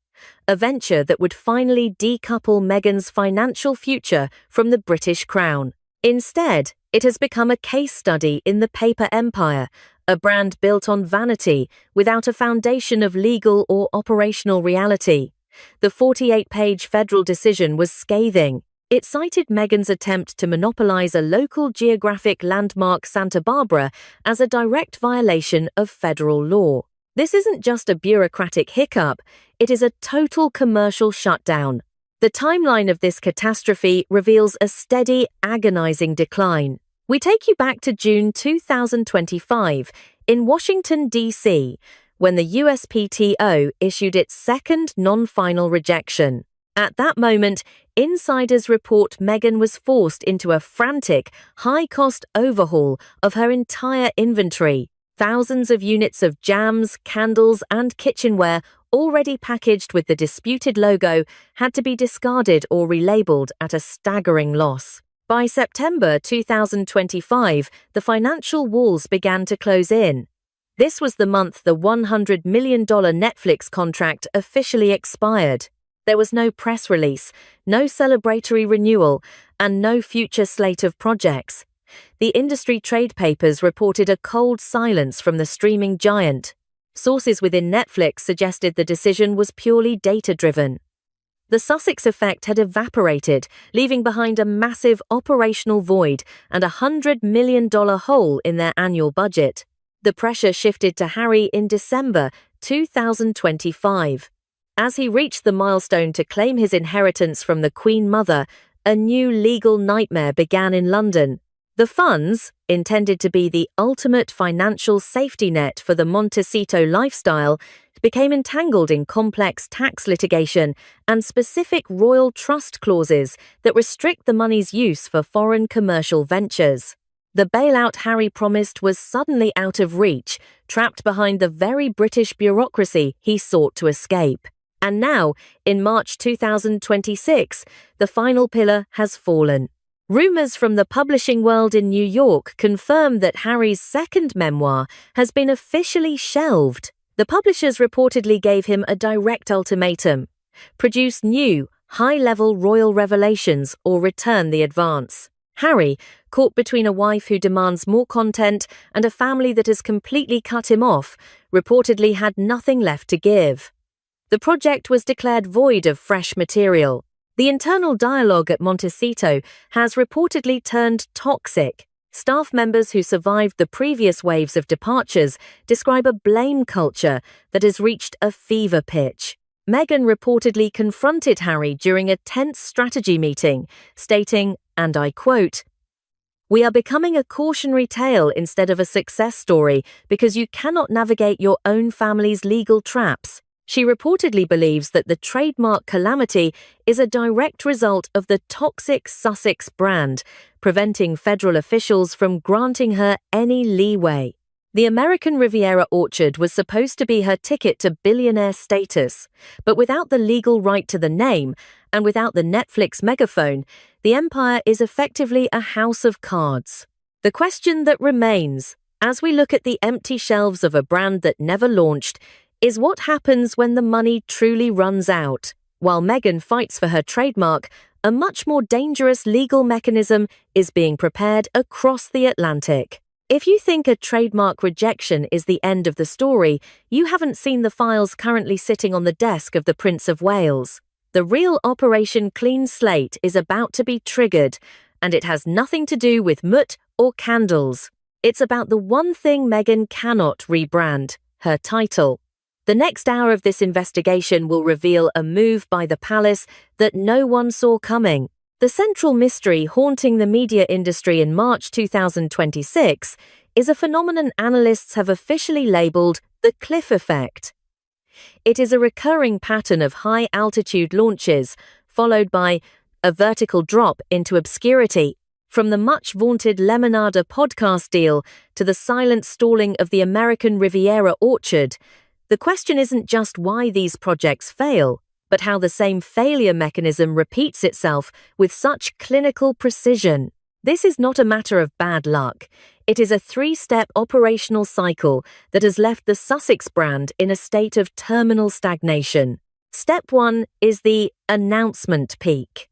a venture that would finally decouple Meghan's financial future from the British crown. Instead, it has become a case study in the paper empire, a brand built on vanity without a foundation of legal or operational reality. The 48-page federal decision was scathing. It cited Meghan's attempt to monopolize a local geographic landmark, Santa Barbara, as a direct violation of federal law. This isn't just a bureaucratic hiccup, it is a total commercial shutdown. The timeline of this catastrophe reveals a steady, agonizing decline. We take you back to June 2025 in Washington, D.C., when the USPTO issued its second non-final rejection. At that moment, insiders report Meghan was forced into a frantic, high-cost overhaul of her entire inventory. Thousands of units of jams, candles, and kitchenware already packaged with the disputed logo had to be discarded or relabeled at a staggering loss. By September 2025, the financial walls began to close in. This was the month the $100 million Netflix contract officially expired. There was no press release, no celebratory renewal, and no future slate of projects. The industry trade papers reported a cold silence from the streaming giant. Sources within Netflix suggested the decision was purely data-driven. The Sussex effect had evaporated, leaving behind a massive operational void and a $100 million hole in their annual budget. The pressure shifted to Harry in December 2025. As he reached the milestone to claim his inheritance from the Queen Mother, a new legal nightmare began in London. The funds, intended to be the ultimate financial safety net for the Montecito lifestyle, became entangled in complex tax litigation and specific royal trust clauses that restrict the money's use for foreign commercial ventures. The bailout Harry promised was suddenly out of reach, trapped behind the very British bureaucracy he sought to escape. And now, in March 2026, the final pillar has fallen. Rumors from the publishing world in New York confirm that Harry's second memoir has been officially shelved. The publishers reportedly gave him a direct ultimatum: produce new, high-level royal revelations or return the advance. Harry, caught between a wife who demands more content and a family that has completely cut him off, reportedly had nothing left to give. The project was declared void of fresh material. The internal dialogue at Montecito has reportedly turned toxic. Staff members who survived the previous waves of departures describe a blame culture that has reached a fever pitch. Meghan reportedly confronted Harry during a tense strategy meeting, stating, and I quote, "We are becoming a cautionary tale instead of a success story because you cannot navigate your own family's legal traps." She reportedly believes that the trademark calamity is a direct result of the toxic Sussex brand, preventing federal officials from granting her any leeway. The American Riviera Orchard was supposed to be her ticket to billionaire status, but without the legal right to the name and without the Netflix megaphone, the empire is effectively a house of cards. The question that remains, as we look at the empty shelves of a brand that never launched, is what happens when the money truly runs out. While Meghan fights for her trademark, a much more dangerous legal mechanism is being prepared across the Atlantic. If you think a trademark rejection is the end of the story, you haven't seen the files currently sitting on the desk of the Prince of Wales. The real Operation Clean Slate is about to be triggered, and it has nothing to do with mut or candles. It's about the one thing Meghan cannot rebrand: her title. The next hour of this investigation will reveal a move by the palace that no one saw coming. The central mystery haunting the media industry in March 2026 is a phenomenon analysts have officially labeled the cliff effect. It is a recurring pattern of high-altitude launches, followed by a vertical drop into obscurity. From the much-vaunted Lemonada podcast deal to the silent stalling of the American Riviera orchard, the question isn't just why these projects fail, but how the same failure mechanism repeats itself with such clinical precision. This is not a matter of bad luck. It is a three-step operational cycle that has left the Sussex brand in a state of terminal stagnation. Step 1 is the announcement peak.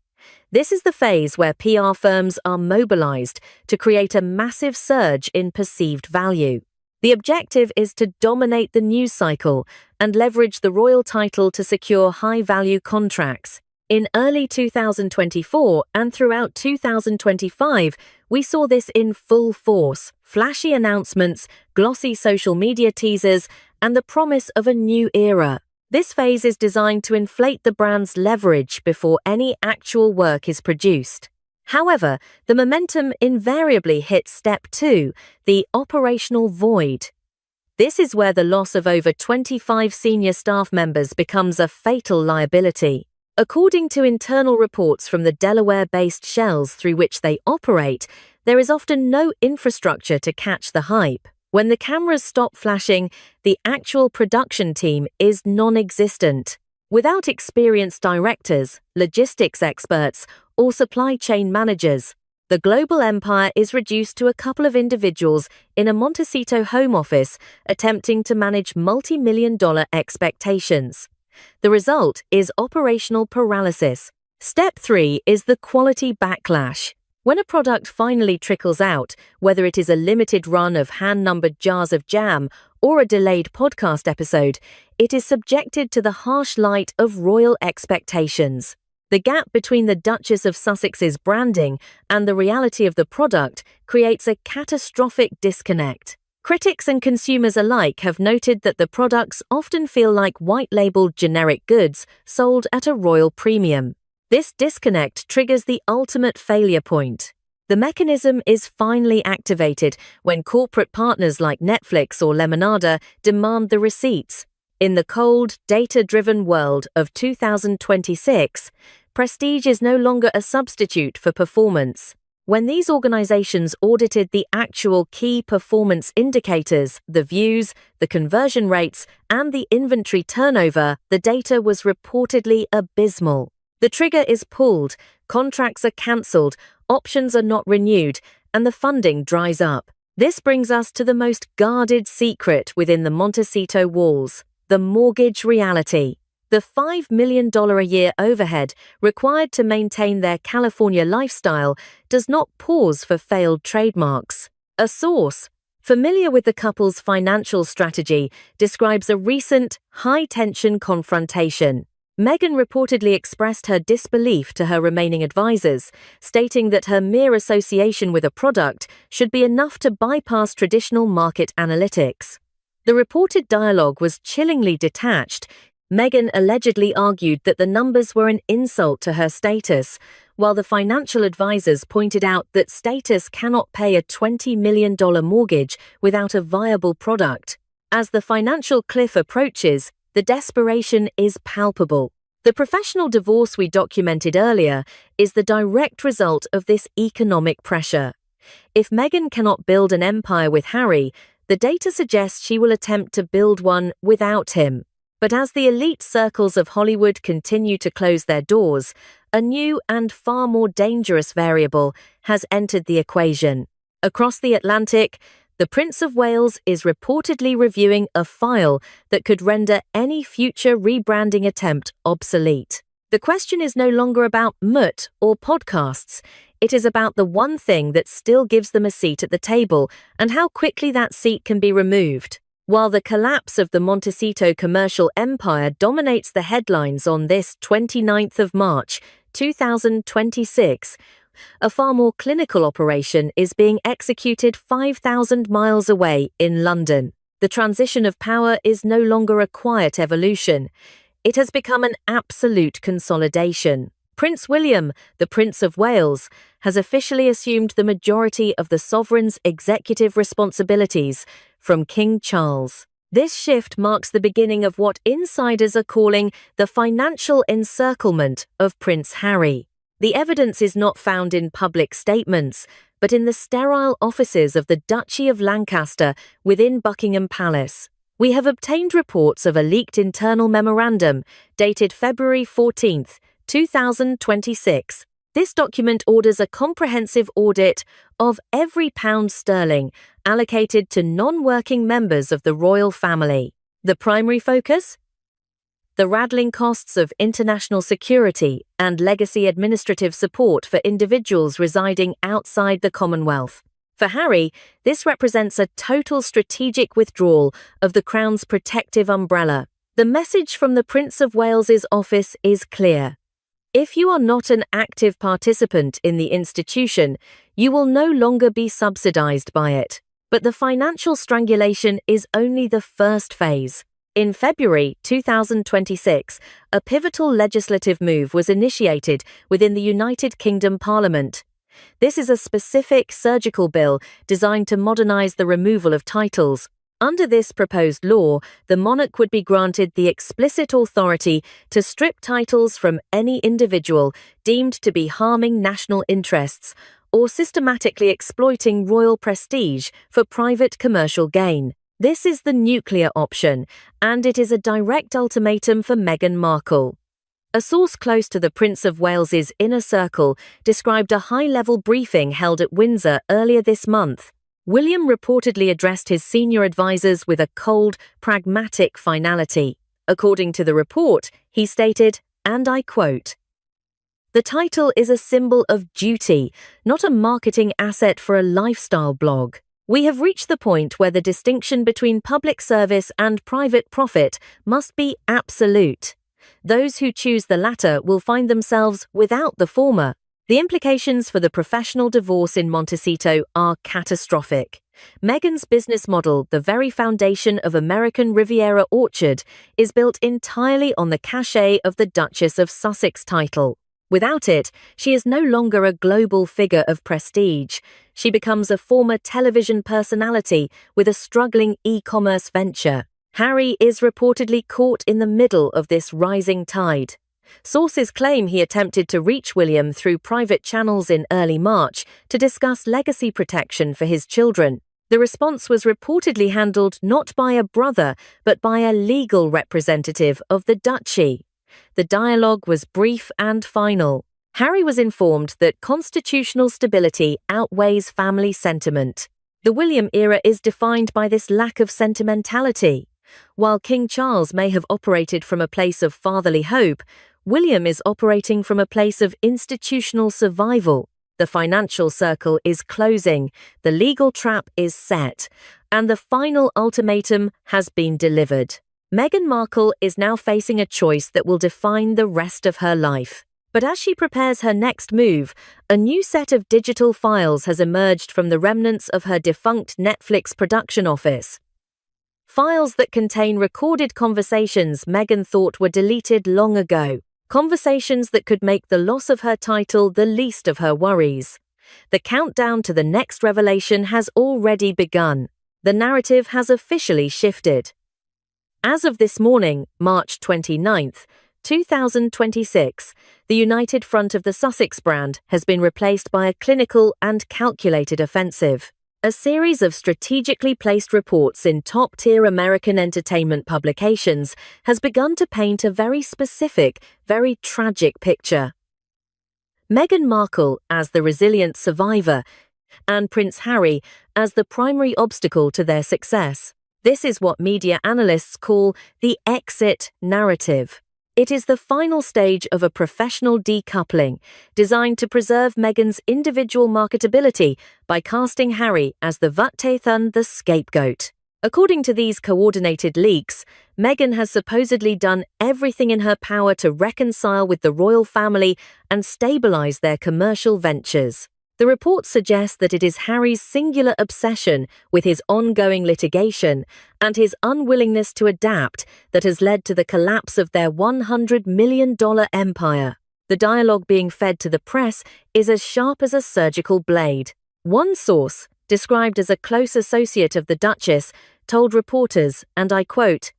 This is the phase where PR firms are mobilized to create a massive surge in perceived value. The objective is to dominate the news cycle and leverage the royal title to secure high-value contracts. In early 2024 and throughout 2025, we saw this in full force: flashy announcements, glossy social media teasers, and the promise of a new era. This phase is designed to inflate the brand's leverage before any actual work is produced. However, the momentum invariably hits step 2, the operational void. This is where the loss of over 25 senior staff members becomes a fatal liability. According to internal reports from the Delaware-based shells through which they operate, there is often no infrastructure to catch the hype. When the cameras stop flashing, the actual production team is non-existent. Without experienced directors, logistics experts, or supply chain managers, the global empire is reduced to a couple of individuals in a Montecito home office attempting to manage multi-million-dollar expectations. The result is operational paralysis. Step 3 is the quality backlash. When a product finally trickles out, whether it is a limited run of hand-numbered jars of jam or a delayed podcast episode, it is subjected to the harsh light of royal expectations. The gap between the Duchess of Sussex's branding and the reality of the product creates a catastrophic disconnect. Critics and consumers alike have noted that the products often feel like white-labeled generic goods sold at a royal premium. This disconnect triggers the ultimate failure point. The mechanism is finally activated when corporate partners like Netflix or Lemonada demand the receipts. In the cold, data-driven world of 2026, prestige is no longer a substitute for performance. When these organizations audited the actual key performance indicators, the views, the conversion rates, and the inventory turnover, the data was reportedly abysmal. The trigger is pulled, contracts are cancelled, options are not renewed, and the funding dries up. This brings us to the most guarded secret within the Montecito walls: the mortgage reality. The $5 million a year overhead required to maintain their California lifestyle does not pause for failed trademarks. A source familiar with the couple's financial strategy describes a recent high-tension confrontation. Meghan reportedly expressed her disbelief to her remaining advisors, stating that her mere association with a product should be enough to bypass traditional market analytics. The reported dialogue was chillingly detached. Meghan allegedly argued that the numbers were an insult to her status, while the financial advisors pointed out that status cannot pay a $20 million mortgage without a viable product. As the financial cliff approaches, the desperation is palpable. The professional divorce we documented earlier is the direct result of this economic pressure. If Meghan cannot build an empire with Harry, the data suggests she will attempt to build one without him. But as the elite circles of Hollywood continue to close their doors, a new and far more dangerous variable has entered the equation. Across the Atlantic, the Prince of Wales is reportedly reviewing a file that could render any future rebranding attempt obsolete. The question is no longer about MUT or podcasts. It is about the one thing that still gives them a seat at the table and how quickly that seat can be removed. While the collapse of the Montecito commercial empire dominates the headlines on this 29th of March, 2026, a far more clinical operation is being executed 5,000 miles away in London. The transition of power is no longer a quiet evolution. It has become an absolute consolidation. Prince William, the Prince of Wales, has officially assumed the majority of the sovereign's executive responsibilities from King Charles. This shift marks the beginning of what insiders are calling the financial encirclement of Prince Harry. The evidence is not found in public statements, but in the sterile offices of the Duchy of Lancaster within Buckingham Palace. We have obtained reports of a leaked internal memorandum dated February 14, 2026. This document orders a comprehensive audit of every pound sterling allocated to non-working members of the royal family. The primary focus? The rattling costs of international security and legacy administrative support for individuals residing outside the Commonwealth. For Harry, this represents a total strategic withdrawal of the Crown's protective umbrella. The message from the Prince of Wales's office is clear. If you are not an active participant in the institution, you will no longer be subsidized by it. But the financial strangulation is only the first phase. In February 2026, a pivotal legislative move was initiated within the United Kingdom Parliament. This is a specific surgical bill designed to modernize the removal of titles. Under this proposed law, the monarch would be granted the explicit authority to strip titles from any individual deemed to be harming national interests or systematically exploiting royal prestige for private commercial gain. This is the nuclear option, and it is a direct ultimatum for Meghan Markle. A source close to the Prince of Wales's inner circle described a high-level briefing held at Windsor earlier this month. William reportedly addressed his senior advisors with a cold, pragmatic finality. According to the report, he stated, and I quote, "The title is a symbol of duty, not a marketing asset for a lifestyle blog. We have reached the point where the distinction between public service and private profit must be absolute. Those who choose the latter will find themselves without the former. The implications for the professional divorce in Montecito are catastrophic. Meghan's business model, the very foundation of American Riviera Orchard, is built entirely on the cachet of the Duchess of Sussex title. Without it, she is no longer a global figure of prestige. She becomes a former television personality with a struggling e-commerce venture. Harry is reportedly caught in the middle of this rising tide. Sources claim he attempted to reach William through private channels in early March to discuss legacy protection for his children. The response was reportedly handled not by a brother, but by a legal representative of the duchy. The dialogue was brief and final. Harry was informed that constitutional stability outweighs family sentiment. The William era is defined by this lack of sentimentality. While King Charles may have operated from a place of fatherly hope, William is operating from a place of institutional survival. The financial circle is closing, the legal trap is set, and the final ultimatum has been delivered. Meghan Markle is now facing a choice that will define the rest of her life. But as she prepares her next move, a new set of digital files has emerged from the remnants of her defunct Netflix production office. Files that contain recorded conversations Meghan thought were deleted long ago. Conversations that could make the loss of her title the least of her worries. The countdown to the next revelation has already begun. The narrative has officially shifted. As of this morning, March 29th, 2026, the United Front of the Sussex brand has been replaced by a clinical and calculated offensive. A series of strategically placed reports in top-tier American entertainment publications has begun to paint a very specific, very tragic picture. Meghan Markle as the resilient survivor, and Prince Harry as the primary obstacle to their success. This is what media analysts call the exit narrative. It is the final stage of a professional decoupling, designed to preserve Meghan's individual marketability by casting Harry as the Vattethun, the scapegoat. According to these coordinated leaks, Meghan has supposedly done everything in her power to reconcile with the royal family and stabilize their commercial ventures. The report suggests that it is Harry's singular obsession with his ongoing litigation and his unwillingness to adapt that has led to the collapse of their $100 million empire. The dialogue being fed to the press is as sharp as a surgical blade. One source, described as a close associate of the Duchess, told reporters, and I quote,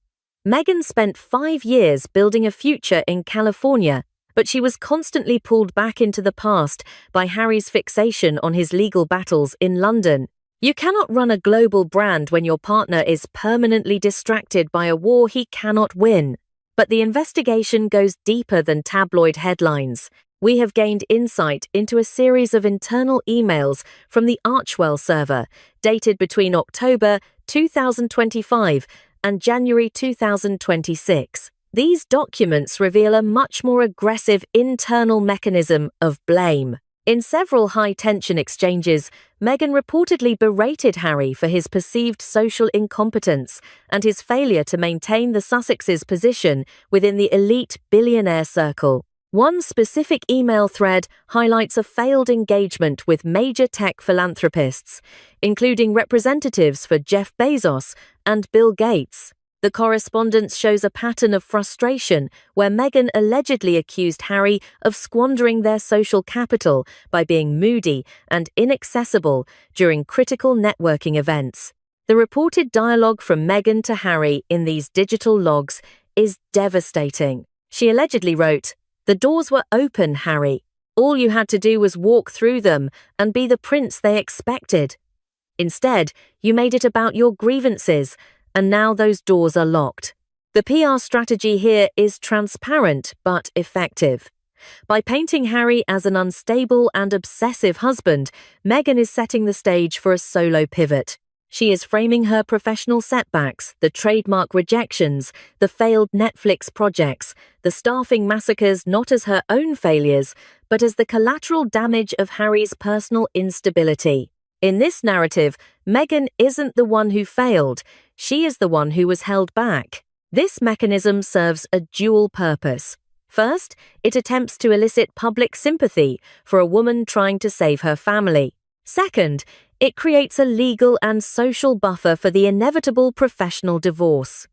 "Meghan spent 5 years building a future in California, but she was constantly pulled back into the past by Harry's fixation on his legal battles in London. You cannot run a global brand when your partner is permanently distracted by a war he cannot win." But the investigation goes deeper than tabloid headlines. We have gained insight into a series of internal emails from the Archwell server, dated between October 2025 and January 2026. These documents reveal a much more aggressive internal mechanism of blame. In several high-tension exchanges, Meghan reportedly berated Harry for his perceived social incompetence and his failure to maintain the Sussexes' position within the elite billionaire circle. One specific email thread highlights a failed engagement with major tech philanthropists, including representatives for Jeff Bezos and Bill Gates. The correspondence shows a pattern of frustration where Meghan allegedly accused Harry of squandering their social capital by being moody and inaccessible during critical networking events. The reported dialogue from Meghan to Harry in these digital logs is devastating. She allegedly wrote, "The doors were open, Harry. All you had to do was walk through them and be the prince they expected. Instead, you made it about your grievances, and now those doors are locked." The PR strategy here is transparent but effective. By painting Harry as an unstable and obsessive husband, Meghan is setting the stage for a solo pivot. She is framing her professional setbacks, the trademark rejections, the failed Netflix projects, the staffing massacres not as her own failures, but as the collateral damage of Harry's personal instability. In this narrative, Meghan isn't the one who failed, she is the one who was held back. This mechanism serves a dual purpose. First, it attempts to elicit public sympathy for a woman trying to save her family. Second, it creates a legal and social buffer for the inevitable professional divorce.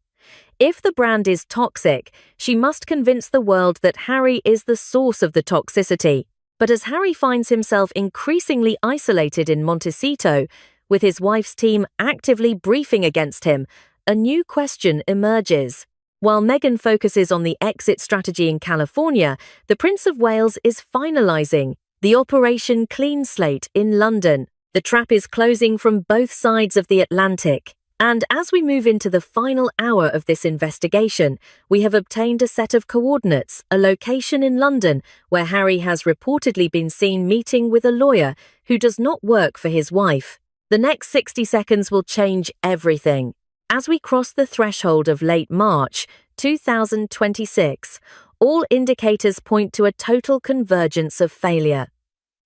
If the brand is toxic, she must convince the world that Harry is the source of the toxicity. But as Harry finds himself increasingly isolated in Montecito, with his wife's team actively briefing against him, a new question emerges. While Meghan focuses on the exit strategy in California, the Prince of Wales is finalising the Operation Clean Slate in London. The trap is closing from both sides of the Atlantic. And as we move into the final hour of this investigation, we have obtained a set of coordinates, a location in London where Harry has reportedly been seen meeting with a lawyer who does not work for his wife. The next 60 seconds will change everything. As we cross the threshold of late March 2026, all indicators point to a total convergence of failure.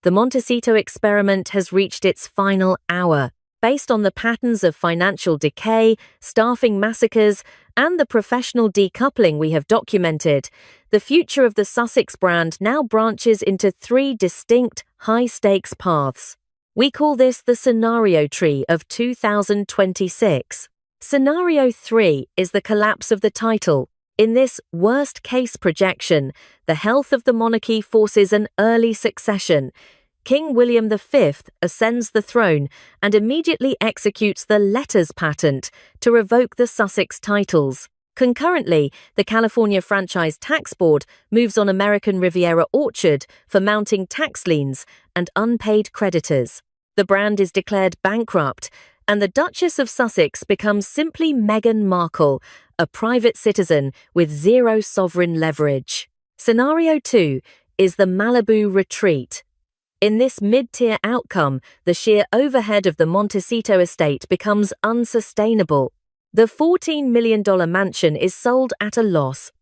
The Montecito experiment has reached its final hour. Based on the patterns of financial decay, staffing massacres, and the professional decoupling we have documented, the future of the Sussex brand now branches into 3 distinct, high-stakes paths. We call this the scenario tree of 2026. Scenario 3 is the collapse of the title. In this worst-case projection, the health of the monarchy forces an early succession. King William V ascends the throne and immediately executes the letters patent to revoke the Sussex titles. Concurrently, the California Franchise Tax Board moves on American Riviera Orchard for mounting tax liens and unpaid creditors. The brand is declared bankrupt, and the Duchess of Sussex becomes simply Meghan Markle, a private citizen with zero sovereign leverage. Scenario 2 is the Malibu retreat. In this mid-tier outcome, the sheer overhead of the Montecito estate becomes unsustainable. The $14 million mansion is sold at a loss,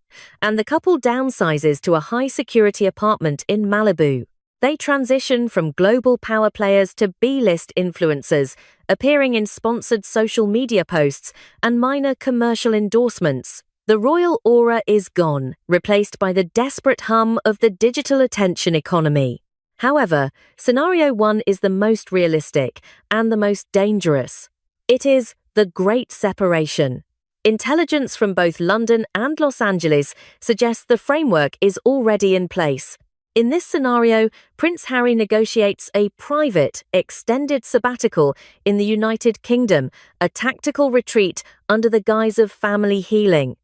and the couple downsizes to a high-security apartment in Malibu. They transition from global power players to B-list influencers, appearing in sponsored social media posts and minor commercial endorsements. The royal aura is gone, replaced by the desperate hum of the digital attention economy. However, scenario 1 is the most realistic and the most dangerous. It is the Great Separation. Intelligence from both London and Los Angeles suggests the framework is already in place. In this scenario, Prince Harry negotiates a private, extended sabbatical in the United Kingdom, a tactical retreat under the guise of family healing.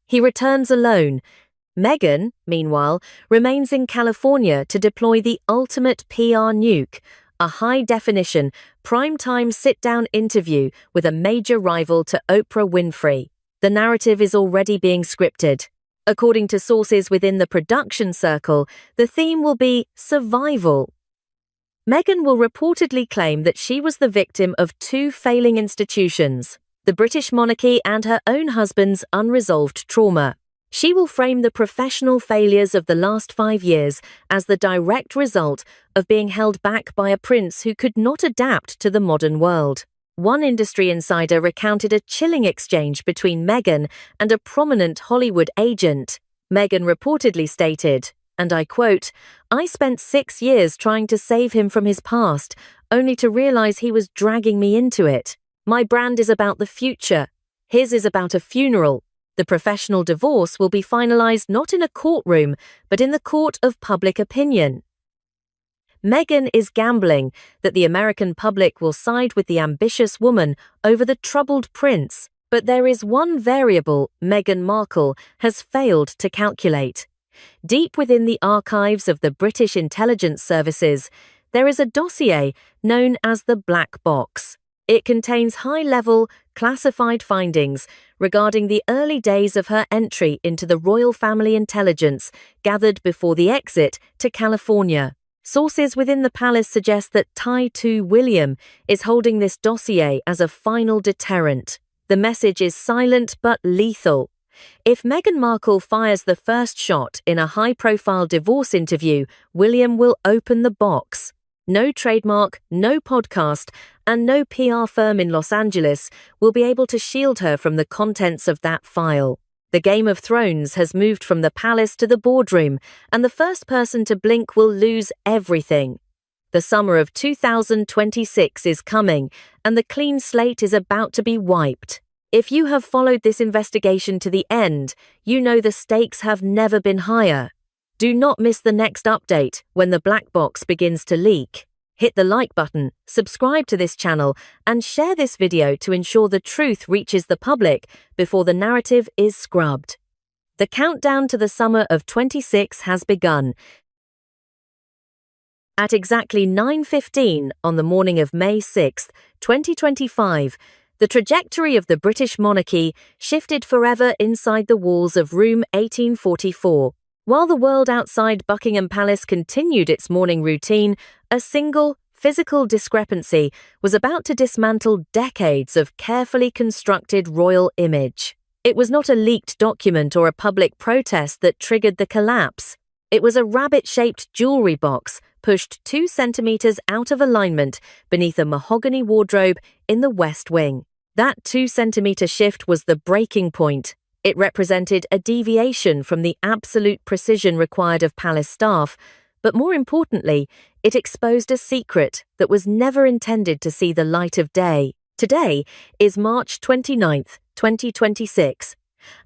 He returns alone. Meghan, meanwhile, remains in California to deploy the ultimate PR nuke, a high-definition, prime-time sit-down interview with a major rival to Oprah Winfrey. The narrative is already being scripted. According to sources within the production circle, the theme will be survival. Meghan will reportedly claim that she was the victim of two failing institutions, the British monarchy and her own husband's unresolved trauma. She will frame the professional failures of the last 5 years as the direct result of being held back by a prince who could not adapt to the modern world. One industry insider recounted a chilling exchange between Meghan and a prominent Hollywood agent. Meghan reportedly stated, and I quote, "I spent 6 years trying to save him from his past, only to realize he was dragging me into it. My brand is about the future. His is about a funeral. The professional divorce will be finalized not in a courtroom, but in the court of public opinion." Meghan is gambling that the American public will side with the ambitious woman over the troubled prince. But there is one variable Meghan Markle has failed to calculate. Deep within the archives of the British intelligence services, there is a dossier known as the Black Box. It contains high-level, classified findings regarding the early days of her entry into the royal family intelligence gathered before the exit to California. Sources within the palace suggest that Tai 2 William is holding this dossier as a final deterrent. The message is silent but lethal. If Meghan Markle fires the first shot in a high-profile divorce interview, William will open the box. No trademark, no podcast, and no PR firm in Los Angeles will be able to shield her from the contents of that file. The Game of Thrones has moved from the palace to the boardroom, and the first person to blink will lose everything. The summer of 2026 is coming, and the clean slate is about to be wiped. If you have followed this investigation to the end, you know the stakes have never been higher. Do not miss the next update when the black box begins to leak. Hit the like button, subscribe to this channel, and share this video to ensure the truth reaches the public before the narrative is scrubbed. The countdown to the summer of 26 has begun. At exactly 9:15 on the morning of May 6, 2025, the trajectory of the British monarchy shifted forever inside the walls of room 1844. While the world outside Buckingham Palace continued its morning routine, a single, physical discrepancy was about to dismantle decades of carefully constructed royal image. It was not a leaked document or a public protest that triggered the collapse. It was a rabbit-shaped jewelry box pushed 2 centimeters out of alignment beneath a mahogany wardrobe in the West Wing. That 2-centimeter shift was the breaking point. It represented a deviation from the absolute precision required of palace staff, but more importantly, it exposed a secret that was never intended to see the light of day. Today is March 29th, 2026,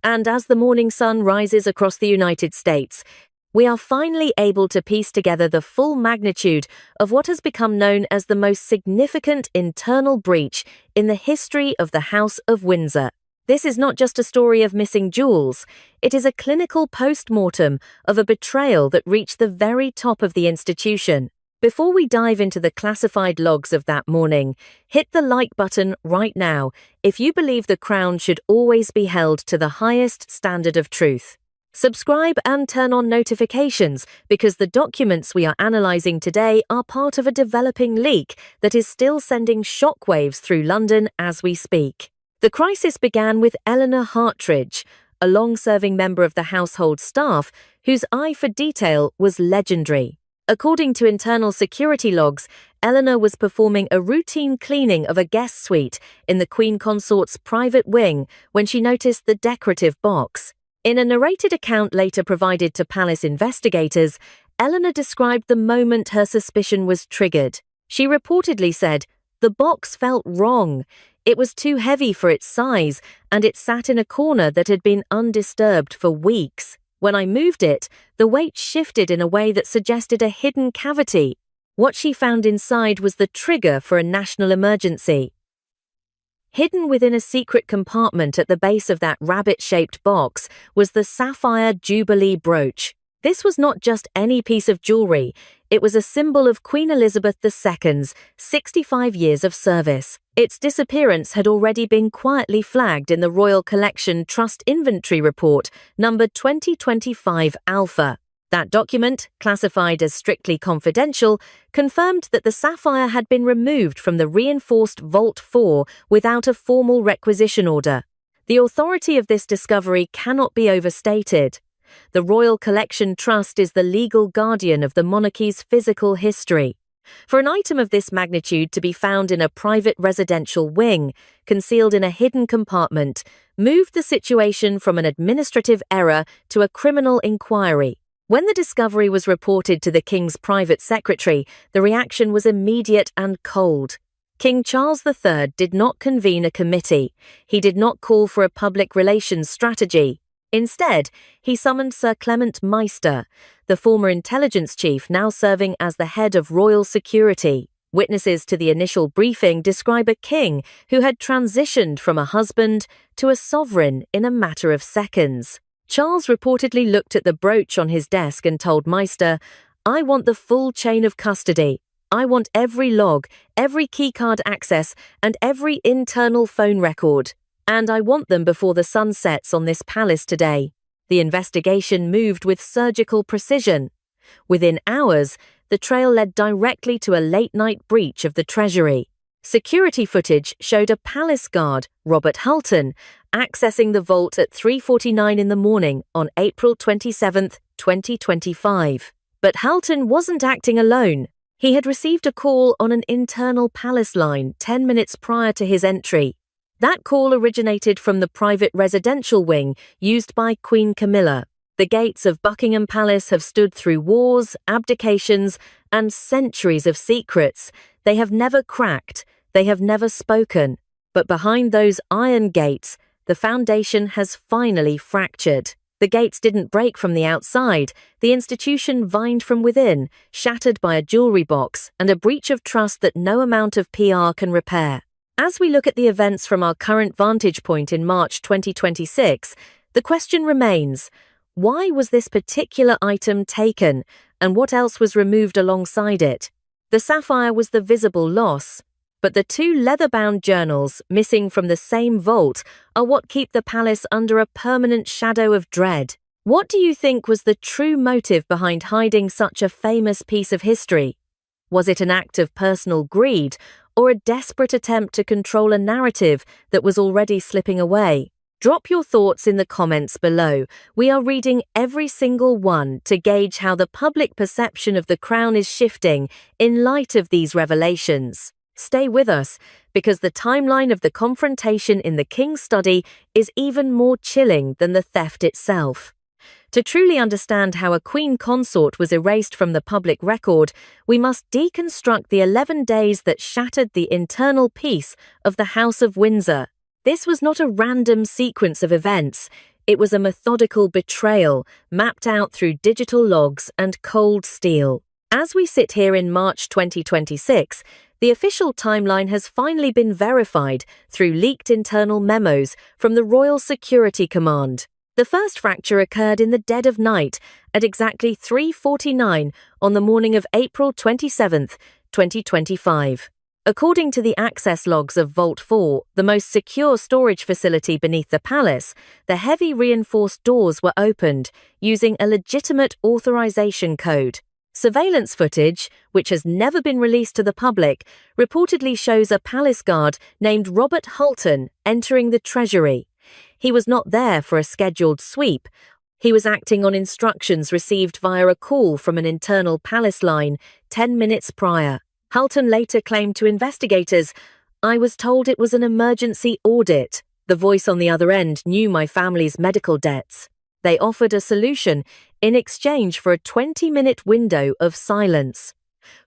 and as the morning sun rises across the United States, we are finally able to piece together the full magnitude of what has become known as the most significant internal breach in the history of the House of Windsor. This is not just a story of missing jewels, it is a clinical post-mortem of a betrayal that reached the very top of the institution. Before we dive into the classified logs of that morning, hit the like button right now if you believe the crown should always be held to the highest standard of truth. Subscribe and turn on notifications because the documents we are analyzing today are part of a developing leak that is still sending shockwaves through London as we speak. The crisis began with Eleanor Hartridge, a long-serving member of the household staff whose eye for detail was legendary. According to internal security logs, Eleanor was performing a routine cleaning of a guest suite in the Queen Consort's private wing when she noticed the decorative box. In a narrated account later provided to palace investigators, Eleanor described the moment her suspicion was triggered. She reportedly said, "The box felt wrong. It was too heavy for its size, and it sat in a corner that had been undisturbed for weeks. When I moved it, the weight shifted in a way that suggested a hidden cavity. What she found inside was the trigger for a national emergency." Hidden within a secret compartment at the base of that rabbit-shaped box was the sapphire Jubilee brooch. This was not just any piece of jewelry, it was a symbol of Queen Elizabeth II's 65 years of service. Its disappearance had already been quietly flagged in the Royal Collection Trust Inventory Report, numbered 2025 Alpha. That document, classified as strictly confidential, confirmed that the sapphire had been removed from the reinforced Vault 4 without a formal requisition order. The authority of this discovery cannot be overstated. The Royal Collection Trust is the legal guardian of the monarchy's physical history. For an item of this magnitude to be found in a private residential wing, concealed in a hidden compartment, moved the situation from an administrative error to a criminal inquiry. When the discovery was reported to the King's private secretary, the reaction was immediate and cold. King Charles III did not convene a committee. He did not call for a public relations strategy. Instead, he summoned Sir Clement Meister, the former intelligence chief now serving as the head of royal security. Witnesses to the initial briefing describe a king who had transitioned from a husband to a sovereign in a matter of seconds. Charles reportedly looked at the brooch on his desk and told Meister, "I want the full chain of custody. I want every log, every keycard access, and every internal phone record. And I want them before the sun sets on this palace today." The investigation moved with surgical precision. Within hours, the trail led directly to a late-night breach of the Treasury. Security footage showed a palace guard, Robert Hulton, accessing the vault at 3:49 in the morning on April 27, 2025. But Hulton wasn't acting alone. He had received a call on an internal palace line 10 minutes prior to his entry. That call originated from the private residential wing used by Queen Camilla. The gates of Buckingham Palace have stood through wars, abdications, and centuries of secrets. They have never cracked, they have never spoken. But behind those iron gates, the foundation has finally fractured. The gates didn't break from the outside, the institution vined from within, shattered by a jewelry box and a breach of trust that no amount of PR can repair. As we look at the events from our current vantage point in March 2026, the question remains, why was this particular item taken, and what else was removed alongside it? The sapphire was the visible loss, but the two leather-bound journals missing from the same vault are what keep the palace under a permanent shadow of dread. What do you think was the true motive behind hiding such a famous piece of history? Was it an act of personal greed, or a desperate attempt to control a narrative that was already slipping away? Drop your thoughts in the comments below. We are reading every single one to gauge how the public perception of the crown is shifting in light of these revelations. Stay with us, because the timeline of the confrontation in the King's study is even more chilling than the theft itself. To truly understand how a queen consort was erased from the public record, we must deconstruct the 11 days that shattered the internal peace of the House of Windsor. This was not a random sequence of events. It was a methodical betrayal, mapped out through digital logs and cold steel. As we sit here in March 2026, the official timeline has finally been verified through leaked internal memos from the Royal Security Command. The first fracture occurred in the dead of night at exactly 3:49 on the morning of April 27, 2025. According to the access logs of Vault 4, the most secure storage facility beneath the palace, the heavy reinforced doors were opened using a legitimate authorization code. Surveillance footage, which has never been released to the public, reportedly shows a palace guard named Robert Hulton entering the Treasury. He was not there for a scheduled sweep. He was acting on instructions received via a call from an internal palace line 10 minutes prior. Hulton later claimed to investigators, "I was told it was an emergency audit. The voice on the other end knew my family's medical debts." They offered a solution in exchange for a 20-minute window of silence.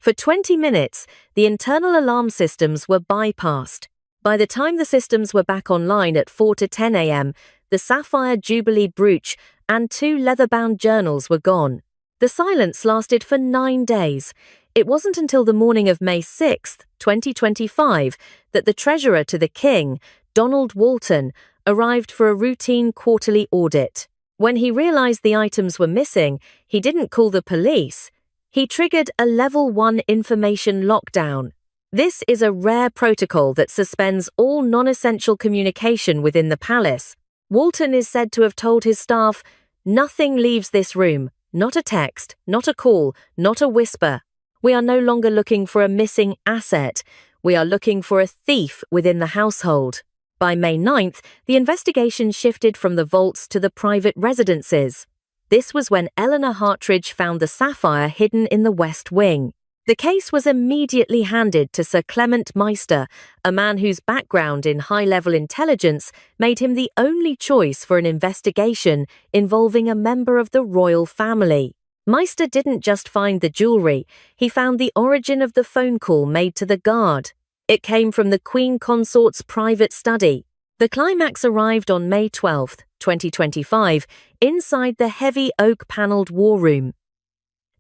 For 20 minutes, the internal alarm systems were bypassed. By the time the systems were back online at 4 to 10 a.m., the sapphire Jubilee brooch and 2 leather-bound journals were gone. The silence lasted for 9 days. It wasn't until the morning of May 6, 2025, that the Treasurer to the King, Donald Walton, arrived for a routine quarterly audit. When he realized the items were missing, he didn't call the police. He triggered a Level 1 information lockdown. This is a rare protocol that suspends all non-essential communication within the palace. Walton is said to have told his staff, "Nothing leaves this room, not a text, not a call, not a whisper. We are no longer looking for a missing asset. We are looking for a thief within the household." By May 9th, the investigation shifted from the vaults to the private residences. This was when Eleanor Hartridge found the sapphire hidden in the West Wing. The case was immediately handed to Sir Clement Meister, a man whose background in high-level intelligence made him the only choice for an investigation involving a member of the royal family. Meister didn't just find the jewellery, he found the origin of the phone call made to the guard. It came from the Queen Consort's private study. The climax arrived on May 12, 2025, inside the heavy oak-panelled war room.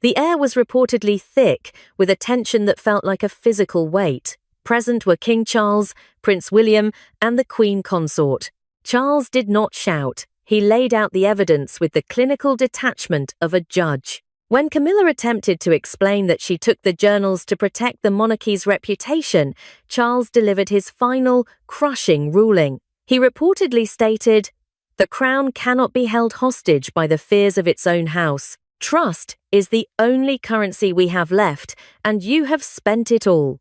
The air was reportedly thick, with a tension that felt like a physical weight. Present were King Charles, Prince William, and the Queen Consort. Charles did not shout. He laid out the evidence with the clinical detachment of a judge. When Camilla attempted to explain that she took the journals to protect the monarchy's reputation, Charles delivered his final, crushing ruling. He reportedly stated, "The crown cannot be held hostage by the fears of its own house. Trust is the only currency we have left, and you have spent it all."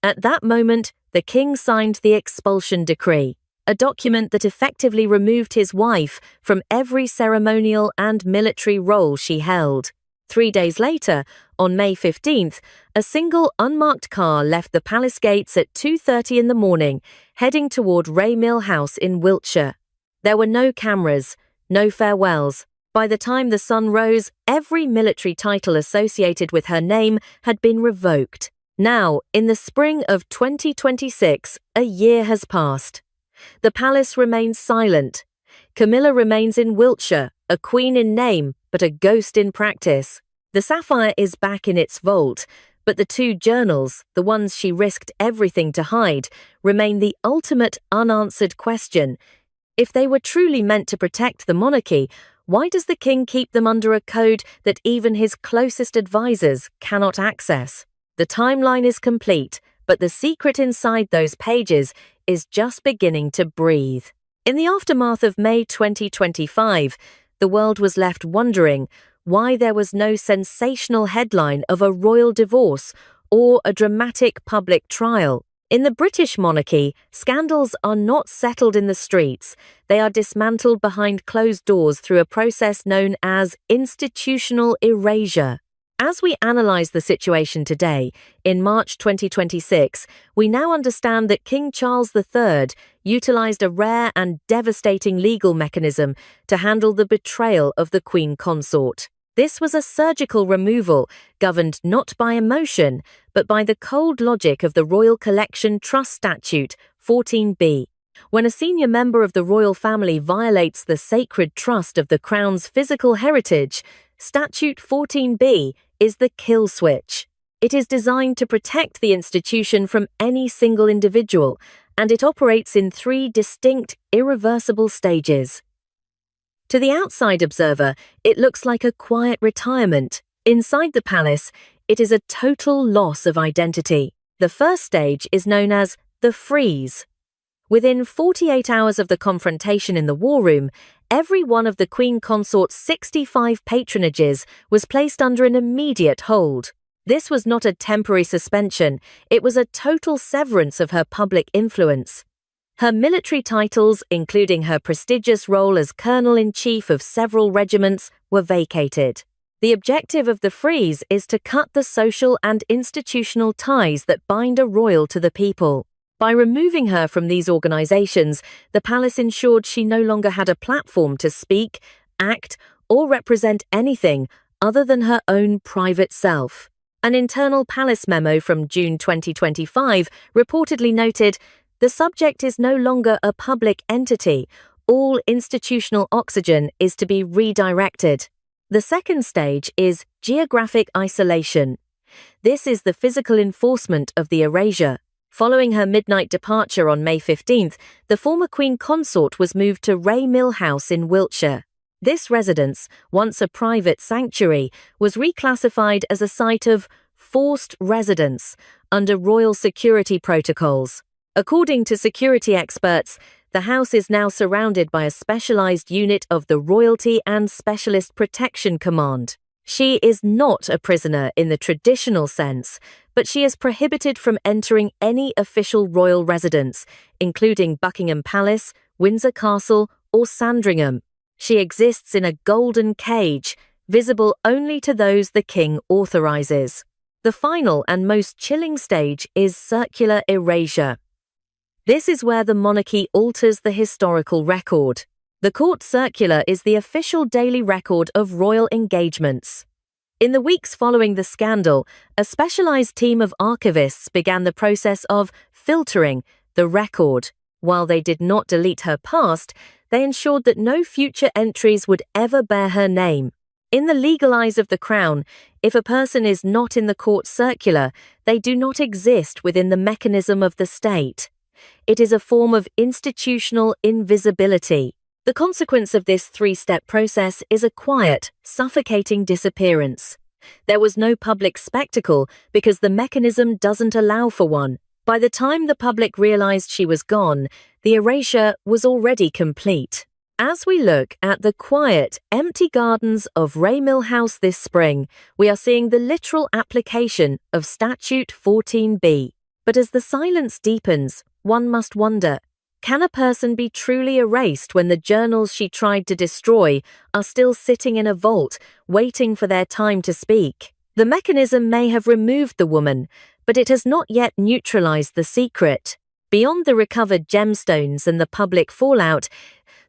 At that moment, the king signed the expulsion decree, a document that effectively removed his wife from every ceremonial and military role she held. 3 days later, on May 15th, a single unmarked car left the palace gates at 2:30 in the morning, heading toward Raymill House in Wiltshire. There were no cameras, no farewells. By the time the sun rose, every military title associated with her name had been revoked. Now, in the spring of 2026, a year has passed. The palace remains silent. Camilla remains in Wiltshire, a queen in name, but a ghost in practice. The sapphire is back in its vault, but the 2 journals, the ones she risked everything to hide, remain the ultimate unanswered question. If they were truly meant to protect the monarchy, why does the king keep them under a code that even his closest advisors cannot access? The timeline is complete, but the secret inside those pages is just beginning to breathe. In the aftermath of May 2025, the world was left wondering why there was no sensational headline of a royal divorce or a dramatic public trial. In the British monarchy, scandals are not settled in the streets. They are dismantled behind closed doors through a process known as institutional erasure. As we analyse the situation today, in March 2026, we now understand that King Charles III utilised a rare and devastating legal mechanism to handle the betrayal of the Queen Consort. This was a surgical removal, governed not by emotion, but by the cold logic of the Royal Collection Trust Statute 14b. When a senior member of the royal family violates the sacred trust of the Crown's physical heritage, Statute 14b is the kill switch. It is designed to protect the institution from any single individual, and it operates in 3 distinct, irreversible stages. To the outside observer, it looks like a quiet retirement. Inside the palace, it is a total loss of identity. The first stage is known as the freeze. Within 48 hours of the confrontation in the war room, every one of the Queen Consort's 65 patronages was placed under an immediate hold. This was not a temporary suspension, it was a total severance of her public influence. Her military titles, including her prestigious role as Colonel-in-Chief of several regiments, were vacated. The objective of the freeze is to cut the social and institutional ties that bind a royal to the people. By removing her from these organisations, the palace ensured she no longer had a platform to speak, act, or represent anything other than her own private self. An internal palace memo from June 2025 reportedly noted, "The subject is no longer a public entity. All institutional oxygen is to be redirected." The second stage is geographic isolation. This is the physical enforcement of the erasure. Following her midnight departure on May 15th, the former Queen Consort was moved to Ray Mill House in Wiltshire. This residence, once a private sanctuary, was reclassified as a site of forced residence under royal security protocols. According to security experts, the house is now surrounded by a specialized unit of the Royalty and Specialist Protection Command. She is not a prisoner in the traditional sense, but she is prohibited from entering any official royal residence, including Buckingham Palace, Windsor Castle, or Sandringham. She exists in a golden cage, visible only to those the king authorizes. The final and most chilling stage is circular erasure. This is where the monarchy alters the historical record. The court circular is the official daily record of royal engagements. In the weeks following the scandal, a specialized team of archivists began the process of filtering the record. While they did not delete her past, they ensured that no future entries would ever bear her name. In the legal eyes of the Crown, if a person is not in the court circular, they do not exist within the mechanism of the state. It is a form of institutional invisibility. The consequence of this three-step process is a quiet, suffocating disappearance. There was no public spectacle because the mechanism doesn't allow for one. By the time the public realized she was gone, the erasure was already complete. As we look at the quiet, empty gardens of Ray Mill House this spring, we are seeing the literal application of Statute 14B. But as the silence deepens, one must wonder, can a person be truly erased when the journals she tried to destroy are still sitting in a vault, waiting for their time to speak? The mechanism may have removed the woman, but it has not yet neutralized the secret. Beyond the recovered gemstones and the public fallout,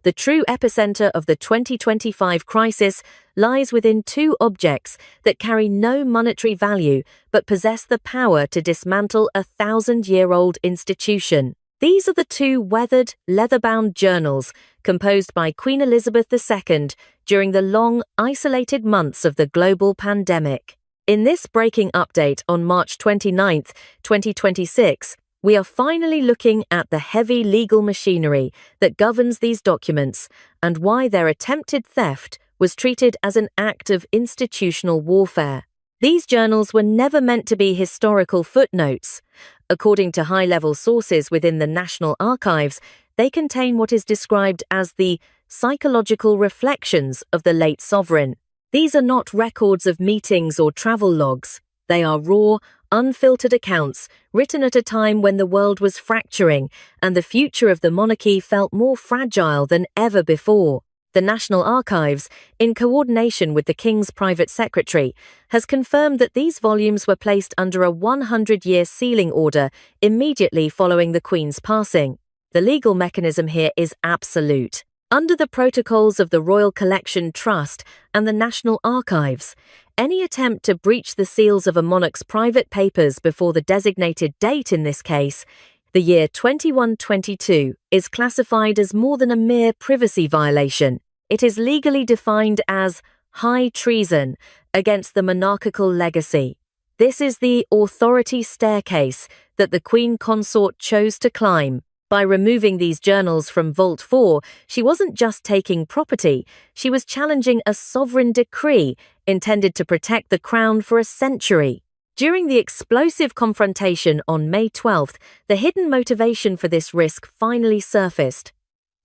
the true epicenter of the 2025 crisis lies within two objects that carry no monetary value but possess the power to dismantle a 1,000-year-old institution. These are the two weathered, leather-bound journals composed by Queen Elizabeth II during the long, isolated months of the global pandemic. In this breaking update on March 29, 2026, we are finally looking at the heavy legal machinery that governs these documents and why their attempted theft was treated as an act of institutional warfare. These journals were never meant to be historical footnotes. According to high-level sources within the National Archives, they contain what is described as the psychological reflections of the late sovereign. These are not records of meetings or travel logs. They are raw, unfiltered accounts written at a time when the world was fracturing and the future of the monarchy felt more fragile than ever before. The National Archives, in coordination with the King's Private Secretary, has confirmed that these volumes were placed under a 100-year sealing order immediately following the Queen's passing. The legal mechanism here is absolute. Under the protocols of the Royal Collection Trust and the National Archives, any attempt to breach the seals of a monarch's private papers before the designated date in this case, the year 2122, is classified as more than a mere privacy violation. It is legally defined as high treason against the monarchical legacy. This is the authority staircase that the Queen Consort chose to climb. By removing these journals from Vault 4, she wasn't just taking property, she was challenging a sovereign decree intended to protect the crown for a century. During the explosive confrontation on May 12th, the hidden motivation for this risk finally surfaced.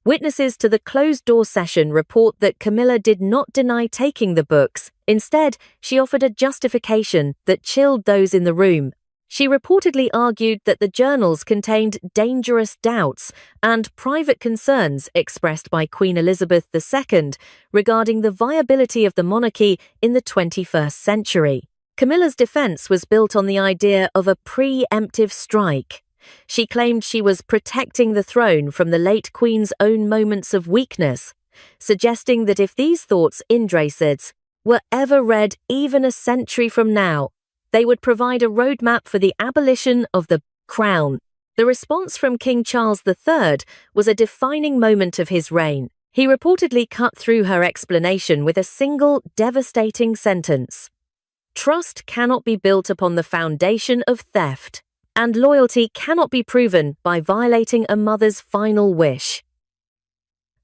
Witnesses to the closed-door session report that Camilla did not deny taking the books. Instead, she offered a justification that chilled those in the room. She reportedly argued that the journals contained dangerous doubts and private concerns expressed by Queen Elizabeth II regarding the viability of the monarchy in the 21st century. Camilla's defense was built on the idea of a preemptive strike. She claimed she was protecting the throne from the late Queen's own moments of weakness. suggesting that if these thoughts, Indrasids, were ever read even a century from now, they would provide a roadmap for the abolition of the crown. The response from King Charles III was a defining moment of his reign. He reportedly cut through her explanation with a single devastating sentence. Trust cannot be built upon the foundation of theft, and loyalty cannot be proven by violating a mother's final wish.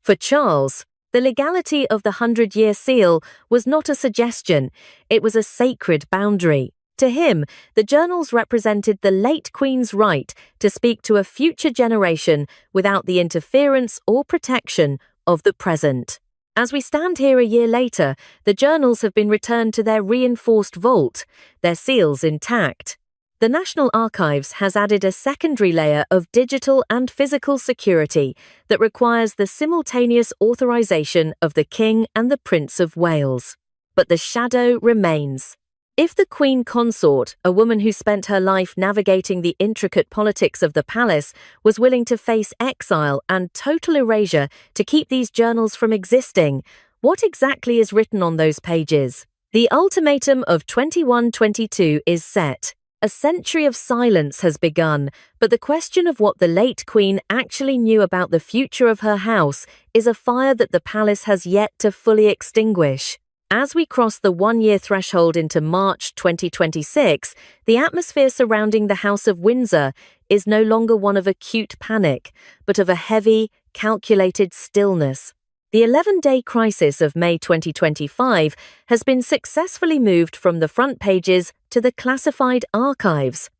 For Charles, the legality of the 100-year seal was not a suggestion, it was a sacred boundary. To him, the journals represented the late Queen's right to speak to a future generation without the interference or protection of the present. As we stand here a year later, the journals have been returned to their reinforced vault, their seals intact. The National Archives has added a secondary layer of digital and physical security that requires the simultaneous authorization of the King and the Prince of Wales. But the shadow remains. If the Queen Consort, a woman who spent her life navigating the intricate politics of the palace, was willing to face exile and total erasure to keep these journals from existing, what exactly is written on those pages? The ultimatum of 2122 is set. A century of silence has begun, but the question of what the late Queen actually knew about the future of her house is a fire that the palace has yet to fully extinguish. As we cross the one-year threshold into March 2026, the atmosphere surrounding the House of Windsor is no longer one of acute panic, but of a heavy, calculated stillness. The 11-day crisis of May 2025 has been successfully moved from the front pages to the classified archives.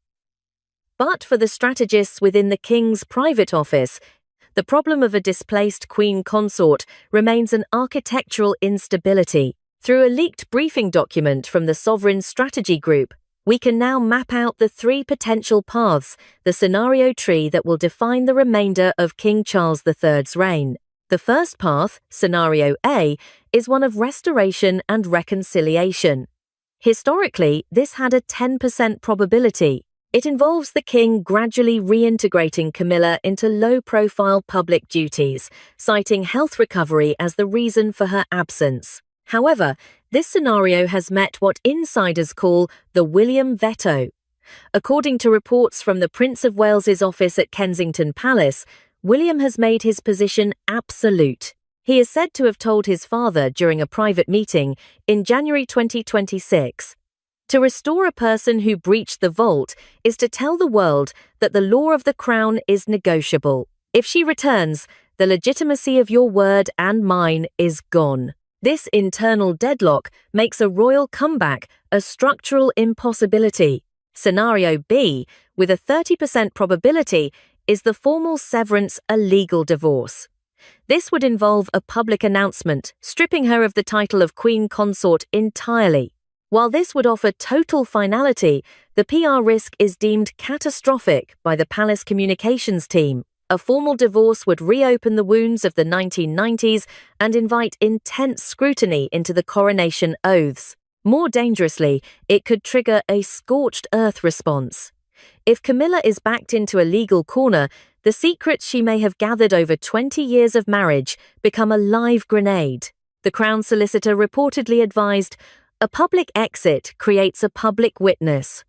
But for the strategists within the King's private office, the problem of a displaced Queen Consort remains an architectural instability. Through a leaked briefing document from the Sovereign Strategy Group, we can now map out the three potential paths, the scenario tree that will define the remainder of King Charles III's reign. The first path, Scenario A, is one of restoration and reconciliation. Historically, this had a 10% probability. It involves the King gradually reintegrating Camilla into low-profile public duties, citing health recovery as the reason for her absence. However, this scenario has met what insiders call the William veto. According to reports from the Prince of Wales's office at Kensington Palace, William has made his position absolute. He is said to have told his father during a private meeting in January 2026, "To restore a person who breached the vault is to tell the world that the law of the crown is negotiable. If she returns, the legitimacy of your word and mine is gone." This internal deadlock makes a royal comeback a structural impossibility. Scenario B, with a 30% probability, is the formal severance, a legal divorce. This would involve a public announcement, stripping her of the title of Queen Consort entirely. While this would offer total finality, the PR risk is deemed catastrophic by the palace communications team. A formal divorce would reopen the wounds of the 1990s and invite intense scrutiny into the coronation oaths. More dangerously, it could trigger a scorched earth response. If Camilla is backed into a legal corner, the secrets she may have gathered over 20 years of marriage become a live grenade. The Crown Solicitor reportedly advised, "A public exit creates a public witness.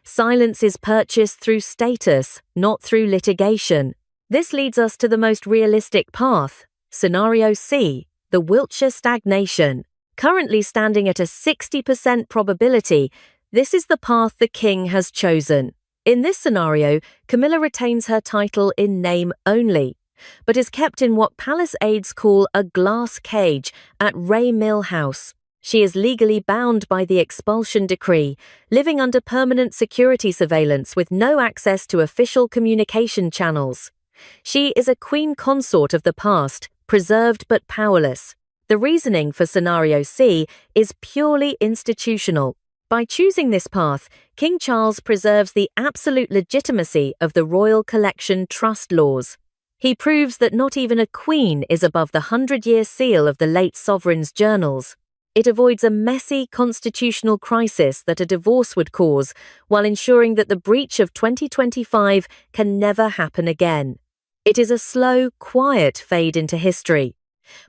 Silence is purchased through status, not through litigation." This leads us to the most realistic path, Scenario C, the Wiltshire stagnation. Currently standing at a 60% probability, this is the path the King has chosen. In this scenario, Camilla retains her title in name only, but is kept in what palace aides call a glass cage at Ray Mill House. She is legally bound by the expulsion decree, living under permanent security surveillance with no access to official communication channels. She is a Queen Consort of the past, preserved but powerless. The reasoning for Scenario C is purely institutional. By choosing this path, King Charles preserves the absolute legitimacy of the Royal Collection Trust laws. He proves that not even a queen is above the 100-year seal of the late sovereign's journals. It avoids a messy constitutional crisis that a divorce would cause, while ensuring that the breach of 2025 can never happen again. It is a slow, quiet fade into history.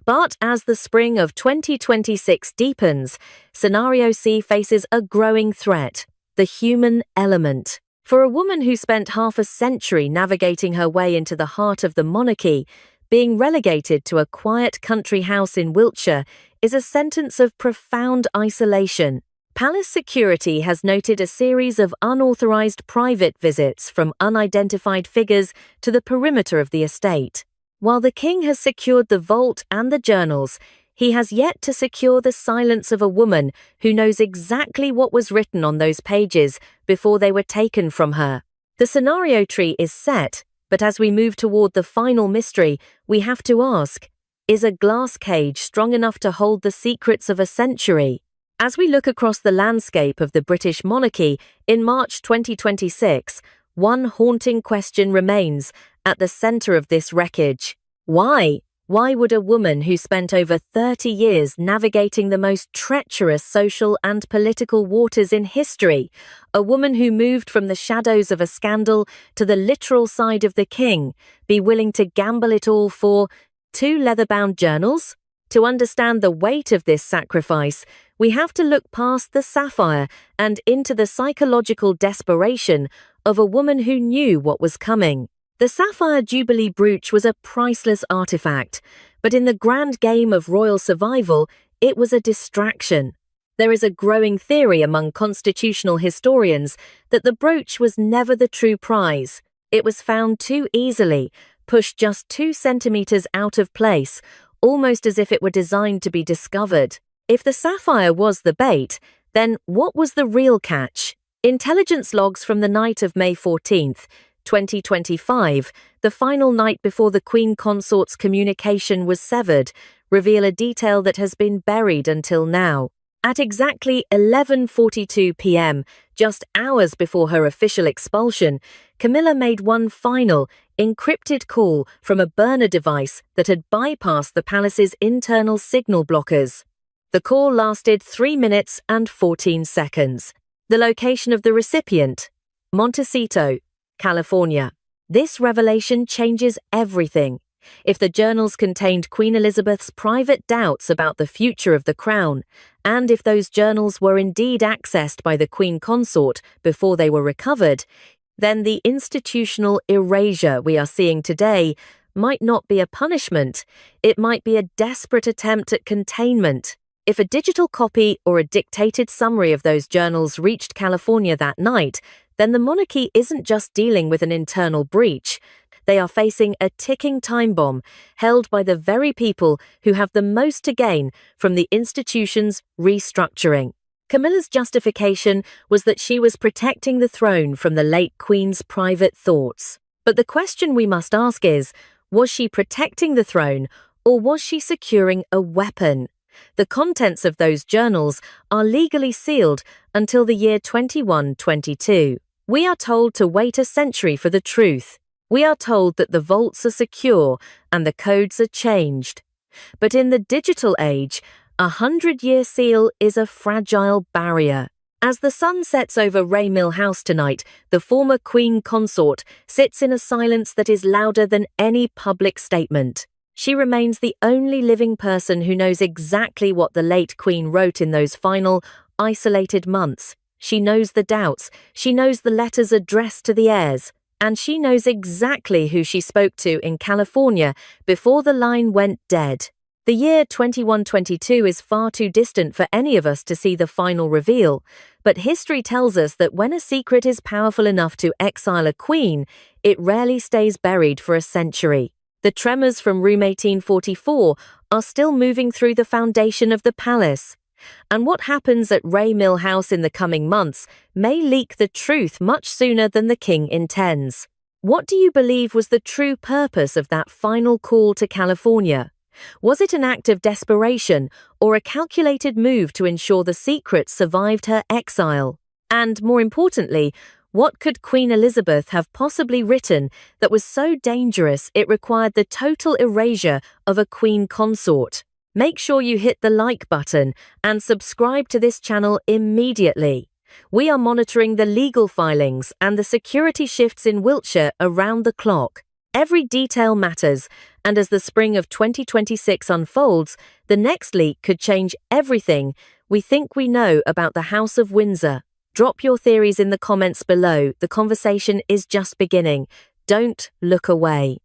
But as the spring of 2026 deepens, Scenario C faces a growing threat: the human element. For a woman who spent half a century navigating her way into the heart of the monarchy, being relegated to a quiet country house in Wiltshire is a sentence of profound isolation. Palace security has noted a series of unauthorized private visits from unidentified figures to the perimeter of the estate. While the king has secured the vault and the journals, he has yet to secure the silence of a woman who knows exactly what was written on those pages before they were taken from her. The scenario tree is set, but as we move toward the final mystery, we have to ask, is a glass cage strong enough to hold the secrets of a century? As we look across the landscape of the British monarchy in March 2026, one haunting question remains at the center of this wreckage. Why? Why would a woman who spent over 30 years navigating the most treacherous social and political waters in history, a woman who moved from the shadows of a scandal to the literal side of the king, be willing to gamble it all for 2 leather-bound journals? To understand the weight of this sacrifice, we have to look past the sapphire and into the psychological desperation of a woman who knew what was coming. The sapphire Jubilee brooch was a priceless artifact, but in the grand game of royal survival, it was a distraction. There is a growing theory among constitutional historians that the brooch was never the true prize. It was found too easily, pushed just 2 centimeters out of place, almost as if it were designed to be discovered. If the sapphire was the bait, then what was the real catch? Intelligence logs from the night of May 14th, 2025, the final night before the Queen Consort's communication was severed, reveal a detail that has been buried until now. At exactly 11:42 p.m., just hours before her official expulsion, Camilla made one final, encrypted call from a burner device that had bypassed the palace's internal signal blockers. The call lasted 3 minutes and 14 seconds. The location of the recipient: Montecito, California. This revelation changes everything. If the journals contained Queen Elizabeth's private doubts about the future of the crown, and if those journals were indeed accessed by the Queen Consort before they were recovered, then the institutional erasure we are seeing today might not be a punishment, it might be a desperate attempt at containment. If a digital copy or a dictated summary of those journals reached California that night, then the monarchy isn't just dealing with an internal breach. They are facing a ticking time bomb held by the very people who have the most to gain from the institution's restructuring. Camilla's justification was that she was protecting the throne from the late Queen's private thoughts. But the question we must ask is, was she protecting the throne, or was she securing a weapon? The contents of those journals are legally sealed until the year 2122. We are told to wait a century for the truth. We are told that the vaults are secure and the codes are changed. But in the digital age, a 100-year seal is a fragile barrier. As the sun sets over Raymill House tonight, the former Queen Consort sits in a silence that is louder than any public statement. She remains the only living person who knows exactly what the late Queen wrote in those final, isolated months. She knows the doubts, she knows the letters addressed to the heirs, and she knows exactly who she spoke to in California before the line went dead. The year 2122 is far too distant for any of us to see the final reveal, but history tells us that when a secret is powerful enough to exile a queen, it rarely stays buried for a century. The tremors from room 1844 are still moving through the foundation of the palace. And what happens at Raymill House in the coming months may leak the truth much sooner than the king intends. What do you believe was the true purpose of that final call to California? Was it an act of desperation or a calculated move to ensure the secret survived her exile? And more importantly, what could Queen Elizabeth have possibly written that was so dangerous it required the total erasure of a Queen Consort? Make sure you hit the like button and subscribe to this channel immediately. We are monitoring the legal filings and the security shifts in Wiltshire around the clock. Every detail matters, and as the spring of 2026 unfolds, the next leak could change everything we think we know about the House of Windsor. Drop your theories in the comments below. The conversation is just beginning. Don't look away.